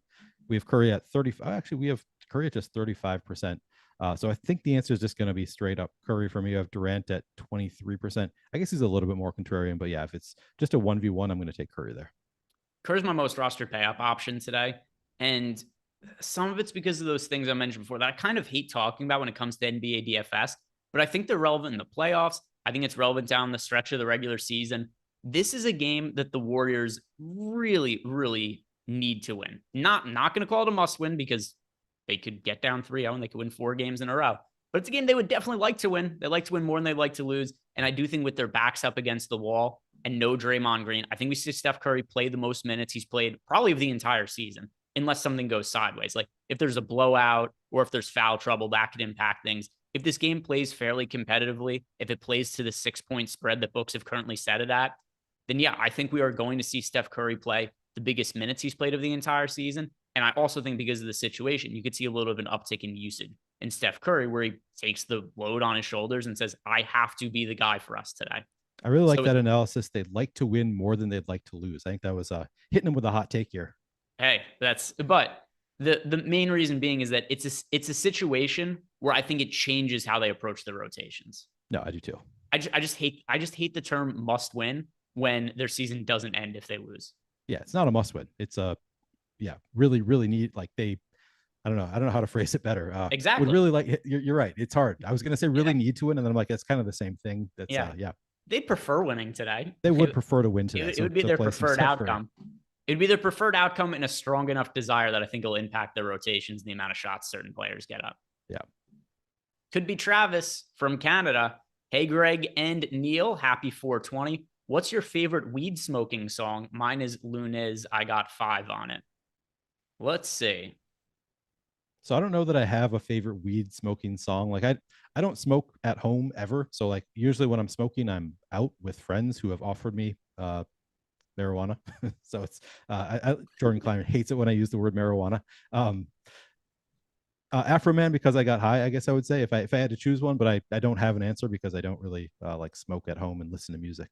we have Curry at 35. Actually, we have Curry at just 35%. So I think the answer is just going to be straight up Curry for me. You have Durant at 23%. I guess he's a little bit more contrarian, but yeah, if it's just a 1v1, I'm going to take Curry there. Curry's my most rostered pay up option today. And some of it's because of those things I mentioned before that I kind of hate talking about when it comes to NBA DFS, but I think they're relevant in the playoffs. I think it's relevant down the stretch of the regular season. This is a game that the Warriors really, really need to win. Not going to call it a must win because they could get down 3-0 and they could win 4 games in a row. But it's a game they would definitely like to win. They like to win more than they like to lose. And I do think with their backs up against the wall and no Draymond Green, I think we see Steph Curry play the most minutes he's played probably of the entire season, unless something goes sideways. Like if there's a blowout or if there's foul trouble, that could impact things. If this game plays fairly competitively, if it plays to the 6-point spread that books have currently set it at, then yeah, I think we are going to see Steph Curry play the biggest minutes he's played of the entire season. And I also think because of the situation, you could see a little bit of an uptick in usage in Steph Curry, where he takes the load on his shoulders and says, I have to be the guy for us today. I really like that analysis. They'd like to win more than they'd like to lose. I think that was hitting them with a hot take here. Hey, but the main reason being is that it's a situation where I think it changes how they approach the rotations. No, I do too. I just hate the term must win when their season doesn't end if they lose. Yeah, it's not a must win. It's really, really need, like I don't know how to phrase it better. Exactly. Would really like, you're right. It's hard. I was going to say really need to win. And then I'm like, it's kind of the same thing. That's They'd prefer winning today. They would prefer to win today. It would be their preferred outcome. It'd be their preferred outcome and a strong enough desire that I think will impact their rotations and the amount of shots certain players get up. Yeah. Could be Travis from Canada. Hey, Greg and Neil, happy 420. What's your favorite weed smoking song? Mine is Lunez. I got 5 on it. Let's see. So I don't know that I have a favorite weed smoking song. Like I don't smoke at home ever. So like usually when I'm smoking, I'm out with friends who have offered me marijuana. So it's Jordan Klein hates it when I use the word marijuana. Afro Man, because I got high, I guess I would say if I had to choose one, but I don't have an answer because I don't really like smoke at home and listen to music.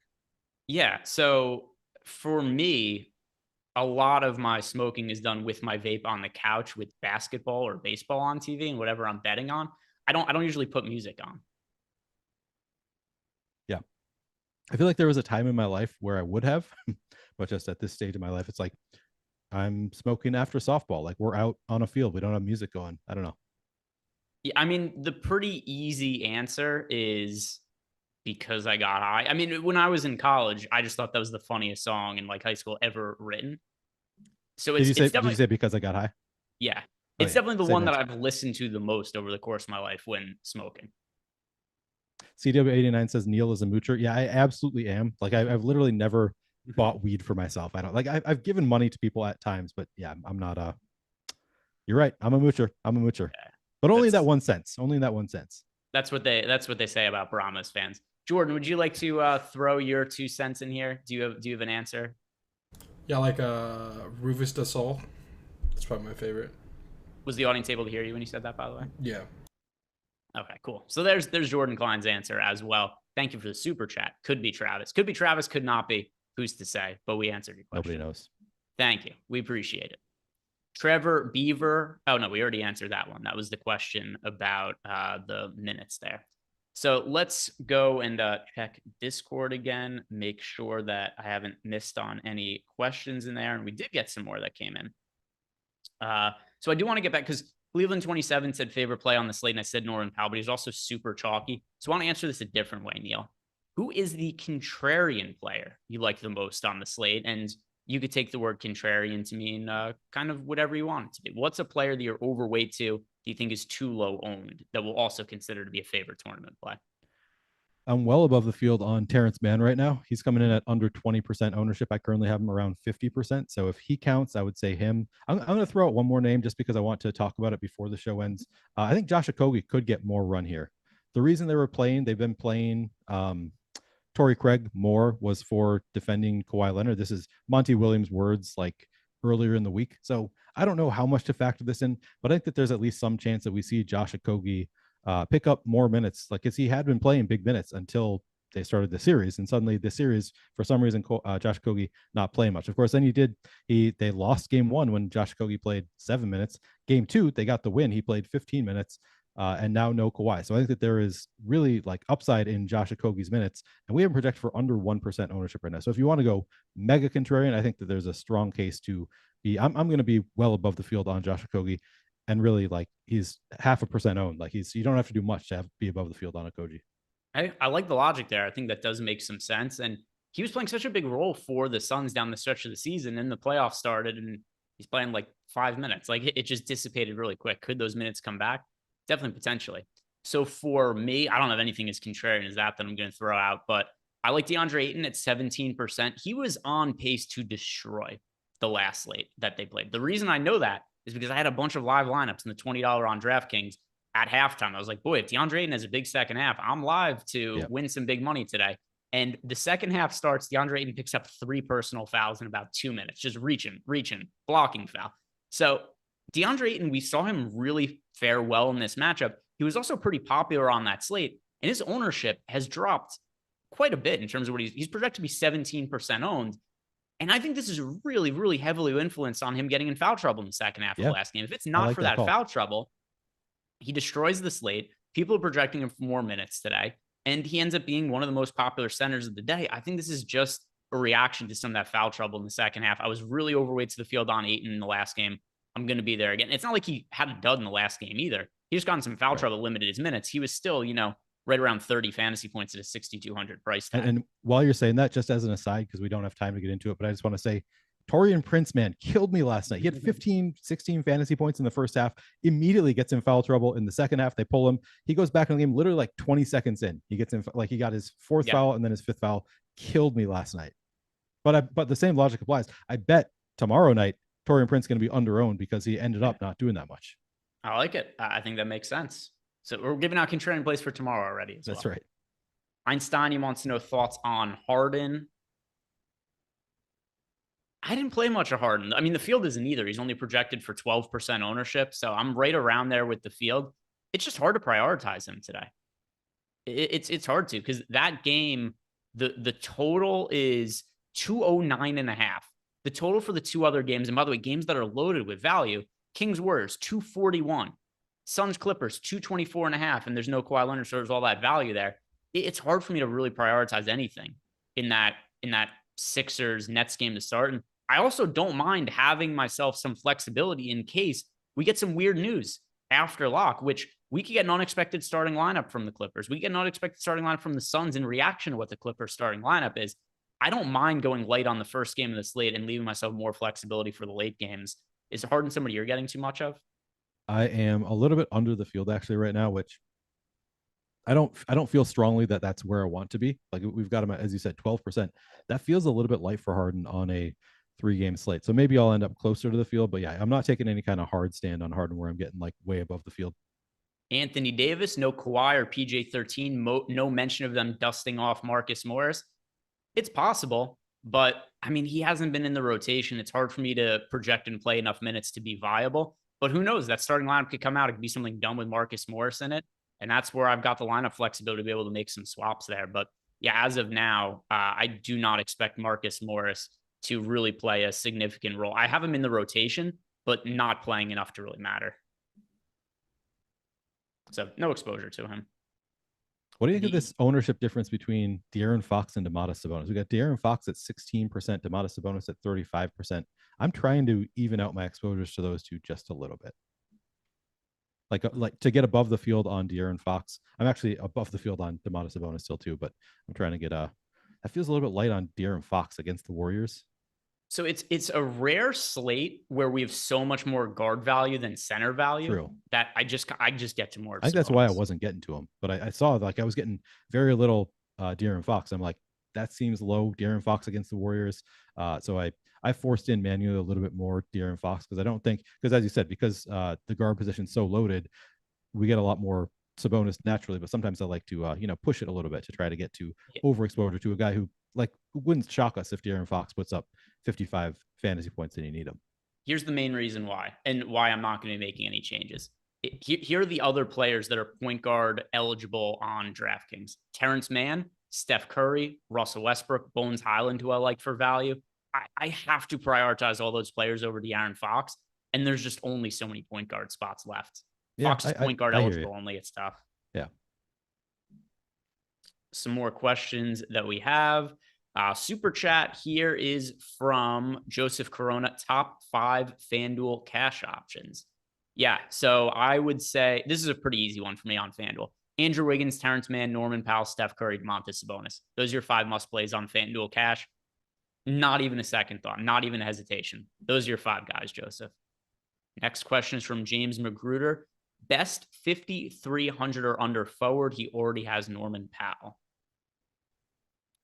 Yeah. So for me, a lot of my smoking is done with my vape on the couch with basketball or baseball on TV and whatever I'm betting on. I don't usually put music on. Yeah. I feel like there was a time in my life where I would have, but just at this stage of my life, it's like I'm smoking after softball. Like we're out on a field. We don't have music going. I don't know. Yeah, I mean, the pretty easy answer is because I got high. I mean, when I was in college, I just thought that was the funniest song in like high school ever written. So did you say because I got high? Yeah. It's definitely the one that I've listened to the most over the course of my life when smoking. CW89 says Neil is a moocher. Yeah, I absolutely am. Like I've literally never bought weed for myself. I don't like I've given money to people at times, but yeah, I'm not you're right. I'm a moocher. Yeah. But only in that 1 sense. Only in that 1 sense. That's what they say about Brahmas fans. Jordan, would you like to throw your 2 cents in here? Do you have an answer? Yeah, like Rufus Du Sol. That's probably my favorite. Was the audience able to hear you when you said that, by the way? Yeah. Okay, cool. So there's Jordan Klein's answer as well. Thank you for the super chat. Could be Travis. Could be Travis, could not be. Who's to say? But we answered your question. Nobody knows. Thank you. We appreciate it. Trevor Beaver. Oh, no, we already answered that one. That was the question about the minutes there. So let's go and check Discord again, make sure that I haven't missed on any questions in there. And we did get some more that came in. So I do want to get back because Cleveland 27 said favorite play on the slate, and I said Norman Powell, but he's also super chalky. So I want to answer this a different way, Neil. Who is the contrarian player you like the most on the slate? And you could take the word contrarian to mean kind of whatever you want it to be. What's a player that you're overweight to, do you think is too low owned, that will also consider to be a favorite tournament play? I'm well above the field on Terrence Mann right now. He's coming in at under 20% ownership. I currently have him around 50%. So if he counts, I would say him. I'm going to throw out one more name just because I want to talk about it before the show ends. I think Josh Okogie could get more run here. The reason they've been playing Torrey Craig more was for defending Kawhi Leonard. This is Monty Williams' words like earlier in the week. So I don't know how much to factor this in, but I think that there's at least some chance that we see Josh Okogie pick up more minutes, like as he had been playing big minutes until they started the series, and suddenly the series, for some reason, Josh Okogie not playing much. Of course, then they lost game 1 when Josh Okogie played 7 minutes. Game 2, they got the win. He played 15 minutes. And now no Kawhi. So I think that there is really like upside in Josh Okogie's minutes, and we have projected for under 1% ownership right now. So if you want to go mega contrarian, I think that there's a strong case to be. I'm going to be well above the field on Josh Okogie, and really like he's 0.5% owned. Like you don't have to do much to be above the field on Okogie. I like the logic there. I think that does make some sense. And he was playing such a big role for the Suns down the stretch of the season. And the playoffs started, and he's playing like 5 minutes. Like it just dissipated really quick. Could those minutes come back? Definitely, potentially. So for me, I don't have anything as contrarian as that I'm going to throw out, but I like DeAndre Ayton at 17%. He was on pace to destroy the last slate that they played. The reason I know that is because I had a bunch of live lineups in the $20 on DraftKings at halftime. I was like, boy, if DeAndre Ayton has a big second half, I'm live to win some big money today. And the second half starts, DeAndre Ayton picks up 3 personal fouls in about 2 minutes, just reaching, blocking foul. So DeAndre Ayton, we saw him really fare well in this matchup. He was also pretty popular on that slate, and his ownership has dropped quite a bit in terms of what he's projected to be 17% owned. And I think this is really, really heavily influenced on him getting in foul trouble in the second half of the last game. If it's not for that foul trouble, he destroys the slate. People are projecting him for more minutes today, and he ends up being one of the most popular centers of the day. I think this is just a reaction to some of that foul trouble in the second half. I was really overweight to the field on Ayton in the last game. I'm going to be there again. It's not like he had a dud in the last game either. He just got in some foul trouble, limited his minutes. He was still, right around 30 fantasy points at a 6,200 price tag. And while you're saying that, just as an aside, because we don't have time to get into it, but I just want to say, Taurean Prince, man, killed me last night. He had 15, 16 fantasy points in the first half, immediately gets in foul trouble. In the second half, they pull him. He goes back in the game literally like 20 seconds in. He gets in, like he got his 4th foul and then his 5th foul. Killed me last night. But the same logic applies. I bet tomorrow night, Taurean Prince going to be under-owned because he ended up not doing that much. I like it. I think that makes sense. So we're giving out contrarian plays for tomorrow already. That's right. Einstein, he wants to know thoughts on Harden. I didn't play much of Harden. I mean, the field isn't either. He's only projected for 12% ownership. So I'm right around there with the field. It's just hard to prioritize him today. It's hard to, because that game, the total is 209.5. The total for the 2 other games, and by the way, games that are loaded with value, Kings Warriors 241, Suns Clippers 224.5, and there's no Kawhi Leonard, so there's all that value there. It's hard for me to really prioritize anything in that Sixers Nets game to start. And I also don't mind having myself some flexibility in case we get some weird news after lock, which we could get an unexpected starting lineup from the Clippers. We get an unexpected starting lineup from the Suns in reaction to what the Clippers starting lineup is. I don't mind going light on the first game of the slate and leaving myself more flexibility for the late games. Is Harden somebody you're getting too much of? I am a little bit under the field actually right now, which I don't feel strongly that that's where I want to be. Like we've got him at, as you said, 12%. That feels a little bit light for Harden on a 3-game slate. So maybe I'll end up closer to the field, but yeah, I'm not taking any kind of hard stand on Harden where I'm getting like way above the field. Anthony Davis, no Kawhi or PJ13, no mention of them dusting off Marcus Morris. It's possible, but I mean, he hasn't been in the rotation. It's hard for me to project and play enough minutes to be viable, but who knows? That starting lineup could come out. It could be something done with Marcus Morris in it. And that's where I've got the lineup flexibility to be able to make some swaps there. But yeah, as of now, I do not expect Marcus Morris to really play a significant role. I have him in the rotation, but not playing enough to really matter. So no exposure to him. What do you think of this ownership difference between De'Aaron Fox and Domantas Sabonis? We got De'Aaron Fox at 16%, Domantas Sabonis at 35%. I'm trying to even out my exposures to those two just a little bit. Like to get above the field on De'Aaron Fox. I'm actually above the field on Domantas Sabonis still too, but I'm trying to get that feels a little bit light on De'Aaron Fox against the Warriors. So it's a rare slate where we have so much more guard value than center value. True. That I just get to more. I think that's why I wasn't getting to him, but I saw like I was getting very little De'Aaron Fox. I'm like, that seems low. De'Aaron Fox against the Warriors. So I forced in manually a little bit more De'Aaron Fox because I don't think, because as you said, because the guard position is so loaded, we get a lot more Sabonis naturally, but sometimes I like to push it a little bit to try to get to overexposure to a guy who wouldn't shock us if De'Aaron Fox puts up 55 fantasy points and you need him. Here's the main reason why, and why I'm not going to be making any changes. Here are the other players that are point guard eligible on DraftKings: Terrence Mann, Steph Curry, Russell Westbrook, Bones Highland, who I like for value. I have to prioritize all those players over De'Aaron Fox, and there's just only so many point guard spots left. Fox is point guard eligible only. It's tough. Yeah. Some more questions that we have. Super chat here is from Joseph Corona. Top 5 FanDuel cash options. Yeah, so I would say this is a pretty easy one for me on FanDuel. Andrew Wiggins, Terrence Mann, Norman Powell, Steph Curry, Domantas Sabonis. Those are your 5 must plays on FanDuel cash. Not even a second thought, not even a hesitation. Those are your 5 guys, Joseph. Next question is from James Magruder. Best 5,300 or under forward. He already has Norman Powell.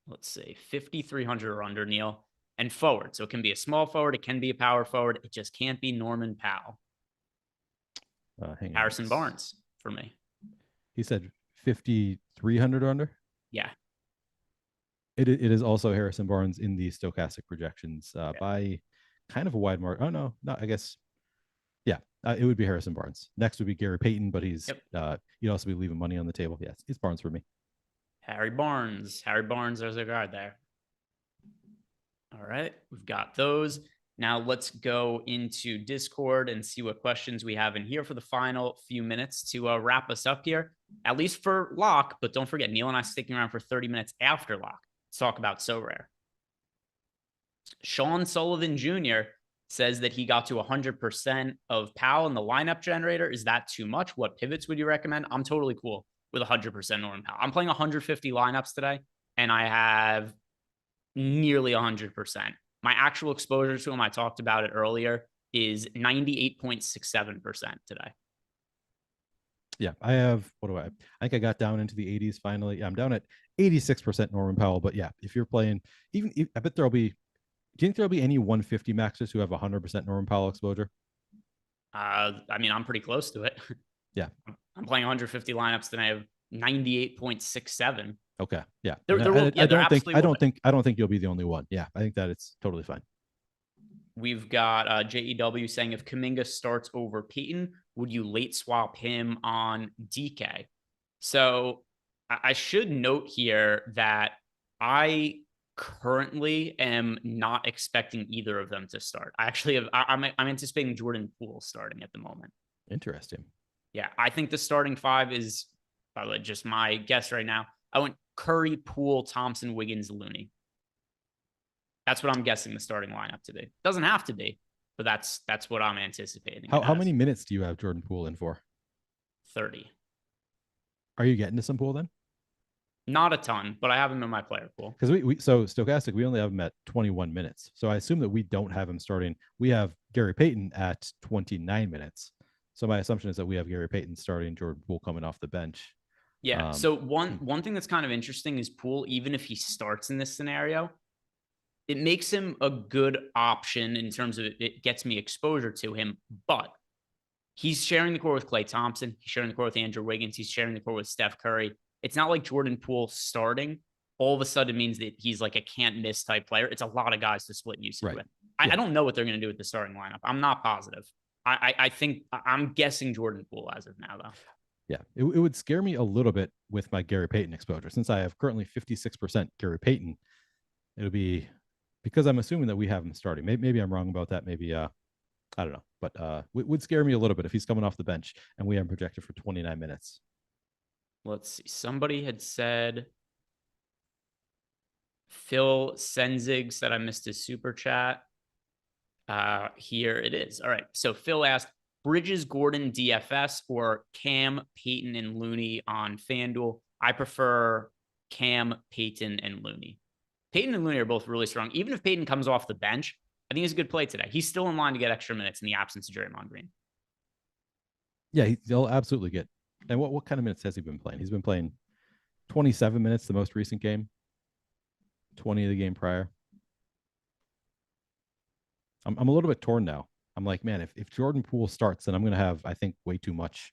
Let's see, 5,300 or under, Neil, and forward. So it can be a small forward. It can be a power forward. It just can't be Norman Powell. Harrison Barnes for me. He said 5,300 or under? Yeah. It is also Harrison Barnes in the Stokastic projections by kind of a wide margin. Oh, no, I guess. Yeah, it would be Harrison Barnes. Next would be Gary Payton, but he'd also be leaving money on the table. Yes, it's Barnes for me. Harry Barnes, there's a guard there. All right, we've got those. Now let's go into Discord and see what questions we have in here for the final few minutes to wrap us up here, at least for lock. But don't forget, Neil and I sticking around for 30 minutes after lock to talk about Sorare. Sean Sullivan Jr. says that he got to 100% of Powell in the lineup generator. Is that too much? What pivots would you recommend? I'm totally cool with 100% Norman Powell. I'm playing 150 lineups today, and I have nearly 100%. My actual exposure to him, I talked about it earlier, is 98.67% today. Yeah, I have, I think I got down into the 80s finally. Yeah, I'm down at 86% Norman Powell. But yeah, if you're playing, I bet do you think there'll be any 150 maxers who have 100% Norman Powell exposure? I mean, I'm pretty close to it. Yeah. I'm playing 150 lineups, and I have 98.67. Okay. Yeah. I don't think you'll be the only one. Yeah. I think that it's totally fine. We've got JEW saying, if Kuminga starts over Peyton, would you late swap him on DK? So I should note here that I currently am not expecting either of them to start. I actually I'm anticipating Jordan Poole starting at the moment. Interesting. Yeah. I think the starting 5 is, by the way, just my guess right now. I went Curry, Poole, Thompson, Wiggins, Looney. That's what I'm guessing the starting lineup to be. Doesn't have to be, but that's what I'm anticipating. How many minutes do you have Jordan Poole in for? 30. Are you getting to some Poole then? Not a ton, but I have him in my player pool. Because so Stokastic, we only have him at 21 minutes. So I assume that we don't have him starting. We have Gary Payton at 29 minutes. So my assumption is that we have Gary Payton starting, Jordan Poole coming off the bench. Yeah. So one thing that's kind of interesting is Poole, even if he starts in this scenario, it makes him a good option in terms of it gets me exposure to him, but he's sharing the court with Klay Thompson. He's sharing the court with Andrew Wiggins. He's sharing the court with Steph Curry. It's not like Jordan Poole starting all of a sudden means that he's like a can't miss type player. It's a lot of guys to split usage with. I don't know what they're going to do with the starting lineup. I'm not positive. I think I'm guessing Jordan Poole as of now, though. Yeah, it would scare me a little bit with my Gary Payton exposure. Since I have currently 56% Gary Payton, it'll be because I'm assuming that we have him starting. Maybe I'm wrong about that. Maybe I don't know, but it would scare me a little bit if he's coming off the bench and we have him projected for 29 minutes. Let's see. Somebody had said, Phil Senzig said I missed his super chat. Here it is. All right. So Phil asked, Bridges, Gordon, DFS, or Cam, Peyton, and Looney on FanDuel? I prefer Cam, Peyton, and Looney. Peyton and Looney are both really strong. Even if Peyton comes off the bench, I think he's a good play today. He's still in line to get extra minutes in the absence of Draymond Green. Yeah, he'll absolutely get. And what kind of minutes has he been playing? He's been playing 27 minutes the most recent game, 20 of the game prior. I'm a little bit torn now. I'm like, man, if Jordan Poole starts, then I'm going to have, I think, way too much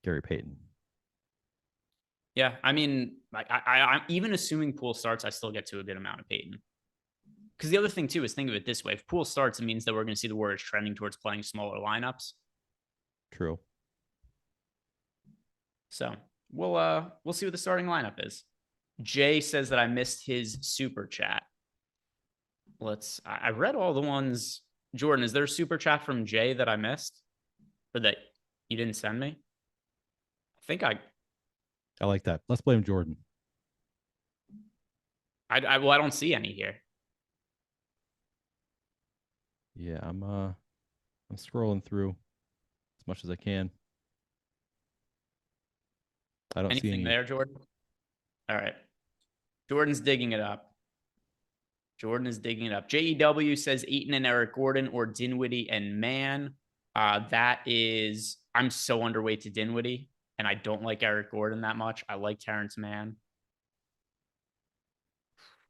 Gary Payton. Yeah, I mean, I'm even assuming Poole starts, I still get to a good amount of Peyton. Because the other thing too is think of it this way: if Poole starts, it means that we're going to see the Warriors trending towards playing smaller lineups. True. So we'll see what the starting lineup is. Jay says that I missed his super chat. I read all the ones. Jordan, is there a super chat from Jay that I missed or that you didn't send me? I think I like that. Let's blame Jordan. I don't see any here. Yeah, I'm scrolling through as much as I can. I don't see anything there, Jordan. All right. Jordan's digging it up. JEW says Ayton and Eric Gordon or Dinwiddie and Mann. That is, I'm so underweight to Dinwiddie, and I don't like Eric Gordon that much. I like Terrence Mann.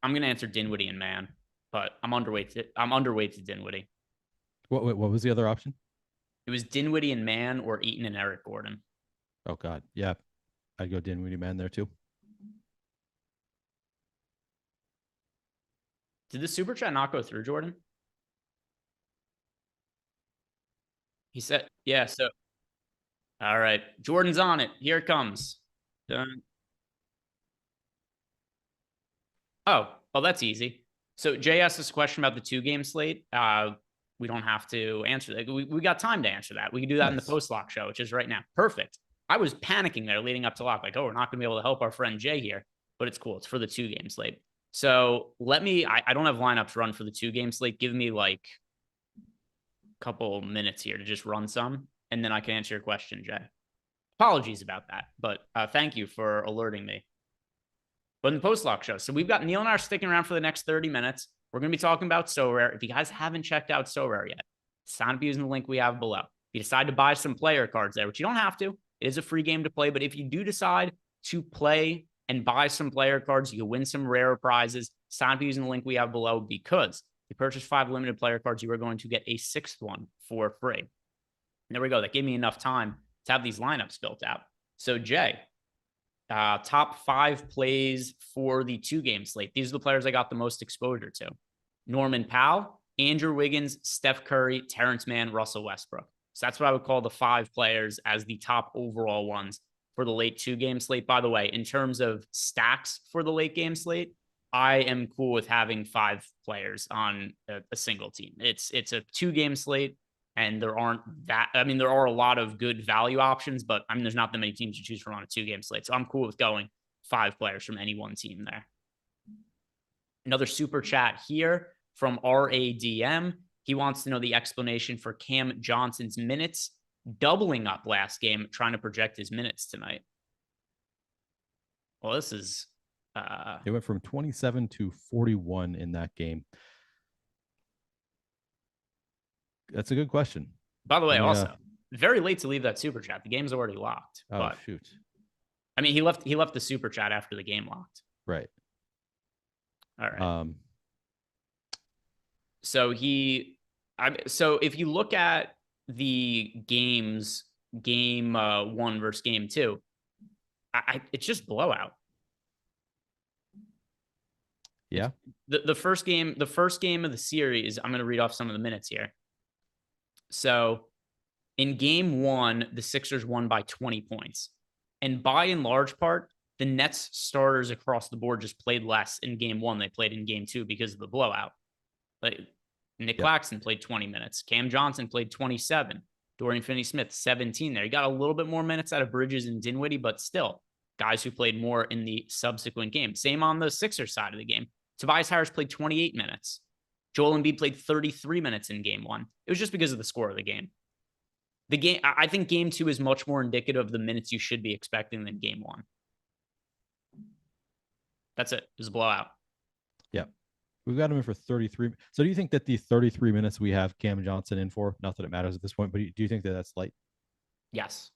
I'm gonna answer Dinwiddie and Mann, but I'm underweight to Dinwiddie. What was the other option? It was Dinwiddie and Mann or Ayton and Eric Gordon. Oh God, yeah, I'd go Dinwiddie Mann there too. Did the super chat not go through, Jordan? He said, yeah, so. All right. Jordan's on it. Here it comes. Done. Oh, that's easy. So Jay asked us a question about the 2-game slate. We don't have to answer that. We got time to answer that. We can do that in the post-lock show, which is right now. Perfect. I was panicking there leading up to lock. Like, we're not going to be able to help our friend Jay here. But it's cool. It's for the 2-game slate. So I don't have lineups run for the 2-game slate. Give me like a couple minutes here to just run some, and then I can answer your question, Jay. Apologies about that, but thank you for alerting me. But in the post-lock show, so we've got Neil and I are sticking around for the next 30 minutes. We're going to be talking about Sorare. If you guys haven't checked out Sorare yet, sign up using the link we have below. If you decide to buy some player cards there, which you don't have to, it is a free game to play, but if you do decide to play and buy some player cards, you can win some rare prizes. Sign up using the link we have below, because if you purchase 5 limited player cards, you are going to get a 6th one for free. And there we go. That gave me enough time to have these lineups built out. So Jay, top 5 plays for the 2-game slate. These are the players I got the most exposure to: Norman Powell, Andrew Wiggins, Steph Curry, Terrence Mann, Russell Westbrook. So that's what I would call the 5 players as the top overall ones for the late 2-game slate. By the way, in terms of stacks for the late game slate, I am cool with having 5 players on a single team. It's a 2-game slate, and there are a lot of good value options, but there's not that many teams to choose from on a 2-game slate. So I'm cool with going 5 players from any one team there. Another super chat here from RADM. He wants to know the explanation for Cam Johnson's minutes doubling up last game, trying to project his minutes tonight. Well, this is... It went from 27 to 41 in that game. That's a good question. By the way, also very late to leave that super chat. The game's already locked. Oh, but, shoot. I mean, he left the super chat after the game locked. Right. All right. So if you look at the games, game 1 versus game 2, it's just blowout. Yeah. The first game of the series, I'm going to read off some of the minutes here. So in game 1, the Sixers won by 20 points. And by and large part, the Nets starters across the board just played less in game 1. They played in game 2 because of the blowout. Like Nick Claxton played 20 minutes. Cam Johnson played 27. Dorian Finney-Smith, 17 there. He got a little bit more minutes out of Bridges and Dinwiddie, but still guys who played more in the subsequent game. Same on the Sixers side of the game. Tobias Harris played 28 minutes. Joel Embiid played 33 minutes in game 1. It was just because of the score of the game. I think game 2 is much more indicative of the minutes you should be expecting than game 1. That's it. It was a blowout. Yeah. We've got him in for 33. So do you think that the 33 minutes we have Cam Johnson in for, not that it matters at this point, but do you think that that's light? Yes.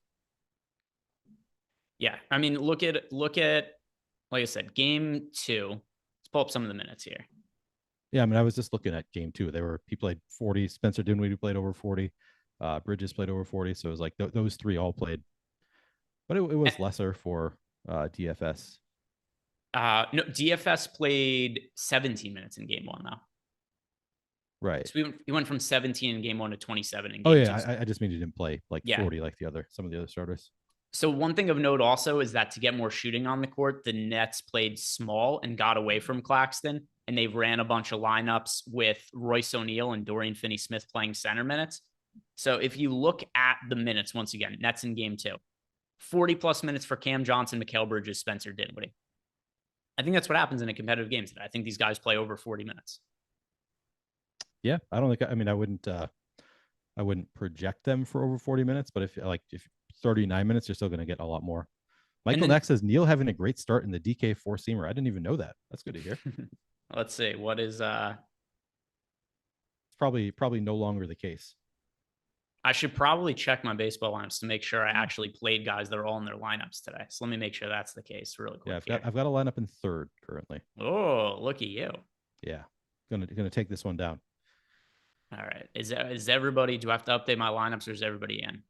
Yeah. I mean, look at, like I said, game 2. Let's pull up some of the minutes here. Yeah. I mean, I was just looking at game 2. He played 40. Spencer Dinwiddie played over 40. Bridges played over 40. So it was like those 3 all played, but it was lesser for DFS? No, DFS played 17 minutes in game 1 though. Right. So we went from 17 in game 1 to 27 in game 2. Oh yeah, I just mean he didn't play like 40 like some of the other starters. So one thing of note also is that to get more shooting on the court, the Nets played small and got away from Claxton, and they ran a bunch of lineups with Royce O'Neal and Dorian Finney-Smith playing center minutes. So if you look at the minutes, once again, Nets in game 2, 40 plus minutes for Cam Johnson, Mikal Bridges, Spencer Dinwiddie. I think that's what happens in a competitive game today. I think these guys play over 40 minutes. Yeah, I don't think. I mean, I wouldn't project them for over 40 minutes, but if 39 minutes, you're still going to get a lot more. Michael Neck says Neal having a great start in the DK 4-seamer. I didn't even know that. That's good to hear. Let's see. What is It's probably no longer the case. I should probably check my baseball lineups to make sure I actually played guys that are all in their lineups today. So let me make sure that's the case really quick. Yeah, I've got a lineup in 3rd currently. Oh, look at you. Yeah. Gonna take this one down. All right. Is everybody, do I have to update my lineups or is everybody in?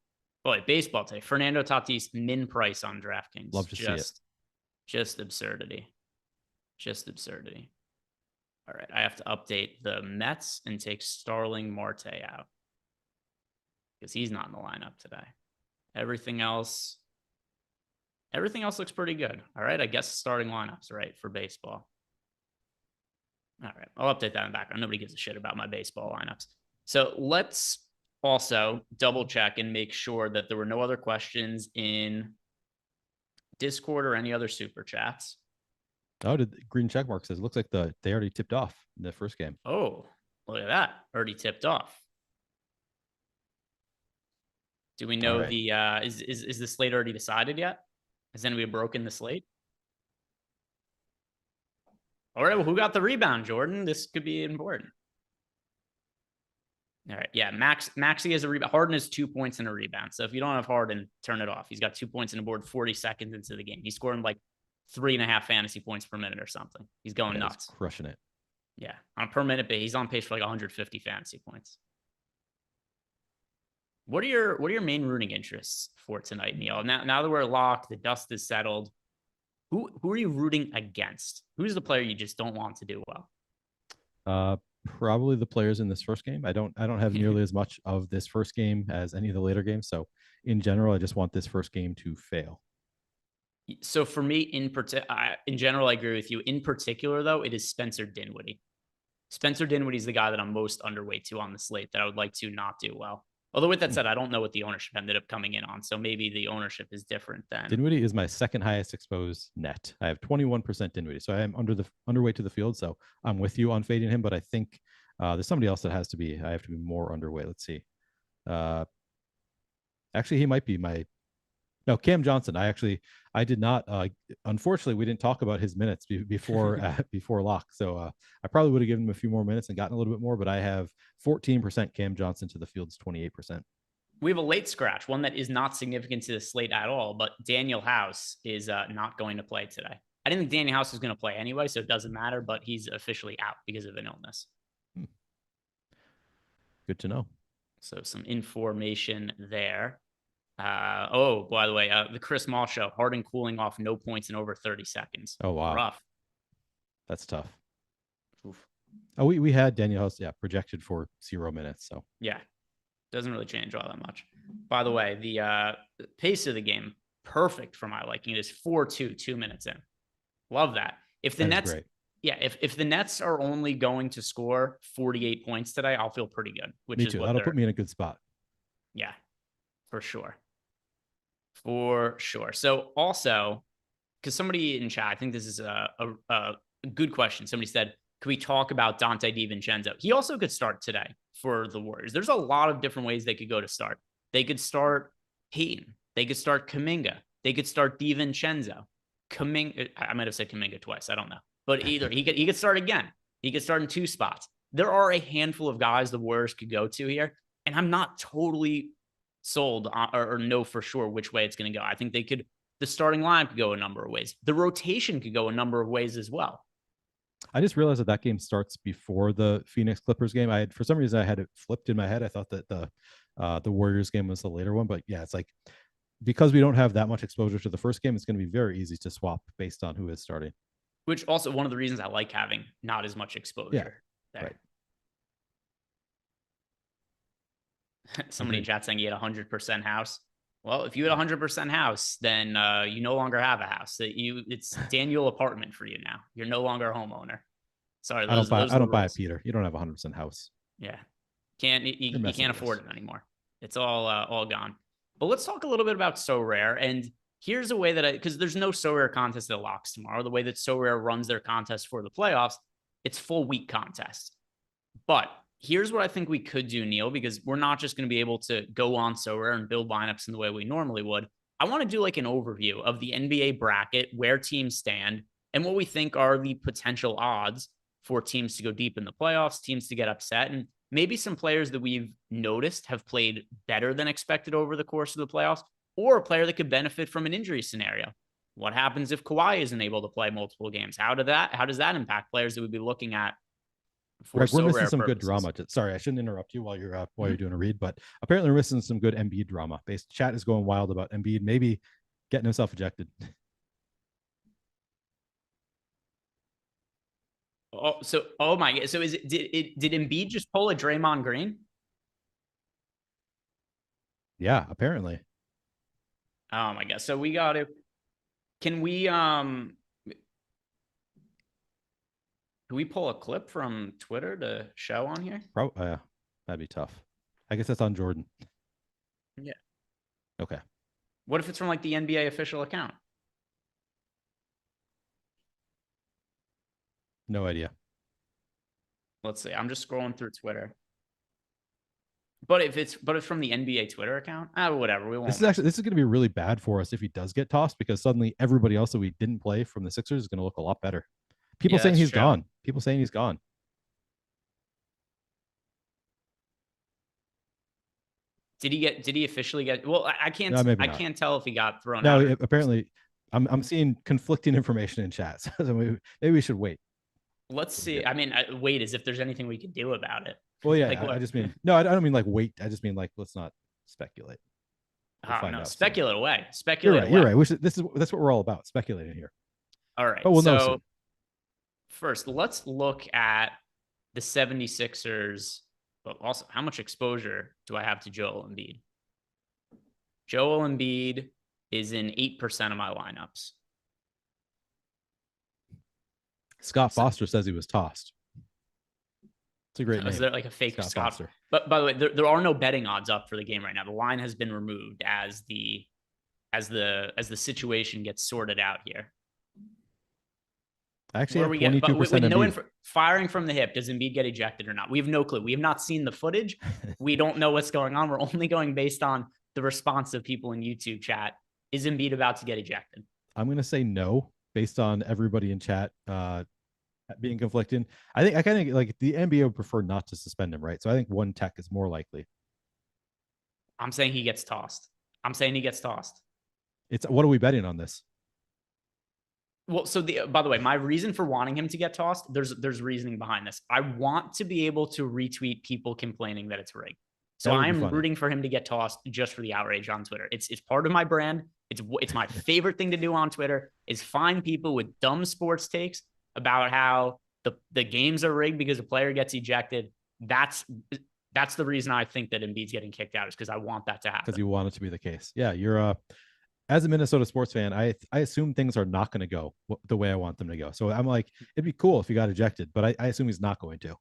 Boy, baseball today. Fernando Tatis, min price on DraftKings. Love to see it. Just absurdity. Just absurdity. All right. I have to update the Mets and take Starling Marte out because he's not in the lineup today. Everything else looks pretty good. All right. I guess starting lineups, right, for baseball. All right. I'll update that in the background. Nobody gives a shit about my baseball lineups. So let's also double check and make sure that there were no other questions in Discord or any other super chats. Oh, the green checkmark says it looks like they already tipped off in the first game. Oh, look at that. Already tipped off. Do we know is the slate already decided yet? Has anybody broken the slate? All right, well, who got the rebound, Jordan? This could be important. All right, yeah, Maxey has a rebound. Harden has 2 points and a rebound. So if you don't have Harden, turn it off. He's got 2 points in the board 40 seconds into the game. He's scoring like 3.5 fantasy points per minute or something. He's going nuts. He's crushing it. Yeah, on a per minute basis, he's on pace for like 150 fantasy points. What are your main rooting interests for tonight, Neil? Now that we're locked, the dust is settled. Who are you rooting against? Who's the player you just don't want to do well? Probably the players in this first game. I don't have nearly as much of this first game as any of the later games. So in general, I just want this first game to fail. So for me, in general, I agree with you. In particular, though, it is Spencer Dinwiddie. Spencer Dinwiddie is the guy that I'm most underweight to on the slate that I would like to not do well. Although with that said, I don't know what the ownership ended up coming in on. So maybe the ownership is different than. Dinwiddie is my second highest exposed net. I have 21% Dinwiddie. So I am underweight to the field. So I'm with you on fading him, but I think there's somebody else that I have to be more underweight. Let's see. Actually, he might be Cam Johnson. I did not, unfortunately, we didn't talk about his minutes before lock. So I probably would have given him a few more minutes and gotten a little bit more, but I have 14% Cam Johnson to the field's 28%. We have a late scratch, one that is not significant to the slate at all, but Daniel House is not going to play today. I didn't think Daniel House was going to play anyway, so it doesn't matter, but he's officially out because of an illness. Good to know. So some information there. By the way, the Chris Moss show, Harden cooling off, no points in over 30 seconds. Oh, wow. Rough. That's tough. Oof. Oh, we had Daniel House, projected for 0 minutes. So yeah, doesn't really change all that much. By the way, the pace of the game, perfect for my liking. It is 4-2, 2 minutes in. Love that. If the Nets, great. Yeah, if the Nets are only going to score 48 points today, I'll feel pretty good. Me too. That'll put me in a good spot. Yeah, for sure. For sure. So also, because somebody in chat, I think this is a good question. Somebody said, could we talk about Dante DiVincenzo? He also could start today for the Warriors. There's a lot of different ways they could go to start. They could start Peyton. They could start Kuminga. They could start DiVincenzo. I might have said Kuminga twice. I don't know. But either he could start again. He could start in 2 spots. There are a handful of guys the Warriors could go to here. And I'm not totally sold or know for sure which way it's going to go. I think the starting line could go a number of ways. The rotation could go a number of ways as well. I just realized that game starts before the Phoenix Clippers game. For some reason I had it flipped in my head. I thought that the Warriors game was the later one, but yeah, it's like because we don't have that much exposure to the first game, it's going to be very easy to swap based on who is starting. Which also one of the reasons I like having not as much exposure. Yeah, right. Somebody in chat saying you had 100% house. Well, if you had 100% house, then you no longer have a house. It's Daniel apartment for you now. You're no longer a homeowner. Sorry, I don't buy it, Peter. You don't have 100% house. Yeah, you can't afford it anymore. It's all gone. But let's talk a little bit about Sorare. And here's a way that because there's no Sorare contest that locks tomorrow. The way that Sorare runs their contest for the playoffs, it's full week contest. But here's what I think we could do, Neil, because we're not just going to be able to go on Sorare and build lineups in the way we normally would. I want to do like an overview of the NBA bracket, where teams stand, and what we think are the potential odds for teams to go deep in the playoffs, teams to get upset, and maybe some players that we've noticed have played better than expected over the course of the playoffs, or a player that could benefit from an injury scenario. What happens if Kawhi isn't able to play multiple games? How does that impact players that we'd be looking at? Greg, we're missing some good drama. Sorry, I shouldn't interrupt you while you're doing a read, but apparently we're missing some good Embiid drama. Chat is going wild about Embiid maybe getting himself ejected. Oh my God. So did Embiid just pull a Draymond Green? Yeah, apparently. Oh my God. So can we pull a clip from Twitter to show on here? That'd be tough. I guess that's on Jordan. Yeah. Okay. What if it's from like the NBA official account? No idea. Let's see. I'm just scrolling through Twitter. But if it's from the NBA Twitter account, whatever. We won't. This is going to be really bad for us if he does get tossed, because suddenly everybody else that we didn't play from the Sixers is going to look a lot better. People saying he's gone. People saying he's gone. Did he officially get? Well, I can't. No, I can't tell if he got thrown out. No, apparently, I'm seeing conflicting information in chat. So maybe we should wait. Let's see. I mean, wait as if there's anything we can do about it. Well, yeah. I just mean I don't mean like wait. I just mean like let's not speculate. No, speculate away. Speculate. You're right. That's what we're all about. Speculating here. All right. But we'll know soon. First, let's look at the 76ers, but also how much exposure do I have to Joel Embiid? Joel Embiid is in 8% of my lineups. Scott Foster says he was tossed. It's a great name. Is there like a fake Scott Foster? But by the way, there are no betting odds up for the game right now. The line has been removed as the situation gets sorted out here. Actually, 22%. Firing from the hip, does Embiid get ejected or not? We have no clue. We have not seen the footage. We don't know what's going on. We're only going based on the response of people in YouTube chat. Is Embiid about to get ejected? I'm going to say no, based on everybody in chat being conflicting. I kind of like the NBA would prefer not to suspend him, right? So I think one tech is more likely. I'm saying he gets tossed. It's what are we betting on this? Well, so by the way, my reason for wanting him to get tossed, there's reasoning behind this. I want to be able to retweet people complaining that it's rigged. So I am rooting for him to get tossed just for the outrage on Twitter. It's part of my brand. It's my favorite thing to do on Twitter is find people with dumb sports takes about how the games are rigged because a player gets ejected. That's the reason I think that Embiid's getting kicked out, is because I want that to happen. Because you want it to be the case. Yeah, you're as a Minnesota sports fan, I assume things are not going to go the way I want them to go. So I'm like, it'd be cool if he got ejected, but I assume he's not going to.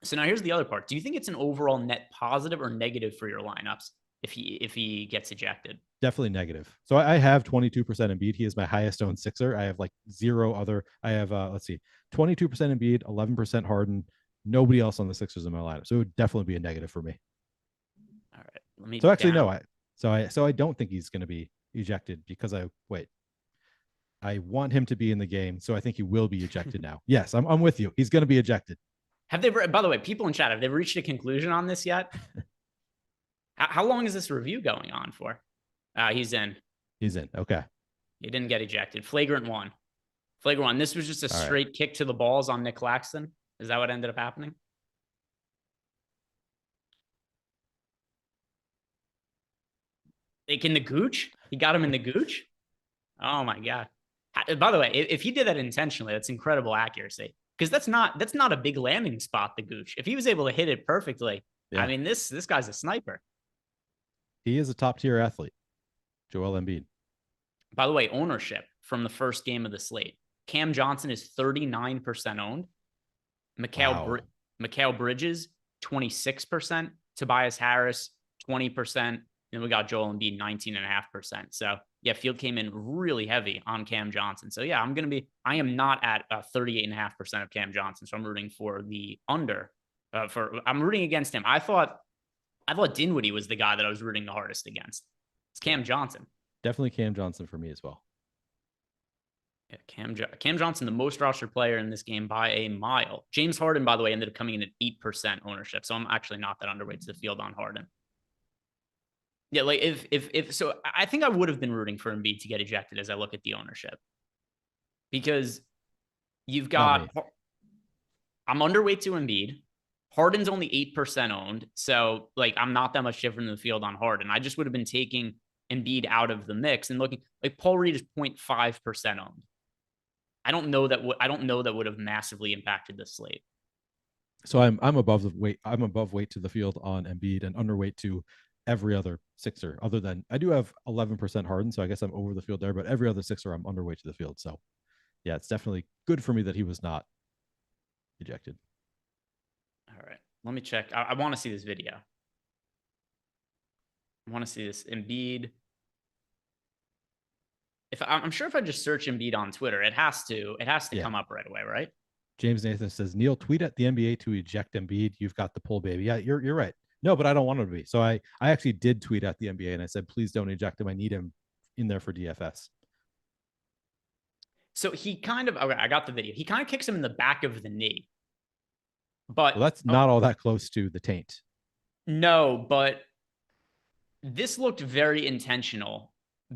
So now here's the other part. Do you think it's an overall net positive or negative for your lineups if he gets ejected? Definitely negative. So I have 22% Embiid. He is my highest owned Sixer. I have like zero other. I have 22% Embiid, 11% Harden. Nobody else on the Sixers in my lineup. So it would definitely be a negative for me. All right. So actually, no. So I don't think he's going to be ejected because I want him to be in the game. So I think he will be ejected now. Yes, I'm with you. He's going to be ejected. By the way, people in chat, have they reached a conclusion on this yet? How long is this review going on for? He's in. Okay. He didn't get ejected. Flagrant one. This was just a straight kick to the balls on Nick Claxton. Is that what ended up happening? Like in the gooch? He got him in the gooch? Oh my God. By the way, if he did that intentionally, that's incredible accuracy. Because that's not a big landing spot, the gooch. If he was able to hit it perfectly, I mean, this guy's a sniper. He is a top tier athlete, Joel Embiid. By the way, ownership from the first game of the slate. Cam Johnson is 39% owned. Mikal Bridges, 26%. Tobias Harris, 20%. Then we got Joel Embiid, 19.5%. So yeah, Field came in really heavy on Cam Johnson. So yeah, I am not at 38.5% of Cam Johnson. So I'm rooting for the under. I'm rooting against him. I thought Dinwiddie was the guy that I was rooting the hardest against. It's Cam Johnson. Definitely Cam Johnson for me as well. Yeah, Cam Johnson, the most rostered player in this game by a mile. James Harden, by the way, ended up coming in at 8% ownership. So I'm actually not that underweight to the field on Harden. Yeah, like if so, I think I would have been rooting for Embiid to get ejected as I look at the ownership, because you've got I'm underweight to Embiid. Harden's only 8% owned, so like I'm not that much different in the field on Harden. I just would have been taking Embiid out of the mix and looking like Paul Reed is 0.5% owned. I don't know that would have massively impacted the slate. So I'm above the weight. I'm above weight to the field on Embiid and underweight to every other Sixer, other than I do have 11% Harden, so I guess I'm over the field there, but every other Sixer I'm underweight to the field. So yeah, it's definitely good for me that he was not ejected. All right, let me check. I want to see this video. I want to see this Embiid. I'm sure if I just search Embiid on Twitter, it has to come up right away, right? James Nathan says, Neil, tweet at the NBA to eject Embiid. You've got the pull, baby. Yeah, you're right. No, but I don't want him to be. So I actually did tweet at the NBA and I said, please don't eject him. I need him in there for DFS. So he I got the video. He kind of kicks him in the back of the knee. But that's not all that close to the taint. No, but this looked very intentional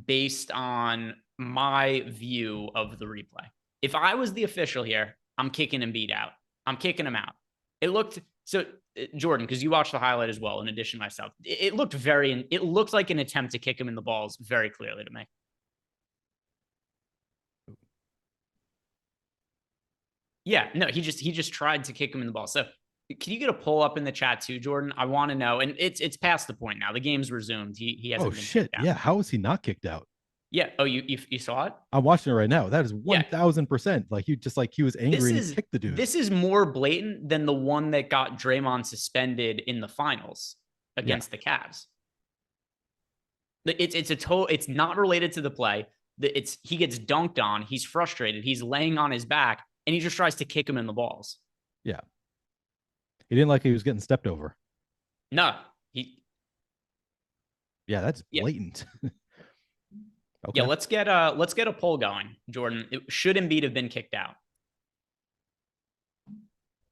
based on my view of the replay. If I was the official here, I'm kicking Embiid out. I'm kicking him out. It looked so, Jordan, because you watched the highlight as well, in addition to myself. It looked like an attempt to kick him in the balls very clearly to me. Yeah, no, he just tried to kick him in the ball. So can you get a poll up in the chat too, Jordan? I want to know. And it's past the point now. The game's resumed. He hasn't been shit. Kicked out. Yeah. How was he not kicked out? Yeah. Oh, you saw it? I'm watching it right now. That is 1000%. Like he was angry and kicked the dude. This is more blatant than the one that got Draymond suspended in the finals against the Cavs. It's not related to the play. He gets dunked on. He's frustrated. He's laying on his back and he just tries to kick him in the balls. Yeah. He didn't like he was getting stepped over. No. Yeah, that's blatant. Okay. Yeah, let's get a poll going, Jordan. Should Embiid have been kicked out?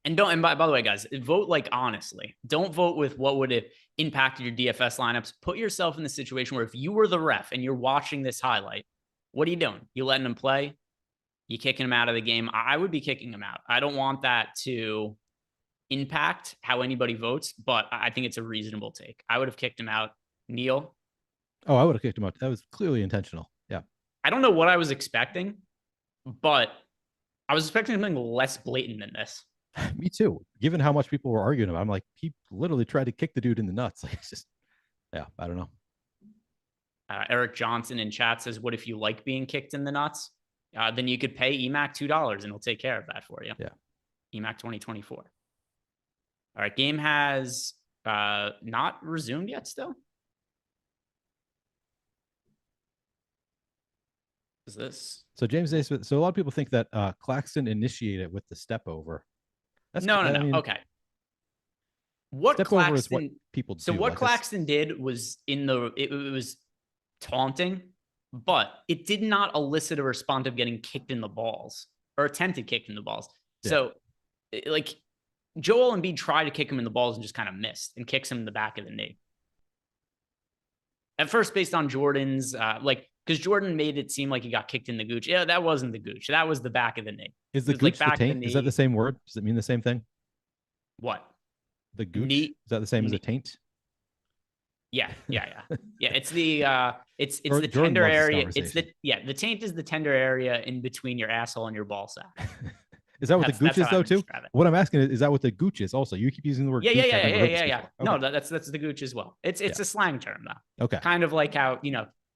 And by the way, guys, vote like honestly. Don't vote with what would have impacted your DFS lineups. Put yourself in the situation where if you were the ref and you're watching this highlight, what are you doing? You letting him play? You kicking him out of the game? I would be kicking him out. I don't want that to impact how anybody votes, but I think it's a reasonable take. I would have kicked him out. Neil? Oh, I would have kicked him out. That was clearly intentional. Yeah. I don't know what I was expecting, but I was expecting something less blatant than this. Me too. Given how much people were arguing about it, I'm like, he literally tried to kick the dude in the nuts. Like, it's just, yeah, I don't know. Eric Johnson in chat says, what if you like being kicked in the nuts? Then you could pay EMAC $2 and he'll take care of that for you. Yeah. EMAC 2024. All right. Game has not resumed yet still. Is this? So James Naismith, so a lot of people think that Claxton initiated with the step over. No. Okay. What step Claxton, over is what people do. So what Claxton did was it was taunting, but it did not elicit a response of getting kicked in the balls or attempted kicked in the balls. Yeah. So like Joel Embiid tried to kick him in the balls and just kind of missed and kicks him in the back of the knee. At first, based on Jordan's because Jordan made it seem like he got kicked in the gooch. Yeah, that wasn't the gooch. That was the back of the knee. Is the gooch the taint? Is that the same word? Does it mean the same thing? What? The gooch? Is that the same as a taint? Yeah. It's the it's Jordan the tender loves this area. It's the conversation. the taint is the tender area in between your asshole and your ball sack. Is that what the gooch is how I though would too? describe it. What I'm asking is that what the gooch is also? You keep using the word gooch. I've never heard this before. No, Okay. that's the gooch as well. It's a slang term though. Okay. Kind of like how,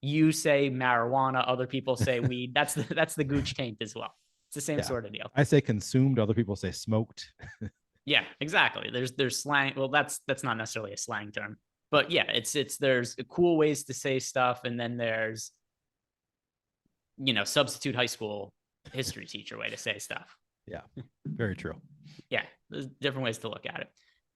you say marijuana, other people say weed. That's the gooch taint as well. It's the same sort of deal. I say consumed, other people say smoked. Yeah, exactly. There's slang. Well, that's not necessarily a slang term, but yeah, there's cool ways to say stuff, and then there's substitute high school history teacher way to say stuff. Yeah, very true. Yeah, there's different ways to look at it.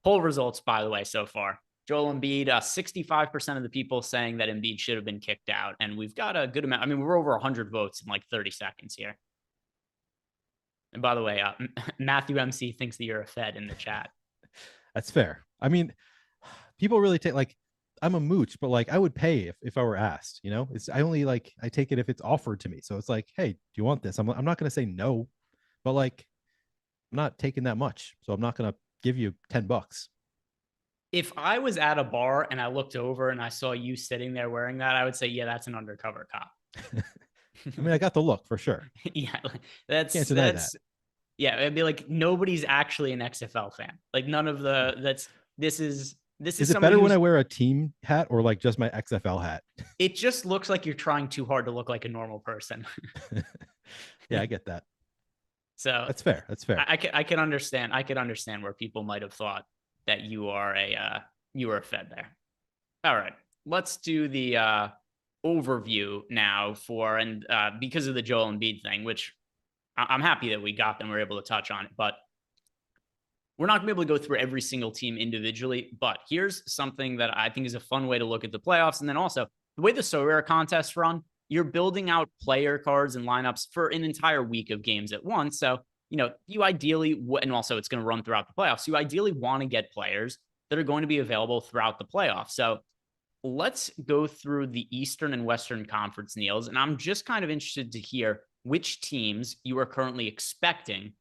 Poll results, by the way, so far. Joel Embiid, 65% of the people saying that Embiid should have been kicked out, and we've got a good amount. I mean, we're over 100 votes in like 30 seconds here. And by the way, Matthew MC thinks that you're a Fed in the chat. That's fair. I mean, people really take I'm a mooch, but I would pay if I were asked. I take it if it's offered to me. So it's like, hey, do you want this? I'm not going to say no, but I'm not taking that much, so I'm not going to give you $10. If I was at a bar and I looked over and I saw you sitting there wearing that, I would say, yeah, that's an undercover cop. I mean, I got the look for sure. Yeah, Can't deny that. Yeah, it'd be like nobody's actually an XFL fan. Like none of this is it better when I wear a team hat or just my XFL hat? It just looks like you're trying too hard to look like a normal person. Yeah, I get that. So that's fair. That's fair. I can understand. I could understand where people might have thought that you are a Fed there. All right, let's do the overview now because of the Joel Embiid thing, which I'm happy that we got them. We're able to touch on it, but we're not going to be able to go through every single team individually. But here's something that I think is a fun way to look at the playoffs. And then also the way the Sorare contests run, you're building out player cards and lineups for an entire week of games at once. So, you ideally, and also it's going to run throughout the playoffs. You ideally want to get players that are going to be available throughout the playoffs. So let's go through the Eastern and Western Conference, Niels. And I'm just kind of interested to hear which teams you are currently expecting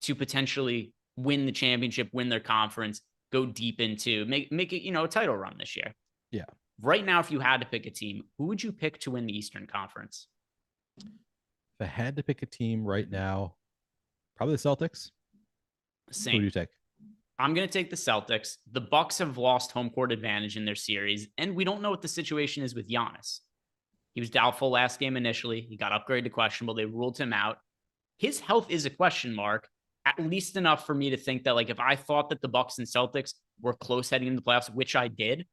to potentially win the championship, win their conference, go deep into, make it, a title run this year. Yeah. Right now, if you had to pick a team, who would you pick to win the Eastern Conference? If I had to pick a team right now, probably the Celtics. Same. Who do you take? I'm going to take the Celtics. The Bucks have lost home court advantage in their series, and we don't know what the situation is with Giannis. He was doubtful last game initially. He got upgraded to questionable. They ruled him out. His health is a question mark, at least enough for me to think that if I thought that the Bucks and Celtics were close heading into the playoffs, which I did,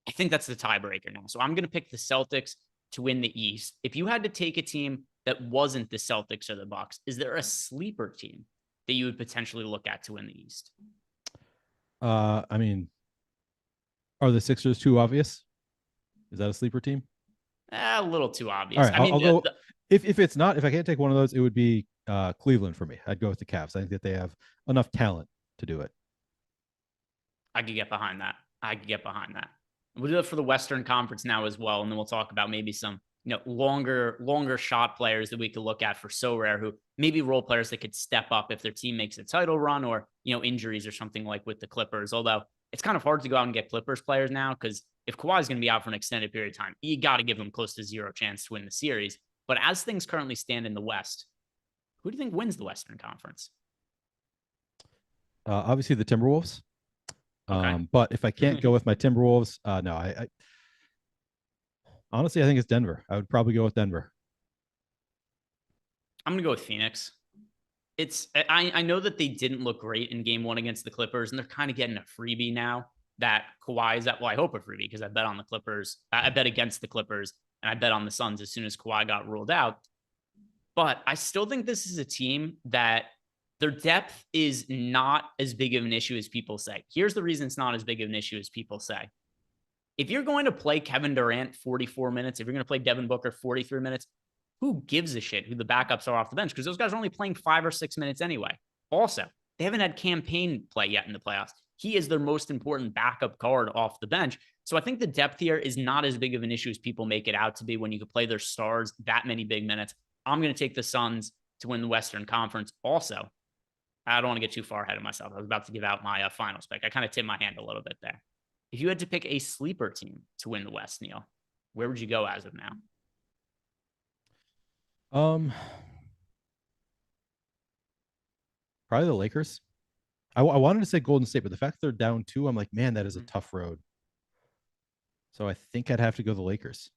I think that's the tiebreaker now. So I'm going to pick the Celtics to win the East. If you had to take a team that wasn't the Celtics or the Bucks, is there a sleeper team that you would potentially look at to win the East? I mean, are the Sixers too obvious? Is that a sleeper team? A little too obvious. All right, I'll go. If it's not, if I can't take one of those, it would be Cleveland for me. I'd go with the Cavs. I think that they have enough talent to do it. I could get behind that. We'll do it for the Western Conference now as well, and then we'll talk about maybe some longer shot players that we could look at for Sorare, who maybe role players that could step up if their team makes a title run, or injuries or something like with the Clippers. Although it's kind of hard to go out and get Clippers players now, because if Kawhi's going to be out for an extended period of time, you got to give him close to zero chance to win the series. But as things currently stand in the West, who do you think wins the Western Conference? Obviously the Timberwolves. Okay. But if I can't go with my Timberwolves, no, I honestly, I think it's Denver. I would probably go with Denver. I'm going to go with Phoenix. I know that they didn't look great in game one against the Clippers, and they're kind of getting a freebie now that Kawhi is at. Well, I hope a freebie, because I bet on the Clippers. I bet against the Clippers, and I bet on the Suns as soon as Kawhi got ruled out. But I still think this is a team that their depth is not as big of an issue as people say. Here's the reason it's not as big of an issue as people say. If you're going to play Kevin Durant 44 minutes, if you're going to play Devin Booker 43 minutes, who gives a shit who the backups are off the bench? Because those guys are only playing 5 or 6 minutes anyway. Also, they haven't had campaign play yet in the playoffs. He is their most important backup card off the bench. So I think the depth here is not as big of an issue as people make it out to be when you could play their stars that many big minutes. I'm going to take the Suns to win the Western Conference. Also, I don't want to get too far ahead of myself. I was about to give out my finals pick. I kind of tipped my hand a little bit there. If you had to pick a sleeper team to win the West, Neil, where would you go as of now? Probably the Lakers. I wanted to say Golden State, but the fact they're down 2, I'm like, man, that is a tough road. So I think I'd have to go the Lakers.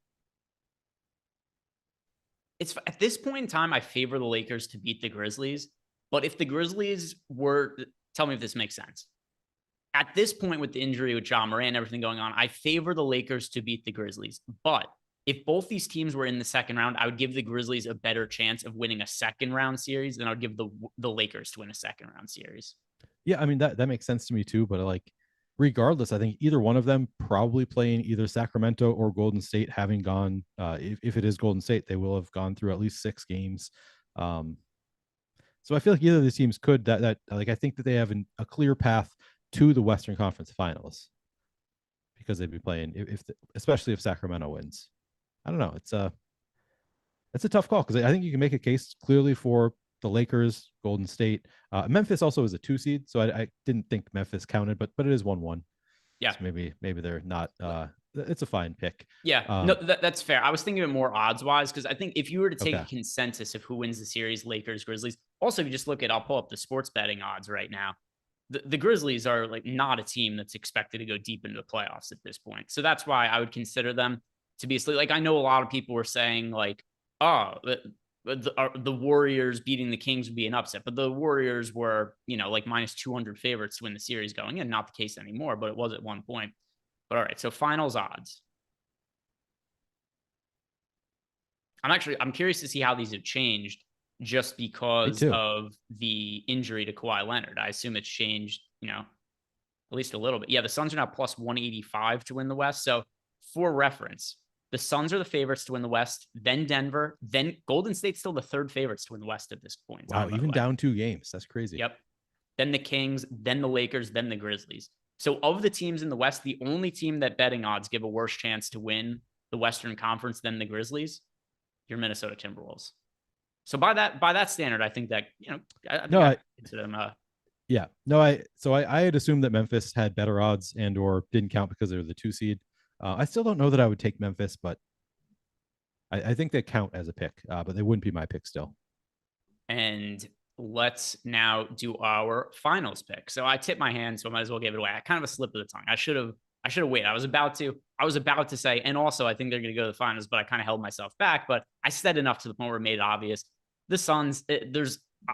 It's at this point in time, I favor the Lakers to beat the Grizzlies. But if the Grizzlies were, tell me if this makes sense. At this point with the injury with John Morant and everything going on, I favor the Lakers to beat the Grizzlies. But if both these teams were in the second round, I would give the Grizzlies a better chance of winning a second round series than I would give the Lakers to win a second round series. Yeah, I mean, that makes sense to me too. But like, regardless, I think either one of them probably playing either Sacramento or Golden State, having gone, if it is Golden State, they will have gone through at least 6 games. So I feel like either of these teams could that like, I think that they have a clear path to the Western Conference Finals because they'd be playing especially if Sacramento wins. I don't know. It's a tough call because I think you can make a case clearly for the Lakers, Golden State. Memphis also is a 2 seed, so I didn't think Memphis counted, but it is 1-1. Yeah, so maybe they're not. It's a fine pick. Yeah, no, that's fair. I was thinking of it more odds wise because I think if you were to take a consensus of who wins the series, Lakers, Grizzlies. Also, if you just look at, I'll pull up the sports betting odds right now. The Grizzlies are like not a team that's expected to go deep into the playoffs at this point. So that's why I would consider them to be like, I know a lot of people were saying like, oh, the Warriors beating the Kings would be an upset, but the Warriors were, like minus 200 favorites to win the series going in. Not the case anymore, but it was at one point. But all right, so finals odds. I'm curious to see how these have changed just because of the injury to Kawhi Leonard. I assume it's changed, at least a little bit. Yeah, the Suns are now plus 185 to win the West. So for reference, the Suns are the favorites to win the West, then Denver, then Golden State's still the 3rd favorites to win the West at this point. Wow, even down 2 games. That's crazy. Yep. Then the Kings, then the Lakers, then the Grizzlies. So of the teams in the West, the only team that betting odds give a worse chance to win the Western Conference than the Grizzlies, your Minnesota Timberwolves. So by that standard, I think that, I consider them yeah. No, I had assumed that Memphis had better odds and or didn't count because they're the 2 seed. I still don't know that I would take Memphis, but I think they count as a pick, but they wouldn't be my pick still. And let's now do our finals pick. So I tipped my hand, so I might as well give it away. I kind of a slip of the tongue. I should have waited. I was about to say, and also I think they're going to go to the finals, but I kind of held myself back. But I said enough to the point where it made it obvious. The Suns,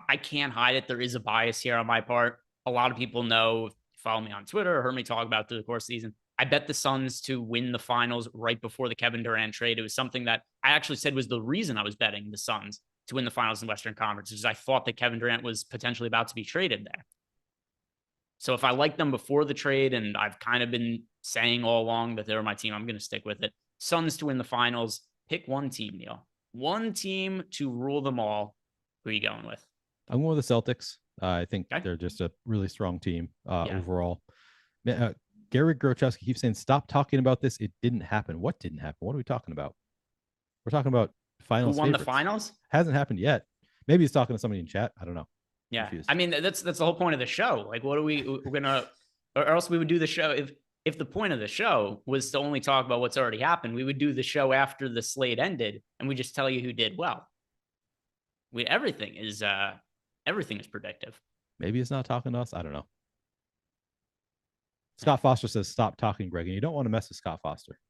I can't hide it. There is a bias here on my part. A lot of people know, follow me on Twitter, or heard me talk about through the course of the season. I bet the Suns to win the finals right before the Kevin Durant trade. It was something that I actually said was the reason I was betting the Suns to win the finals in Western Conference, because I thought that Kevin Durant was potentially about to be traded there. So if I liked them before the trade, and I've kind of been saying all along that they were my team, I'm going to stick with it. Suns to win the finals. Pick one team, Neil. One team to rule them all. Who are you going with? I'm going with the Celtics. I think they're just a really strong team overall. Gary Grochowski keeps saying, stop talking about this. It didn't happen. What didn't happen? What are we talking about? We're talking about finals. Who won favorites. The finals? Hasn't happened yet. Maybe he's talking to somebody in chat. I don't know. Yeah. I mean, that's the whole point of the show. Like, what are we're going to, or else we would do the show. If the point of the show was to only talk about what's already happened, we would do the show after the slate ended and we just tell you who did well. Everything is predictive. Maybe he's not talking to us. I don't know. Scott Foster says, stop talking, Greg. And you don't want to mess with Scott Foster.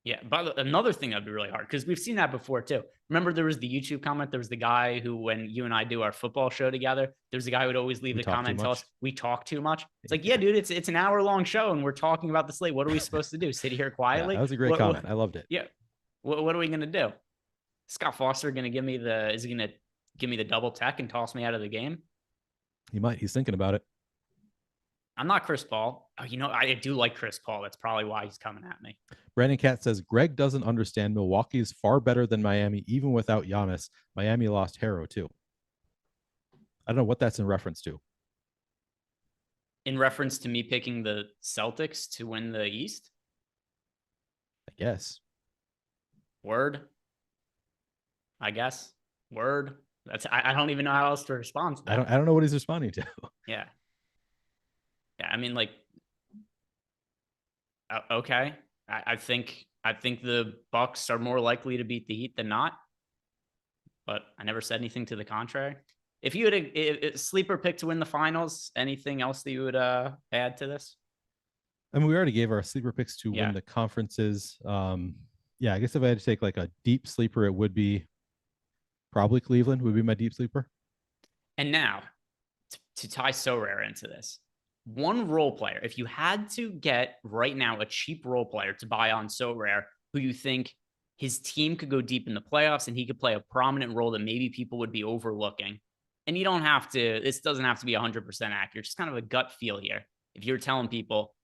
Yeah. But another thing that'd be really hard, because we've seen that before too. Remember, there was the YouTube comment. There was the guy who, when you and I do our football show together, there's the guy who would always leave the comment and tell us we talk too much. It's like, yeah, dude, it's an hour-long show and we're talking about the slate. What are we supposed to do? Sit here quietly? That was a great comment. I loved it. Yeah. What are we going to do? Scott Foster going to give me is he going to give me the double tech and toss me out of the game? He might. He's thinking about it. I'm not Chris Paul. Oh, I do like Chris Paul. That's probably why he's coming at me. Brandon Katz says, Greg doesn't understand. Milwaukee is far better than Miami, even without Giannis. Miami lost Harrow, too. I don't know what that's in reference to. In reference to me picking the Celtics to win the East? I guess. Word. I guess. Word. I don't even know how else to respond to that. I don't know what he's responding to. Yeah. Yeah, I mean, like, Okay. I think the Bucks are more likely to beat the Heat than not, but I never said anything to the contrary. If you had a sleeper pick to win the finals, anything else that you would add to this? I mean, we already gave our sleeper picks to win the conferences. Yeah, I guess if I had to take like a deep sleeper, it would be probably Cleveland would be my deep sleeper. And now to tie Sorare into this, one role player, if you had to get right now a cheap role player to buy on Sorare, who you think his team could go deep in the playoffs and he could play a prominent role that maybe people would be overlooking. And you don't have to, this doesn't have to be 100% accurate, just kind of a gut feel here. If you're telling people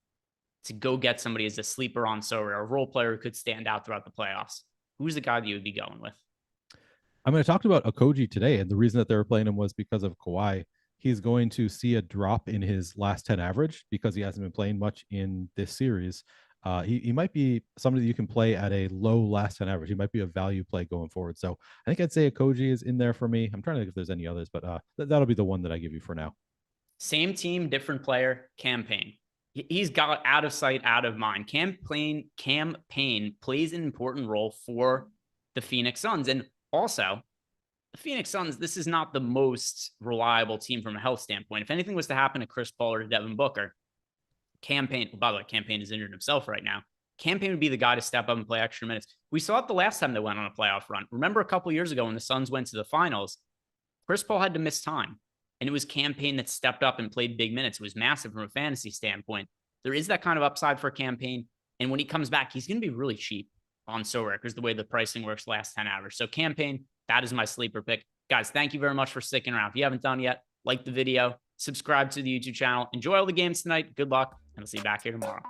to go get somebody as a sleeper on Sorare, a role player who could stand out throughout the playoffs, who's the guy that you would be going with? I mean, I talked about Okogie today, and the reason that they were playing him was because of Kawhi. He's going to see a drop in his last 10 average because he hasn't been playing much in this series. He might be somebody that you can play at a low last 10 average. He might be a value play going forward. So I think I'd say Okogie is in there for me. I'm trying to think if there's any others, but that'll be the one that I give you for now. Same team, different player, campaign. He's got out of sight, out of mind. Campaign plays an important role for the Phoenix Suns. And also, the Phoenix Suns, this is not the most reliable team from a health standpoint. If anything was to happen to Chris Paul or to Devin Booker, by the way, Campaign is injured himself right now. Campaign would be the guy to step up and play extra minutes. We saw it the last time they went on a playoff run. Remember a couple years ago when the Suns went to the finals, Chris Paul had to miss time. And it was Campaign that stepped up and played big minutes. It was massive from a fantasy standpoint. There is that kind of upside for Campaign. And when he comes back, he's going to be really cheap on Sorare because the way the pricing works last 10 average. So Campaign, that is my sleeper pick. Guys, thank you very much for sticking around. If you haven't done yet, like the video, subscribe to the YouTube channel. Enjoy all the games tonight. Good luck, and I'll see you back here tomorrow.